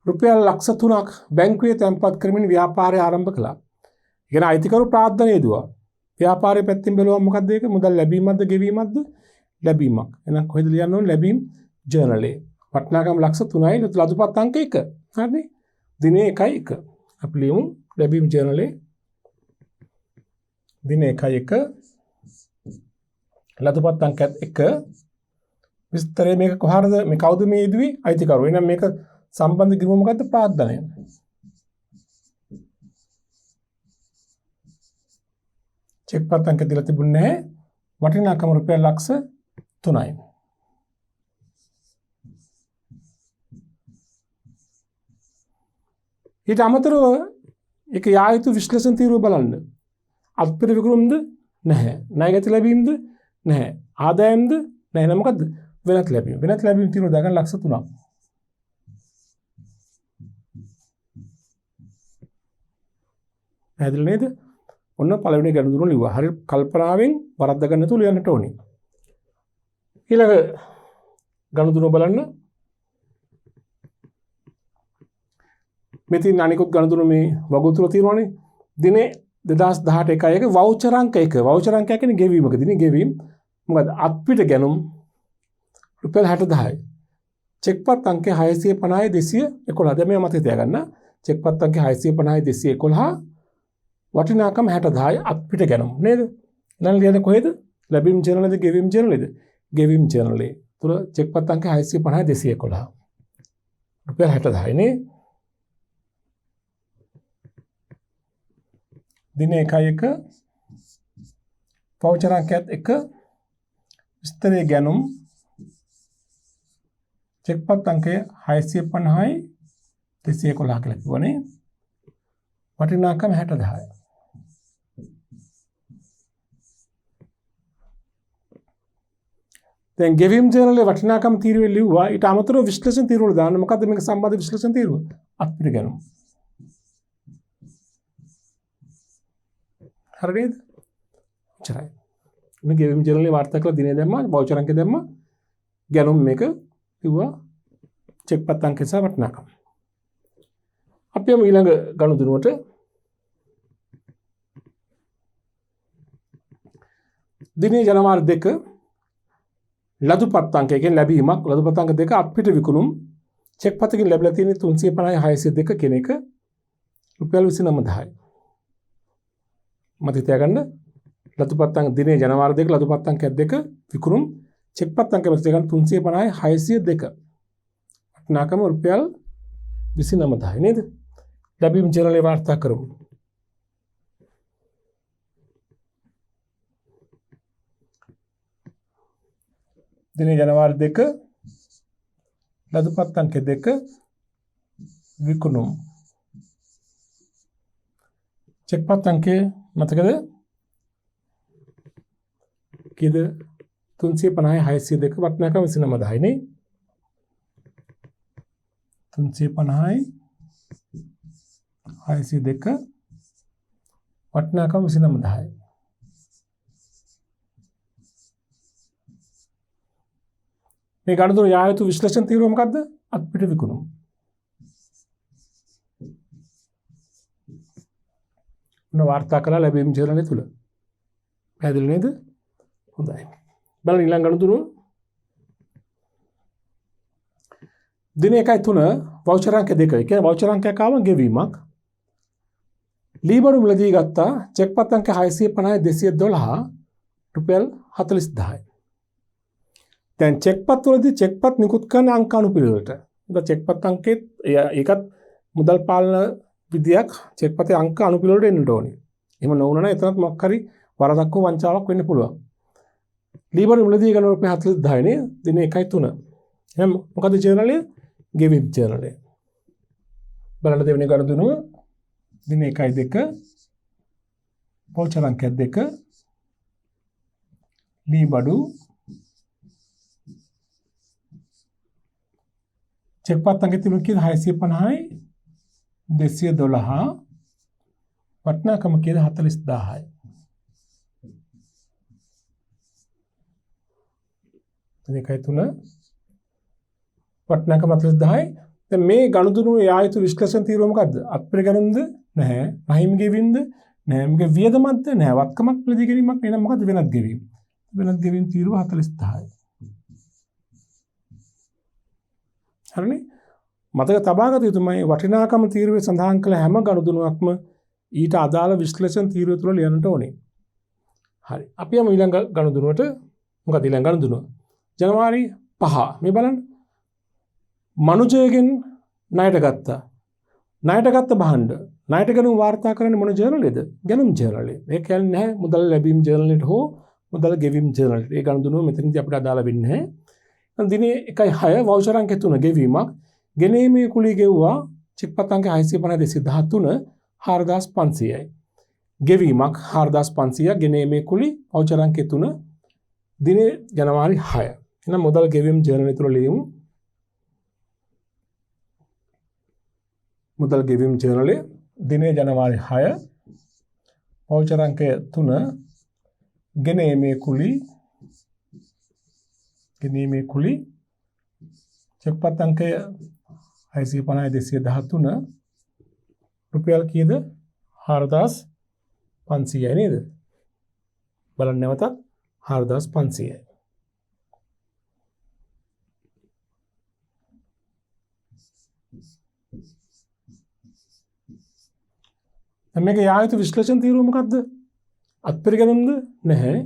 රුපියල් ලක්ෂ 3ක් බැංකුවේ තැන්පත් කරමින් ව්‍යාපාරය ආරම්භ කළා. ඉගෙන අයිතිකරු ප්‍රාර්ථනා යදුවා. ව්‍යාපාරයේ පැත්තෙන් බැලුවම මොකක්ද ඒක? මුදල් ලැබීමක්ද ගෙවීමක්ද? ලැබීමක්. එහෙනම් කොහෙද ලියන්න ඕනේ? ලැබීම් ජර්නලේ. වටිනාකම ලක්ෂ 3යි ලදුපත් අංක 1. හරිනේ. දිනේ 1යි 1. අපි ලියමු ලැබීම් ජර්නලේ දිනේ 1යි 1 ලදුපත් අංකයත් 1. විස්තරේ මේක කොහරද මේ කවුද මේ ඉදුවේ අයිතිකරුවා. එහෙනම් මේක සම්බන්ධ කිරුම මොකද්ද? ප්‍රාර්ථනය. චෙක් පත් අංක දීලා තිබුණේ නැහැ. වටිනාකම රුපියල් ලක්ෂ 3යි. ඊට අමතරව ඒක යා යුතු විශ්ලේෂණ තීරුව බලන්න. අත්පිට විකුණුම්ද? නැහැ. ණයගැති ලැබීම්ද? නැහැ. ආදායම්ද? නැහැ. නේද මොකද්ද? වෙනත් ලැබීම්. වෙනත් ලැබීම් තීරුව දාගන්න ලක්ෂ 3ක්. පැහැදිලි නේද? ඔන්න පළවෙනි ගණුදුන ලිව්වා. හරි කල්පනාවෙන් වරද්ද ගන්න නැතුව ලියන්නට ඕනේ. ඊළඟ ගණුදුන බලන්න. මෙතින් අනිකුත් ගණුදුන මේ වගුතුල තියෙනවානේ. දිනේ 2018 1යි එක වවුචර් අංක 1. වවුචර් අංකය කියන්නේ ගෙවීමක දිනේ ගෙවීම. මොකද අත්පිට ගැනුම් රුපියල් 60000යි. චෙක්පත් අංකය 650යි 211. දැන් මේ මතක තියාගන්න. චෙක්පත් අංකය 650යි 211 වටිනාකම 60000යි අත්පිට ගැනුම් නේද? ඊළඟ ලියන්නේ කොහෙද? ලැබීම් ජර්නලේද ගෙවීම් ජර්නලේද? ගෙවීම් ජර්නලේ. තුල චෙක්පත් අංකය 650යි 211. රුපියල් 60000යි නේ. දිනේ 1යි 1 වවුචර් අංකයත් 1 විස්තරයේ ගැනුම් චෙක්පත් අංකය 650යි 211 කියලා කිව්වනේ. වටිනාකම 60000යි. දැන් ගෙවීම් ජර්නලේ වටිනාකම් තීරුවේ ලිව්වා. ඊට අමතරව විශ්ලේෂණ තීරුවල දාන්න. මොකද්ද මේක සම්බන්ධ විශ්ලේෂණ තීරුව? අත්පිට ගැනුම්. හරි නේද? එච්චරයි. මේ ගෙවීම් ජර්නලේ වාර්තා කළ දිනේ දැම්මා, වවුචර් අංකය දැම්මා. ගැනුම් මේක ලිව්වා. චෙක්පත් අංකය සහ වටිනාකම. අපි යමු ඊළඟ ගණුදුනුවට. දිනේ ජනවාරි 2 ලදුපත් අංකය කියන්නේ ලැබීමක්. ලදුපත් අංක 2 අත්පිට විකුණුම් චෙක්පතකින් ලැබිලා තියෙන 350යි 602 කියන එක රුපියල් 29000යි. මතක තියාගන්න ලදුපත් අංක දිනේ ජනවාරි 2 ලදුපත් අංකයක් 2 විකුණුම් චෙක්පත් අංකය මතක තියාගන්න 350යි 602. වටිනාකම රුපියල් 29000යි නේද? ලැබීම් ජර්නලේ වාර්තා කරමු. දිනේ ජනවාරි 2 ලදුපත් අංක 2 විකුණුම් චෙක්පත් අංකය මතකද? කීයද? 350යි 602 වටිනාකම 29000යි නේ. 350යි 602 වටිනාකම 29000යි. මේ ගණතුන යා යුතු විශ්ලේෂණ තීරුව මොකද්ද? අත්පිට විකුණුම්. මොන වාර්තා කළා ලැබීම් ජර්නලේ තුල. පැහැදිලි නේද? හොඳයි. බලන්න ඊළඟ ගණතුන. දින 1-3 වවුචර් අංක 2. ඒ කියන්නේ වවුචර් අංකයක් ආවම ගෙවීමක්. ලීබඩු මිලදී ගත්තා චෙක්පත් අංක 650යි 212 රුපියල් 40000යි. දැන් චෙක්පත් වලදී චෙක්පත් නිකුත් කරන අංක අනුපිළිවෙලට. ඒක චෙක්පත් අංකෙත් ඒකත් මුදල් පාලන විදියක් චෙක්පතේ අංක අනුපිළිවෙලට එන්න ඕනේ. එහෙම නොවුනා නම් එතනත් මොකක් හරි වරදක් හෝ වංචාවක් වෙන්න පුළුවන්. ලීබඩු මිලදී ගන්න රුපියල් 40000යි නේ දින 1-3. එහෙනම් මොකද ජර්නලය? ගෙවීම් ජර්නලය. බලන්න දෙවෙනි ගණතුනුව දින 1-2 වවුචර් අංකයක් 2 ලීබඩු චෙක්පත් අංකය තිබුණ කීයද? 650යි 212 වටිනාකම කීයද? 40000යි. දින 1-3 වටිනාකම 40000යි. දැන් මේ ගණුදුනුව යා යුතු විශ්ලේෂණ තීරුව මොකද්ද? අත්පිට ගැනුම්ද? නැහැ. රහිම් ගෙවීම්ද? නැහැ. මේක වියදමක්ද? නැහැ. වත්කමක් පිළිදී ගැනීමක් නේ. මොකද්ද වෙනත් ගෙවීම්? වෙනත් ගෙවීම් තීරුව 40000යි. හරිනේ. මතක තබා ගත යුතුමයි වටිනාකම තීරුවේ සඳහන් කළ හැම ගනුදෙනුවක්ම ඊට අදාළ විශ්ලේෂණ තීරුව තුළ ලියන්නට ඕනේ. හරි. අපි යමු ඊළඟ ගනුදෙනුවට. මොකද ඊළඟ ගනුදෙනුව? ජනවාරි 5 මේ බලන්න. මනුජයගෙන් ණයට ගත්තා. ණයට ගත්ත භාණ්ඩ ණයට ගැනුම් වාර්තා කරන්නේ මොන ජර්නලෙද? ගැනුම් ජර්නලෙ. ඒ කියන්නේ නැහැ මුදල් ලැබීම් ජර්නලෙට හෝ මුදල් ගෙවීම් ජර්නලෙට. ඒ ගනුදෙනුව මෙතනදී අපිට අදාළ වෙන්නේ නැහැ. දිනේ 1/6 වවුචර් අංක 3 ගෙවීමක්. ගෙනීමේ කුලී ගෙව්වා චෙක් පත් අංක 650 4500යි. ගෙවීමක් 4500ක් ගෙනීමේ කුලී වවුචර් අංක 3 දිනේ ජනවාරි 6. එහෙනම් මුදල් ගෙවීම් ජර්නලෙ තුල ලියමු. මුදල් ගෙවීම් ජර්නලේ දිනේ ජනවාරි 6 වවුචර් අංක 3 ගෙනීමේ කුලී චෙක් පත් අංක 650 රුපියල් කීයද? 4500යි නේද? බලන්න නැවතත් 4500යි. මේක යා යුතු විශ්ලේෂණ තීරුව මොකද්ද? අත්පරිගැනුම්ද? නැහැ.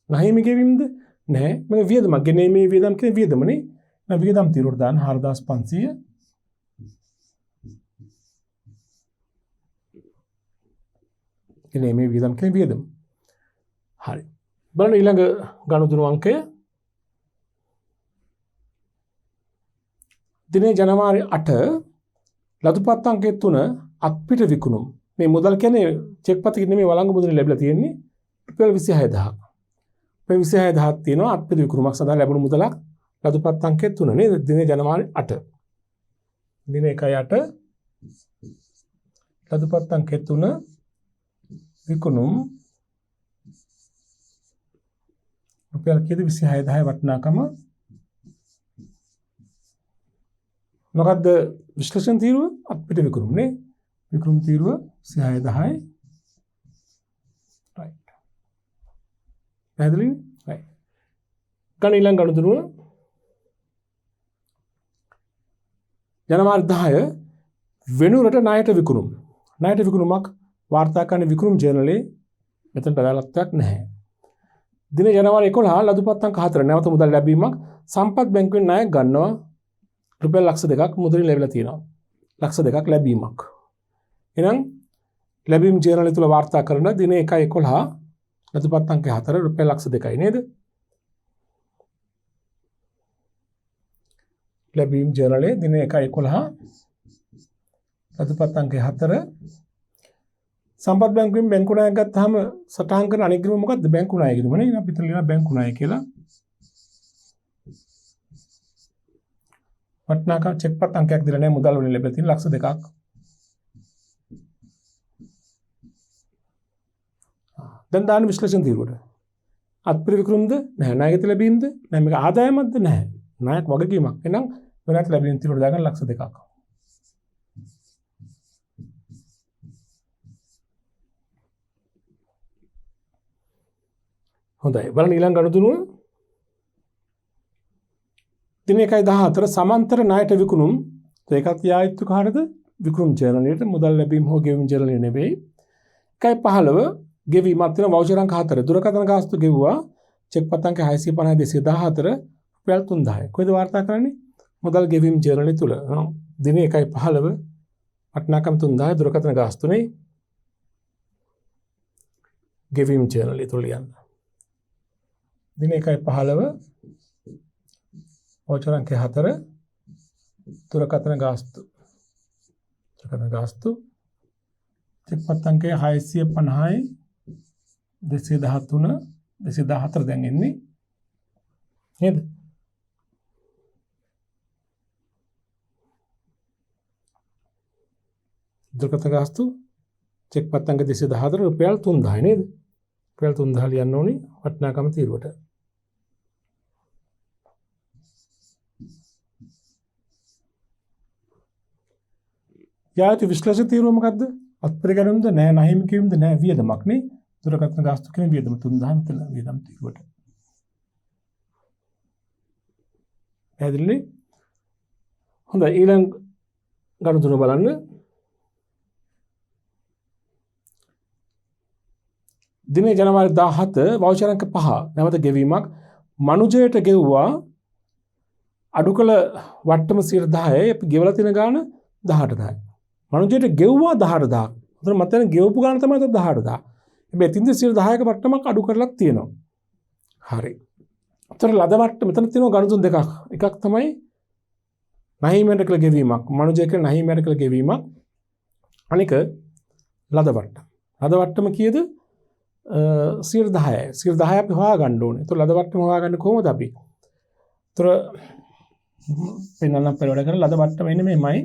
නැහිමි ගෙවීමද? නැහැ. මේක වියදමක්. ගෙනීමේ වියදම් කියන්නේ වියදමනේ. මම වියදම් තීරුවට දාන්න 4500. ගෙනීමේ වියදම් කියන්නේ වියදම. හරි. බලන්න ඊළඟ ගනුදෙනු අංකය. දිනේ ජනවාරි 8 ලදුපත් අංකය 3 අත්පිට විකුණුම්. මේ මුදල් කියන්නේ චෙක් පතකින් නෙමෙයි වළංගු මුදලින් ලැබිලා තියෙන්නේ රුපියල් 26000ක්. මේ 26000ක් තියෙනවා අත්පිට විකුණුමක් සඳහා ලැබුණු මුදලක් ලදුපත් අංකය 3 නේද? දිනේ ජනවාරි 8. දින 1/8 ලදුපත් අංකය 3 විකුණුම් රුපියල් කීයද? 26000 වටිනාකම. මොකද්ද විශ්ලේෂණ තීරුව? අත්පිට විකුණුම් නේ. වික්‍රම තීරුව 26000යි. රයිට්. පැහැදිලිද? රයිට්. ගණ ඊළඟ ගනුදෙනුව ජනවාරි 10 වෙනුරට ණයට විකුණුම්. ණයට විකුණුමක් වාර්තා කරන විකුණුම් ජර්නලේ මෙතන අදාළත්වයක් නැහැ. දින ජනවාරි 11 ලදුපත් අංක 4 නැවත මුදල් ලැබීමක් සම්පත් බැංකුවෙන් ණයක් ගන්නවා රුපියල් ලක්ෂ 2ක් මුදලින් ලැබිලා තියෙනවා. ලක්ෂ 2ක් ලැබීමක්. එහෙනම් ලැබීම් ජර්නලය තුල වාර්තා කරන දින 1/11 ලදුපත් අංක 4 රුපියල් ලක්ෂ 2යි නේද? ලැබීම් ජර්නලයේ දින 1/11 ලදුපත් අංක 4 සම්පත් බැංකුවෙන් බැංකු ණයක් ගත්තාම සටහන් කරන අනිත් ගිණුම මොකද්ද? බැංකු ණය ගිණුම නේ. අපි හිතලා ලියනවා බැංකු ණය කියලා. වටිනාකම් චෙක් පත් අංකයක් දීලා නැහැ මුදල් වලින් ලැබෙලා තියෙන ලක්ෂ 2ක්. දැන් දාන්න විශ්ලේෂණ තීරුවට. අත්පිට විකුණුම්ද? නැහැ. ණයගත ලැබීම්ද? නැහැ. මේක ආදායමක්ද? නැහැ. ණයක් වගකීමක්. එහෙනම් වෙනත් ලැබීම් තීරුවට දාගන්න ලක්ෂ 2ක්. හොඳයි. බලන්න ඊළඟ ගනුදෙනුව. දින 1/14 සමාන්තර ණයට විකුණුම්. ඒකත් යායුතු කාටද? විකුණුම් ජර්නලයට මුදල් ලැබීම් හෝ ගෙවීම් ජර්නලය නෙවෙයි. 1/15 ගෙවීමක් වෙන වවුචර් අංක 4 දුරකථන ගාස්තු ගෙවුවා චෙක් පත් අංක 650 214 රුපියල් 3000යි. කොහෙද වාර්තා කරන්නේ? මුදල් ගෙවීම් ජර්නලය තුල. දින 1/15 වටිනාකම් 3000 දුරකථන ගාස්තුනේ ගෙවීම් ජර්නලය තුල යන්න. දින 1/15 වවුචර් අංක 4 දුරකථන ගාස්තු. දුරකථන ගාස්තු චෙක් පත් අංකය 650යි 213 214 දැන් එන්නේ නේද? දුරකථන ගාස්තු චෙක් පත් අංක 214 රුපියල් 3000යි නේද? රුපියල් 3000 ලියන්න ඕනි වටිනාකම තීරුවට. යායුතු විශ්ලේෂණ තීරුව මොකද්ද? අත්පරිගැනුම්ද? නැහැ. නැහිමි කිවීමද? නැහැ. වියදමක් නේ. දුරකථන ගාස්තු කියන වියදම 3000 මෙතන වියදම් තීරුවට. පැහැදිලිනේ? හොඳයි ඊළඟ ගණතුන බලන්න. දිනේ ජනවාරි 17 වවුචර් අංක 5 නැවත ගෙවීමක් මනුජයට ගෙව්වා අඩු කළ වට්ටම 10%යි අපි ගෙවලා තියෙන ගාණ 18000යි. මනුජයට ගෙව්වා 18000ක්. උතන මතන ගෙවපු ගාණ තමයි 18000. හැබැයි තින්ද 10%ක වට්ටමක් අඩු කරලා තියෙනවා. හරි. උතන ලද වට්ටම මෙතන තියෙනවා ගණතුන් දෙකක්. එකක් තමයි නහිමයට කළ ගෙවීමක්. මනුජය කියලා නහිමයට කළ ගෙවීමක්. අනික ලද වට්ටම. ලද වට්ටම කීයද? 10%යි. 10% අපි හොයාගන්න ඕනේ. ඒතකොට ලද වට්ටම හොයාගන්න කොහොමද අපි? ඒතර පෙන්නන්න පෙරවඩ කරලා ලද වට්ටම එන්නේ මෙහෙමයි.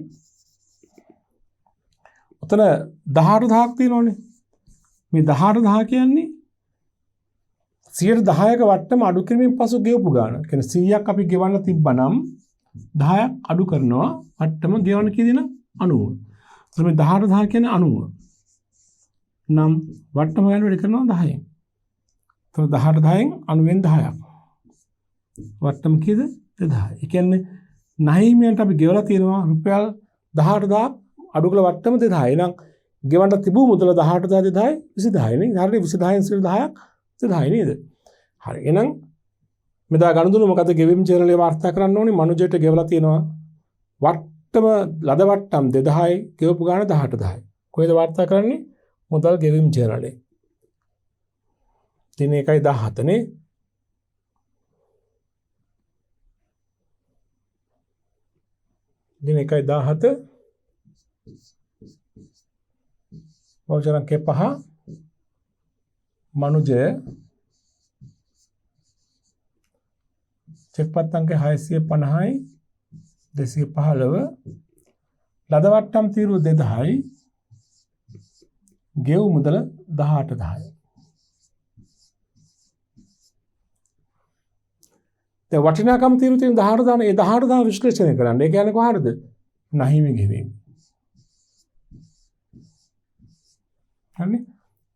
ඔතන 18000ක් තියෙනවනේ. මේ 18000 කියන්නේ 10%ක වට්ටම අඩු කිරීමෙන් පසු ගෙවපු ගාණ. කියන්නේ 100ක් අපි ගෙවන්න තිබ්බනම් 10ක් අඩු කරනවා වට්ටම ගෙවන්න කීයද 90. ඒතර මේ 18000 කියන්නේ 90. නම් වට්ටම ගන්න වැඩි කරනවා 10න්. ඒතර 18000න් 90න් 10ක්. වට්ටම කීයද 2000. ඒ කියන්නේ 9ට අපි ගෙවලා තියෙනවා රුපියල් 18000 අඩු කළ වට්ටම 2000. එහෙනම් ගෙවන්න තිබු මුදල 18000 2000 නේ. හරියට 20000න් 10ක් 2000 නේද? හරි. එහෙනම් මෙදා ගණතුන මොකද ගෙවීම් ජර්නලේ වාර්තා කරන්න ඕනේ මනුජයට ගෙවලා තියෙනවා වට්ටම ලද වට්ටම් 2000යි ගෙවපු ගාණ 18000යි. කොහෙද වාර්තා කරන්නේ? මුදල් ගෙවීම් ජර්නලේ. දින 1/17 නේ. දින 1/17 වවුචර් අංක 5 මනුජය චෙක්පත් අංක 650යි 215 ලද වට්ටම් තීරුව 2000යි ගෙව් මුදල 18000යි. දැන් වටිනාකම් තීරුව තියෙන 18000 ඒ 18000 විශ්ලේෂණය කරන්න. ඒ කියන්නේ කොහොමද? නහිමි ගෙවීම. හරිනේ?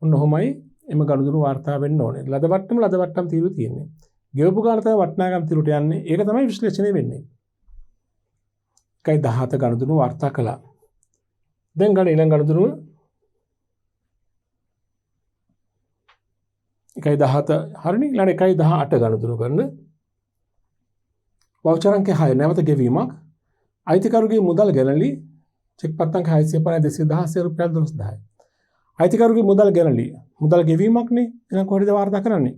ඔන්න ඔහොමයි එම ගණුදුරු වාර්තා වෙන්න ඕනේ. ලද වට්ටම් තීරුව තියෙන්නේ. ගෙවපු ගාණ තමයි වටිනාකම් තීරුවට යන්නේ. ඒක තමයි විශ්ලේෂණය වෙන්නේ. 1/17 ගණුදුරු වාර්තා කළා. දැන් ගන්න ඊළඟ ගණුදුරුව 1/17 හරිනේ. ඊළඟ 1/18 ගණුදුරු කරන වවුචර් අංක 6 නැවත ගෙවීමක් අයිතිකරුගේ මුදල් ගැනලි චෙක්පත් අංක 650 216 රුපියල් 12000යි. අයිතිකරුගේ මුදල් ගැනලි මුදල් ගෙවීමක් නේ. එහෙනම් කොහෙද වාර්තා කරන්නේ?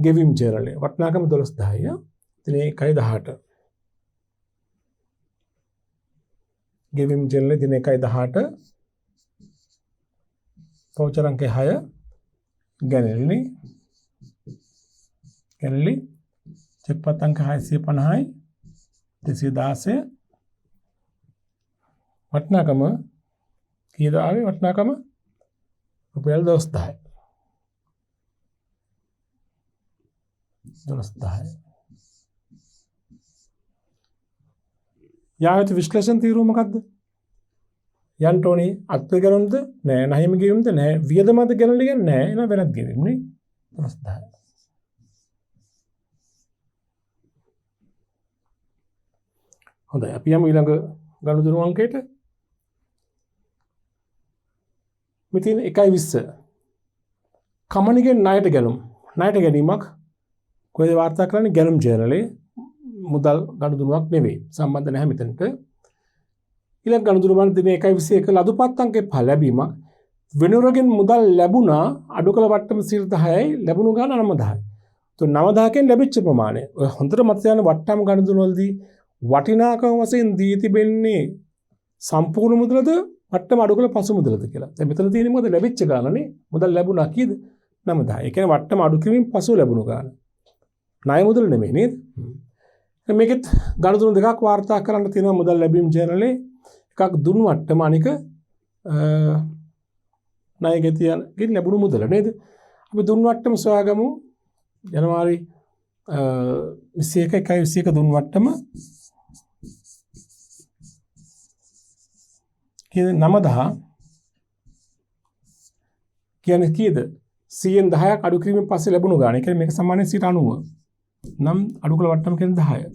ගෙවීම් ජර්නලේ. වටිනාකම 12000යි. ඉතින් 1/18 ගෙවීම් ජර්නලේ දින 1/18 වවුචර් අංක 6 ගැනලිනේ. ගැනලි චෙක්පත් අංක 650යි 216 වටිනාකම කීයද ආවේ? වටිනාකම රුපියල් 12000යි. 12000යි. යායුතු විශ්ලේෂණ තීරුව මොකක්ද? යන්න ඕනේ අත්පේ ගණන්ද? නෑ. නහිම ගෙවීමද? නෑ. වියදමද ගණන්ලි ගන්නේ? නෑ. එන වෙනත් ගෙවීම් නේ. 12000යි. හොඳයි අපි යමු ඊළඟ ගණුදුරු අංකයට. මෙතන 1/20 කමනිගෙන් ණයට ගැනුම්. ණයට ගැනීමක් කොහෙද වාර්තා කරන්නේ? ගැනුම් ජර්නලේ. මුදල් ගණුදුරුවක් නෙවෙයි. සම්බන්ධ නැහැ මෙතනට. ඊළඟ ගණුදුරු වල දින 1/21 ලදුපත් අංකේ පහ ලැබීමක් වෙනුරගෙන් මුදල් ලැබුණා අඩු කළ වට්ටම 10%යි ලැබුණු ගාණ 9000යි. તો 9000කින් ලැබිච්ච ප්‍රමාණය ඔය හොඳට මතක යන වට්ටම් ගණුදුරු වලදී වටිනාකම වශයෙන් දී තිබෙන්නේ සම්පූර්ණ මුදලද වට්ටම අඩු කළ පසු මුදලද කියලා. දැන් මෙතන තියෙන්නේ මොකද? ලැබිච්ච ගාණනේ. මුදල් ලැබුණා කීයද? 9000. ඒ කියන්නේ වට්ටම අඩු කිරීමෙන් පසු ලැබුණු ගාණ. ණය මුදල නෙමෙයි නේද? මේකෙත් ගණුදුරු දෙකක් වාර්තා කරන්න තියෙනවා මුදල් ලැබීම් ජර්නලේ. එකක් දුන් වට්ටම අනික ණය ගෙතියකින් ලැබුණු මුදල නේද? අපි දුන් වට්ටම සොයාගමු. ජනවාරි 21 1/21 දුන් වට්ටම කීයද? 9000 කියන්නේ කීයද? 100න් 10ක් අඩු කිරීමෙන් පස්සේ ලැබුණු ගාණ. ඒ කියන්නේ මේක සමානයි 90. නම් අඩු කළ වට්ටම කියන්නේ 10.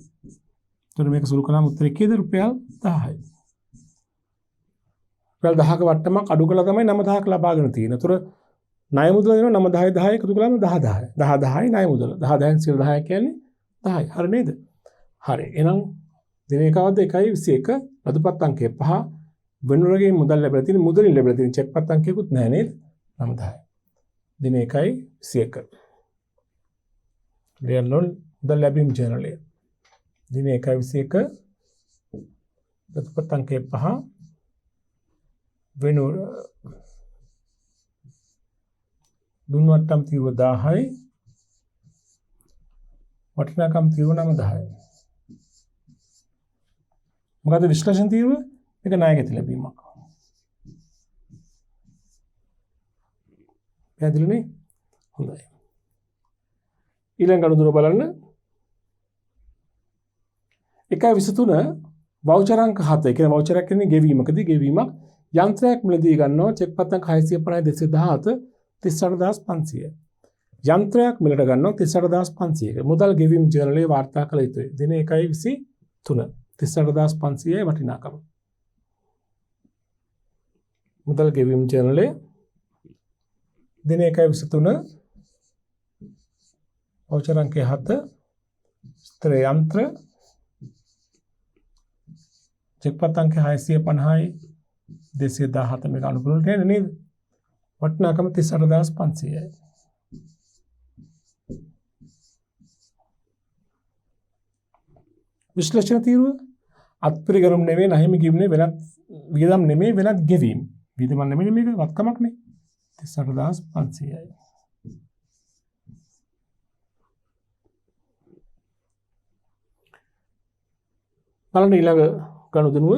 එතකොට මේක සුළු කළාම උත්තරේ කීයද? රුපියල් 10යි. රුපියල් 10ක වට්ටමක් අඩු කළා තමයි 9000ක් ලබාගෙන තියෙන්නේ. එතකොට ණය මුදල දෙනවා 9000 10 එකතු කළාම 10000යි. 10 10යි ණය මුදල. 10 10න් 10 කියන්නේ 10යි. හරි නේද? හරි. එහෙනම් දින එකවද 1.21 අදුපත් අංකය 5 වෙනුරගේ මුදල් ලැබලා තියෙන මුදලින් ලැබලා තියෙන චෙක්පත් අංකයකුත් නැහැ නේද? 9000යි. දින 1.21 ලියන්න මුදල් ලැබීම් ජර්නලය. දින 1.21 අදුපත් අංකය 5 වෙනුර දුන් වට්ටම් තීරුව 10යි වටිනාකම් තීරුව 9000යි. මොකද විශ්ලේෂණ තීරුව? මේක ණයගැති ලැබීමක්. පැහැදිලිනේ? හොඳයි. ඊළඟ අනුදුර බලන්න. 1.23 වවුචර් අංක 7 කියන වවුචරයක් කියන්නේ ගෙවීමකදී ගෙවීමක් යන්ත්‍රයක් මිලදී ගන්නවා චෙක්පත් අංක 650 217 38500. යන්ත්‍රයක් මිලට ගන්නවා 38500ක. මුදල් ගෙවීම් ජර්නලයේ වාර්තා කළ යුතුයි. දින 1.23 38500යි වටිනාකම. මුදල් ගෙවීම් ජර්නලයේ දින 1.23 වවුචර් අංක 7 ස්ථිර යන්ත්‍ර චෙක්පත් අංක 650යි 217 මේක අනුකූල නේද? වටිනාකම 38500යි. විශ්ලේෂණ තීරුව අත්පරිගණම් නෙමෙයි නැහිම කිව්නේ වෙනත් වියදම් නෙමෙයි වෙනත් ගෙවීම්. වියදම් නෙමෙයි මේක වත්කමක් නේ. 38500යි. බලන්න ඊළඟ ගනුදෙනුව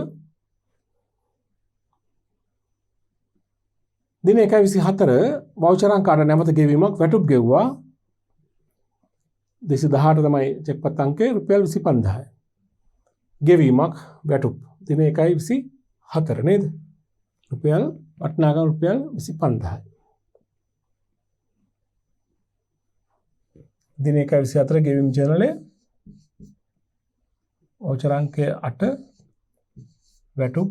දින 1.24 වවුචර් අංක 8 නැවත ගෙවීමක් වැටුප් ගෙව්වා 218 තමයි චෙක්පත් අංකය රුපියල් 25000යි. ගෙවීමක් වැටුප් දින 1.24 නේද? රුපියල් වටිනාකම රුපියල් 25000යි. දින 1.24 ගෙවීම් ජර්නලය වවුචර් අංකය 8 වැටුප්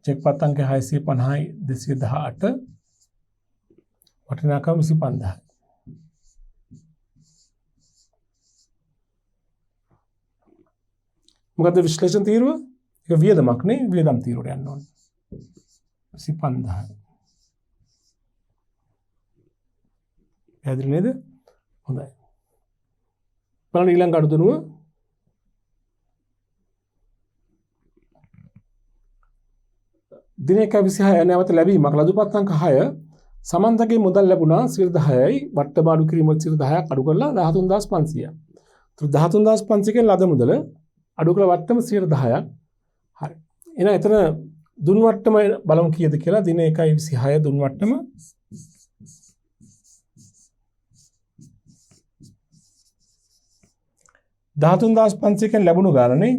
චෙක්පත් අංක 650යි 218 වටිනාකම 25000යි. මොකද විශ්ලේෂණ තීරුව? ඒක වියදමක් නේ වියදම් තීරුවට යන්න ඕනේ. 25000යි. පැහැදිලි නේද? හොඳයි. බලන්න ඊළඟ අනුදෙනුව දින 1.26 නැවත ලැබීමක් ලදුපත් අංක 6 සමන්තගේ මුදල් ලැබුණා 10යි වට්ටම අඩු කිරීම 10ක් අඩු කරලා 13500ක්. 13500 ලද මුදල අඩු කළ වට්ටම 10ක්. හරි. එහෙනම් එතන දුන් වට්ටම බලමු කීයද කියලා. දින 1.26 දුන් වට්ටම 13500 ලැබුණු ගානනේ.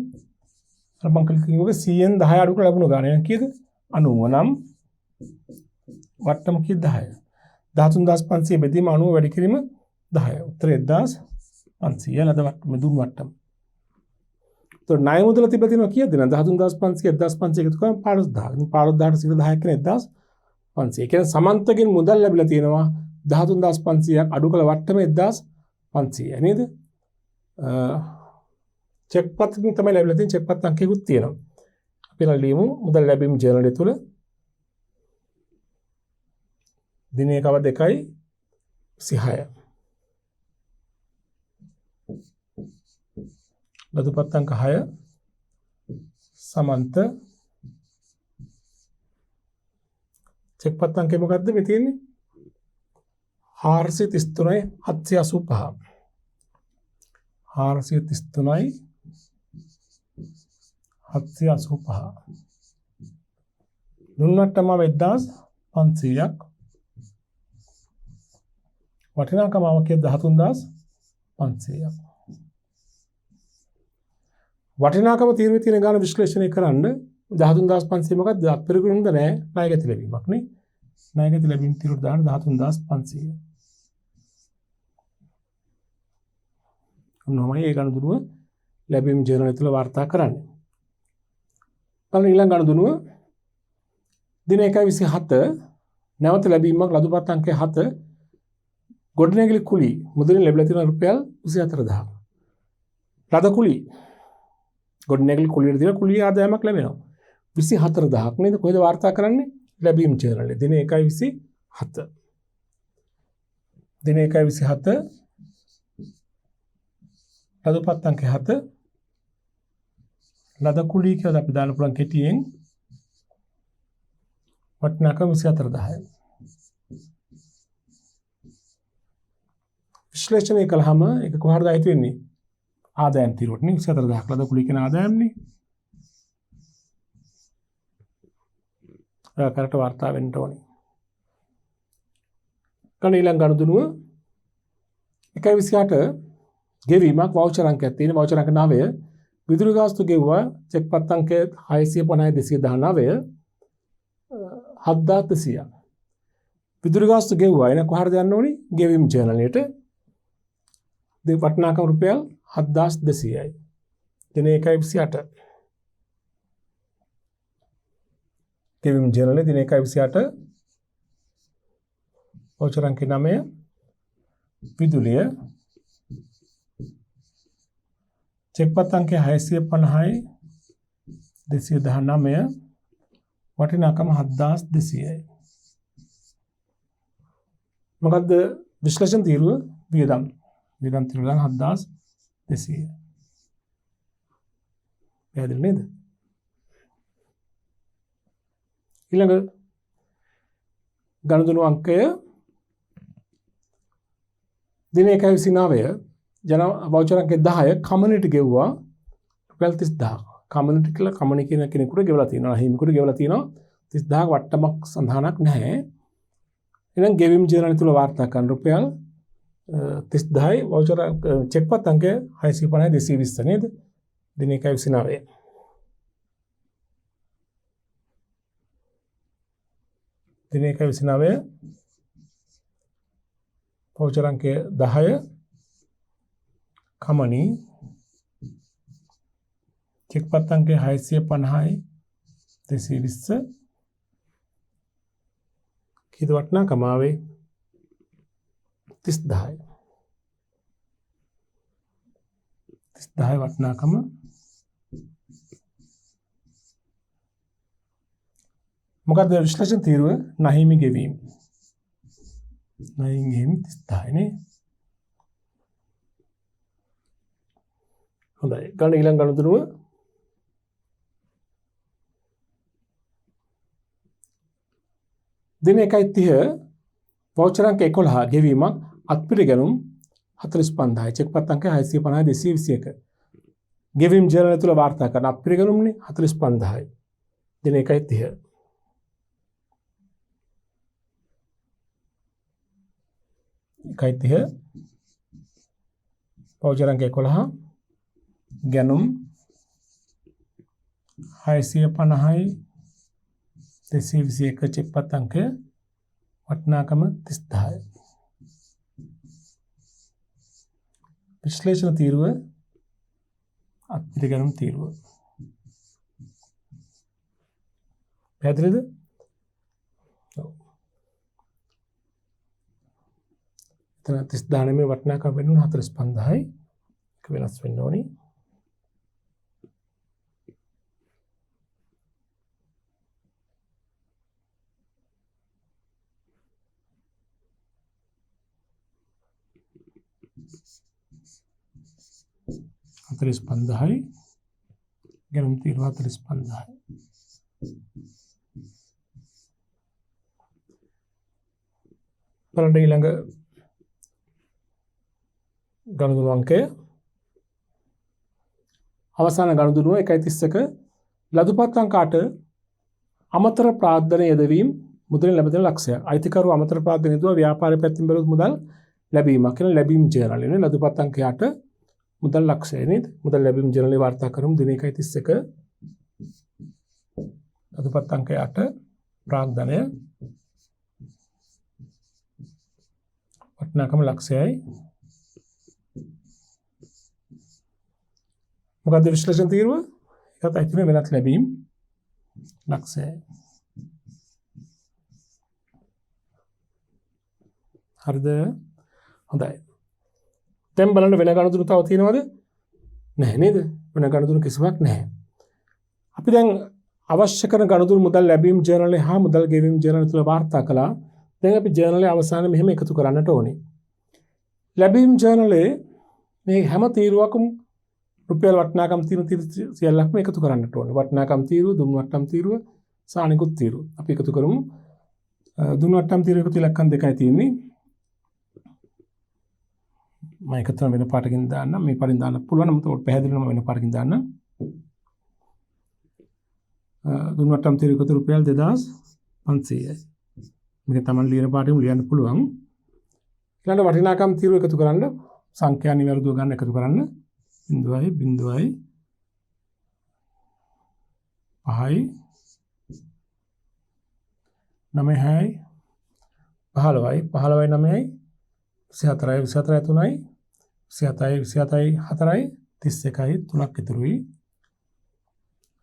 අර මම කිව්වා 100න් 10 අඩු කරලා ලැබුණු ගාන. කීයද? 90 නම් වට්ටම කීයද? 10. 13500 බෙදීම 90 වැඩි කිරීම 10. උත්තරේ 1500 ලද වට්ටම දුන් වට්ටම. तो ණය මුදල තිබලා තියෙනවා කීයද? 13500 1500 එකතු කරාම 15000. 15000ට 10ක් කියන 10500. ඒ කියන්නේ සමන්තගෙන් මුදල් ලැබිලා තියෙනවා 13500ක් අඩු කළ වට්ටම 10500 නේද? චෙක්පත් තමයි ලැබිලා තියෙන චෙක්පත් අංකයකුත් තියෙනවා. අපි ලියමු මුදල් ලැබීම් ජර්නලය තුල දින 1.26 ලදුපත් අංක 6 සමන්ත චෙක්පත් අංකය මොකද්ද මේ තියෙන්නේ? 433යි 785. 433යි 785. දුන්නටම 1500ක් වටිනාකම අවකේ 13500ක්. වටිනාකම තීරුවේ තියෙන ගාන විශ්ලේෂණය කරන්න 13500 මොකක්ද? අත්පරිගණනද නැහැ ණයගැති ලැබීමක් නේ. ණයගැති ලැබීම් තීරුවට දාන්න 13500. උන්වමයි ඒ ගනුදෙනුව ලැබීම් ජර්නල් තුළ වාර්තා කරන්නේ. බලන්න ඊළඟ ගනුදෙනුව දින 1.27 නැවත ලැබීමක් ලදුපත් අංකය 7 ගොඩනැගිලි කුලී මුදලින් ලැබිලා තියෙන රුපියල් 24000. ලද කුලී ගොඩනැගිලි කුලියට දෙන කුලී ආදායමක් ලැබෙනවා 24000ක් නේද? කොහෙද වාර්තා කරන්නේ? ලැබීම් ජර්නලේ දින 1.27 දින 1.27 ලදුපත් අංකය 7 ලද කුලී කියලා අපි දාන්න පුළුවන් කෙටියෙන් වටිනාකම 24000යි. විශ්ලේෂණය කළාම ඒක කොහොමද අයිති වෙන්නේ? ආදායම් තීරුවට නේ 24000ක් ලද කුලී කියන ආදායම්නේ. කරට වාර්තා වෙන්න ඕනේ. කණ ඊළඟ ගනුදෙනුව 1.28 ගෙවීමක් වවුචර් අංකයක් තියෙන වවුචර් අංක 9 විදුලි ගාස්තු ගෙවුවා චෙක්පත් අංකය 650 219 විදුලි ගාස්තු ගෙවුවා එන කොහරද යන්න ඕනි? ගෙවීම් ජර්නලයට වටිනාකම රුපියල් 7200යි. දින 1.28 ගෙවීම් ජර්නලේ දින 1.28 වවුචර් අංක 9 විදුලිය චෙක්පත් අංකය 650 219 වටිනාකම 7200යි. මොකද්ද විශ්ලේෂණ තීරුව? වියදම් තීරුව 7200. පැහැදිලි නේද? ඊළඟ ගනුදෙනු අංකය දින 1.29 ජන වවුචර් අංක 10 කමියුනිටි ගෙවුවා රුපියල් 30000. කමියුනිටි කියලා කමියුනි කියන කෙනෙකුට ගෙවලා තියෙනවා. හිමිකුට ගෙවලා තියෙනවා 30000ක් වට්ටමක් සඳහනක් නැහැ. එහෙනම් ගෙවීම් ජර්නල් තුල වාර්තා කරන රුපියල් 30000යි වවුචර් චෙක්පත් අංකය 650 220 නේද? දින 1.29 දින 1.29 වවුචර් අංකය 10 කමනි චෙක්පත් අංකය 650 220 කීද වටිනාකම ආවේ 30000යි. 30000 වටිනාකම මොකද විශ්ලේෂණ තීරුව නැහිමි ගෙවීම 30000යි නේ. හොඳයි. ගන්න ඊළඟ ගනුදෙනුව දින 1.30 වවුචර් අංක 11 ගෙවීමක් අත්පිරිගැනුම් 45000 චෙක්පත් අංක 650 221 ගෙවීම් ජර්නල් තුල වාර්තා කරන අත්පිරිගැනුම්නේ 45000යි. දින 1.30 1.30 වවුචර් අංක 11 ගැනුම් 650යි 221 චෙක්පත් අංකය වටිනාකම 30000යි. විශ්ලේෂණ තීරුව අත්පිරිගැනුම් තීරුව. පැහැදිලිද? ඔව්. එතන 30000 නෙමෙයි වටිනාකම වෙනුන 45000යි. ඒක වෙනස් වෙන්න ඕනි. Ateris pandai, ගැනුම් තීරුව 45000යි. බලන්න ඊළඟ ගනුදෙනු අංකය අවසාන ගනුදෙනුව 1.31 ලදුපත් අංක 8 අමතර ප්‍රාර්ථන යෙදවීම මුදලින් ලැබෙන ලක්ෂයක්. අයිතිකරු අමතර ප්‍රාර්ථන යෙදුවා ව්‍යාපාරය පැත්තෙන් බැලුවොත් මුදල් ලැබීමක් කියන ලැබීම් ජර්නල් නේ ලදුපත් අංක 8 මුදල් ලක්ෂය නේද? මුදල් ලැබීම් ජර්නලේ වාර්තා කරමු දින 1.31 ලදුපත් අංක 8 ප්‍රාර්ථනය වටිනාකම ලක්ෂයයි මොකද්ද විශ්ලේෂණ තීරුව? ඒකත් අයිති වෙන වෙනත් ලැබීම් ලක්ෂයයි. හරිද? හොඳයි. දැන් බලන්න වෙන ගණතුරු තව තියෙනවද? නැහැ නේද? වෙන ගණතුරු කිසිවක් නැහැ. අපි දැන් අවශ්‍ය කරන ගණතුරු මුදල් ලැබීම් ජර්නලේ හා මුදල් ගෙවීම් ජර්නල තුල වාර්තා කළා. දැන් අපි ජර්නලේ අවසානයේ මෙහෙම එකතු කරන්නට ඕනේ. ලැබීම් ජර්නලේ මේ හැම තීරුවකම රුපියල් වටිනාකම් තියෙන සියල්ලක්ම එකතු කරන්නට ඕනේ. වටිනාකම් තීරුව, දුම් වට්ටම් තීරුව, සානිකුත් තීරුව. අපි එකතු කරමු. දුම් වට්ටම් තීරුව එකතු ඉලක්කම් දෙකයි තියෙන්නේ. මම එකතු වෙන පාටකින් දාන්න. මේ පාටින් දාන්න පුළුවන්. නමුත් ඔයාලට පැහැදිලිවම වෙන පාටකින් දාන්න. දුම් වට්ටම් තීරුව එකතු රුපියල් 2500යි. මේක තමයි ලියන පාටින් ලියන්න පුළුවන්. ඊළඟ වටිනාකම් තීරුව එකතු කරන්න සංඛ්‍යා නිවැරදිව ගන්න එකතු කරන්න 0.0 5යි 9යි 15යි 15යි 9යි 24යි 24යි 3යි 27යි 27යි 4යි 31යි 3ක් ඉතුරුයි.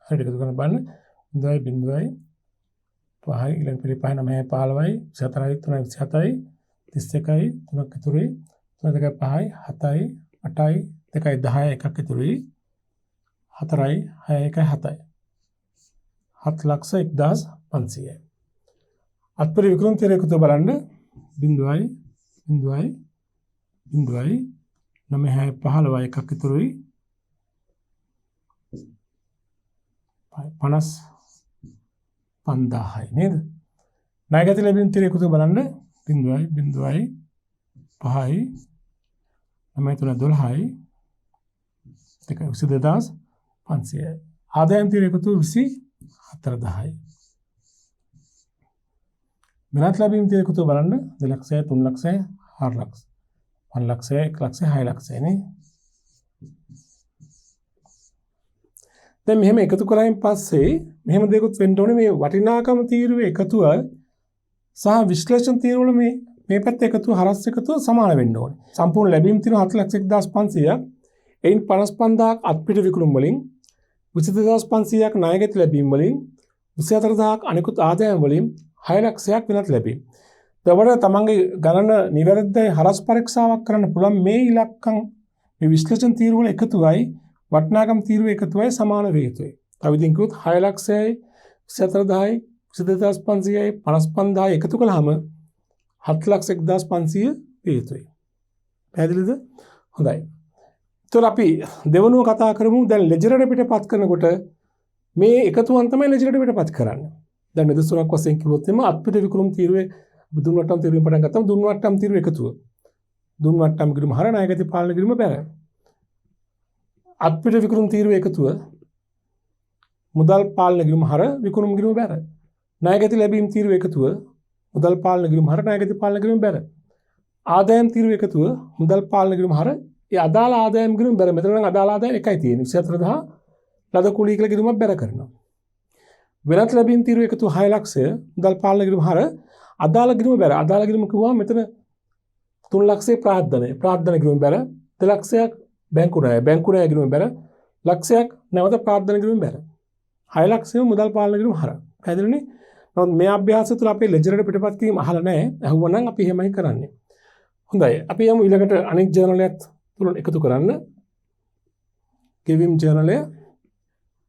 හරියට එකතු කරන්න බලන්න 0.0 5යි ඊළඟ පිළි 5 9යි 15යි 24යි 3යි 27යි 31යි 3ක් ඉතුරුයි. 3 2 5යි 7යි 8යි 2යි 10යි එකක් ඉතුරුයි. 4යි 6යි 1යි 7යි 7,01,500යි. අත්පරි විකෘති තීරය එකතු බලන්න 0යි 0යි 0යි 9යි 15යි එකක් ඉතුරුයි. 50,000යි නේද? ණයගැති ලැබීම් තීරය එකතු බලන්න 0යි 0යි 5යි 9යි 3 12යි 22,500යි. ආදායම් තීරය එකතු 24,000යි. වෙනත් ලැබීම් තීරය එකතු බලන්න 2 ලක්ෂය 3 ලක්ෂය 4 ලක්ෂය 5 ලක්ෂය 1 ලක්ෂය 6 ලක්ෂය නේ. දැන් මෙහෙම එකතු කරායින් පස්සේ මෙහෙම දෙයක්ත් වෙන්න ඕනේ. මේ වටිනාකම තීරුවේ එකතුව සහ විශ්ලේෂණ තීරුවල මේ පැත්ත එකතුව හරස් එකතුව සමාන වෙන්න ඕනේ. සම්පූර්ණ ලැබීම් තියෙනවා 7,01,500ක්. එයින් 55,000ක් අත්පිට විකුණුම් වලින් 22,500ක් ණයගැති ලැබීම් වලින් 24,000ක් අනිකුත් ආදායම් වලින් 6 ලක්ෂයක් වෙනත් ලැබීම්. ඒවට තමන්ගේ ගණන නිවැරදිව හරස් පරීක්ෂාවක් කරන්න පුළුවන්. මේ ඉලක්කම් මේ විශ්ලේෂණ තීරුවල එකතුවයි වටිනාකම් තීරුව එකතුවයි සමාන වේ යුතුයි. තව ඉතින් කිව්වොත් 6 ලක්ෂයයි 24,000යි 22,500යි 55,000යි එකතු කළාම 7,01,500 වේ යුතුයි. පැහැදිලිද? හොඳයි. ඒතර අපි දෙවනුව කතා කරමු. දැන් ලෙජර් පිටපත් කරනකොට මේ එකතුවන් තමයි ලෙජර් පිටපත් කරන්නේ. දැන් නිදසුනක් වශයෙන් කිව්වොත් එම අත්පිට විකුණුම් තීරුවේ දුම් වට්ටම් තීරුවෙන් පටන් ගත්තම දුම් වට්ටම් තීරුව එකතුව. දුම් වට්ටම් කිරීම හර ණයගැති පාලන කිරීම බැර. අත්පිට විකුණුම් තීරුව එකතුව මුදල් පාලන කිරීම හර විකුණුම් කිරීම බැර. ණයගැති ලැබීම් තීරුව එකතුව මුදල් පාලන කිරීම හර ණයගැති පාලන කිරීම බැර. ආදායම් තීරුව එකතුව මුදල් පාලන කිරීම හර ඒ අදාළ ආදායම් කිරීම බැර. මෙතන නම් අදාළ ආදායම් එකයි තියෙන්නේ 24,000 ලද කුලී කියලා කිරීමක් බැර කරනවා. වෙනත් ලැබීම් තීරුව එකතුව 6 ලක්ෂය මුදල් පාලන කිරීම හර අදාළ කිරීම බැර. අදාළ කිරීම කිව්වම මෙතන 3 ලක්ෂයේ ප්‍රාර්ථනා කිරීම බැර. 2 ලක්ෂයක් බැංකු ණය කිරීම බැර. ලක්ෂයක් නැවත ප්‍රාර්ථනා කිරීම බැර. 6 ලක්ෂය මුදල් පාලන කිරීම හර. පැහැදිලිනේ? නමුත් මේ අභ්‍යාසය තුළ අපේ ලෙජර් පිටපත් කිරීම අහලා නැහැ. අහුවනම් අපි එහෙමයි කරන්නේ. හොඳයි. අපි යමු ඊළඟට අනෙක් ජර්නලයක් තුල එකතු කරන්න. ගෙවීම් ජර්නලය.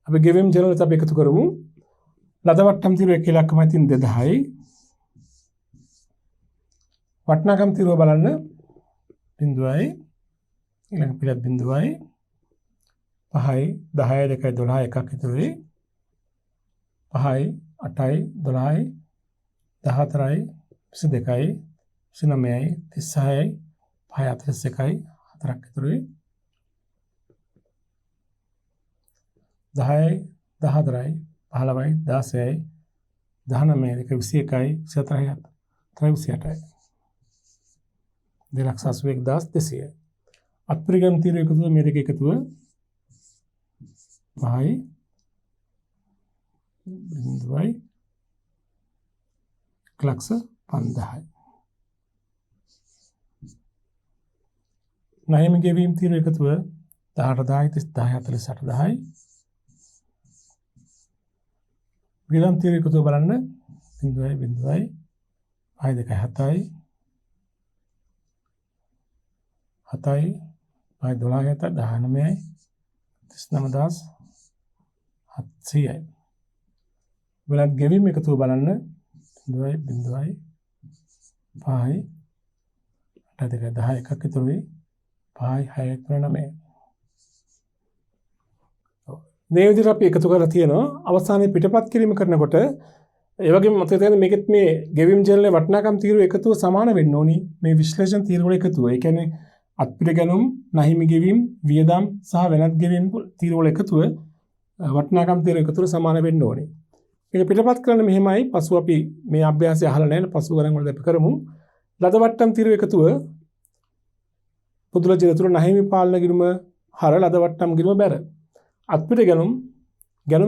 අපි ගෙවීම් ජර්නලයට අපි එකතු කරමු. ලද වට්ටම් තීරුව 1 ඉලක්කමයි තියෙන 2,000යි. වටිනාකම් තීරුව බලන්න 0යි ඊළඟ පිළත් 0යි 5යි 10යි 2යි 12යි එකක් ඉතුරුයි. 5යි 8යි 12යි 14යි 22යි 29යි 36යි 5යි 41යි 4ක් ඉතුරුයි. 10යි 14යි 15යි 16යි 19යි 21යි 24යි 28යි 2,81,200යි. අත්පරිගම් තීරුව එකතුව මේ දෙක එකතුව 5යි 0යි 1,50,000යි. ණයම ගෙවීම් තීරුව එකතුව 18 10 48 10යි. වියදම් තීරු එකතුව බලන්න 0.0යි 5 2 7යි 7යි 5 12යි 19යි 39700යි. වෙනත් ගෙවීම් එකතුව බලන්න 0.0යි 5යි 8 2 10 එකක් ඉතුරුයි 5යි 6යි 9යි. මේ විදිහට අපි එකතු කරලා තියෙනවා. අවසානයේ පිටපත් කිරීම කරනකොට ඒ වගේම මතක තියාගන්න මේකෙත් මේ ගෙවීම් ජර්නලේ වටිනාකම් තීරුව එකතුව සමාන වෙන්න ඕනි. මේ විශ්ලේෂණ තීරුව වල එකතුව. ඒ කියන්නේ අත්පිට ගැනුම්, නැහිමි ගෙවීම්, වියදම් සහ වෙනත් ගෙවීම් තීරුව වල එකතුව වටිනාකම් තීරුව එකතුව සමාන වෙන්න ඕනි. මේක පිටපත් කරන්න මෙහෙමයි. පසු අපි මේ අභ්‍යාසය අහලා නැහැ. පසු ගණන් වලදී අපි කරමු. ලද වට්ටම් තීරුව එකතුව පොදුල ජීවිතවල නැහිමි පාලන ගිණුම හර ලද වට්ටම් ගිණුම බැර. අත්පිට ගැනුම්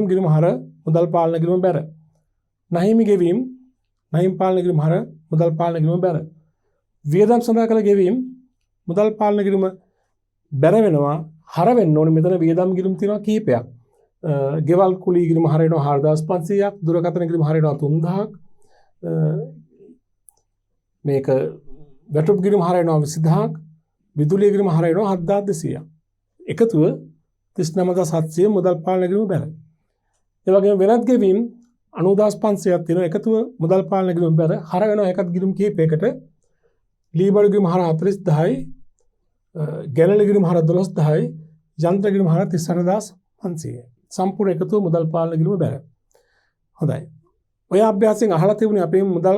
ගිණුම හර මුදල් පාලන ගිණුම බැර. නැහිමි ගෙවීම් නැහිමි පාලන ගිණුම හර මුදල් පාලන ගිණුම බැර. වියදම් සඳහා කළ ගෙවීම් මුදල් පාලන ගිණුම බැර වෙනවා. හර වෙන්න ඕනේ. මෙතන වියදම් ගිණුම් තියෙනවා කිහිපයක්. ගෙවල් කුලී ගිණුම හර වෙනවා 4500ක්, දුරකථන ගිණුම හර වෙනවා 3000ක්. මේක වැටුප් ගිණුම හර වෙනවා 20000ක්, විදුලිය ගිණුම හර වෙනවා 7200ක්. එකතුව 39700 මුදල් පාලන ගිණුම බැර. ඒ වගේම වෙනත් ගෙවීම් 90500ක් තියෙනවා. එකතුව මුදල් පාලන ගිණුම බැර හර වෙනවා එකක් ගිණුම් කිහිපයකට. ලීබඩු ගිණුම හර 40000යි, ගැලලි ගිණුම හර 12000යි, යන්ත්‍ර ගිණුම හර 38500යි. සම්පූර්ණ එකතුව මුදල් පාලන ගිණුම බැර. හොඳයි. ඔය අභ්‍යාසයෙන් අහලා තිබුණේ අපේ මුදල්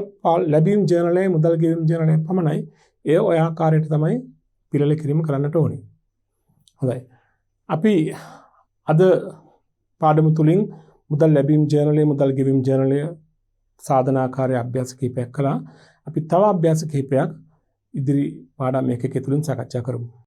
ලැබීම් ජර්නලයේ මුදල් ගෙවීම් ජර්නලයේ පමණයි. ඒ ඔය ආකාරයට තමයි පිළිල කිරීම කරන්නට ඕනේ. හොඳයි. අපි අද පාඩම තුලින් මුදල් ලැබීම් ජර්නලයේ මුදල් ගෙවීම් ජර්නලයේ සාධනාකාරී අභ්‍යාස කිහිපයක් කළා. අපි තව අභ්‍යාස කිහිපයක් ඉදිරි පාඩම් එකක තුලින් සාකච්ඡා කරමු.